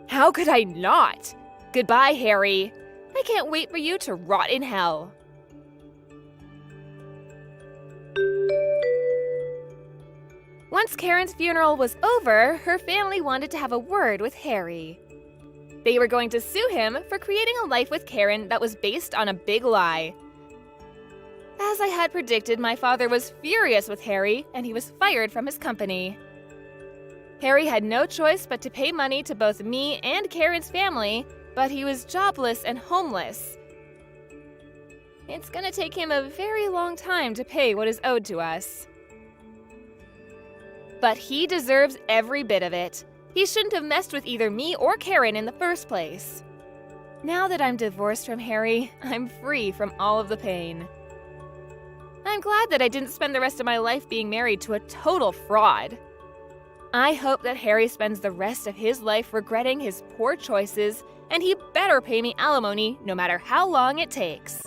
How could I not? Goodbye, Harry. I can't wait for you to rot in hell. Once Karen's funeral was over, her family wanted to have a word with Harry. They were going to sue him for creating a life with Karen that was based on a big lie. As I had predicted, my father was furious with Harry, and he was fired from his company. Harry had no choice but to pay money to both me and Karen's family, but he was jobless and homeless. It's gonna take him a very long time to pay what is owed to us. But he deserves every bit of it. He shouldn't have messed with either me or Karen in the first place. Now that I'm divorced from Harry, I'm free from all of the pain. I'm glad that I didn't spend the rest of my life being married to a total fraud. I hope that Harry spends the rest of his life regretting his poor choices, and he better pay me alimony no matter how long it takes.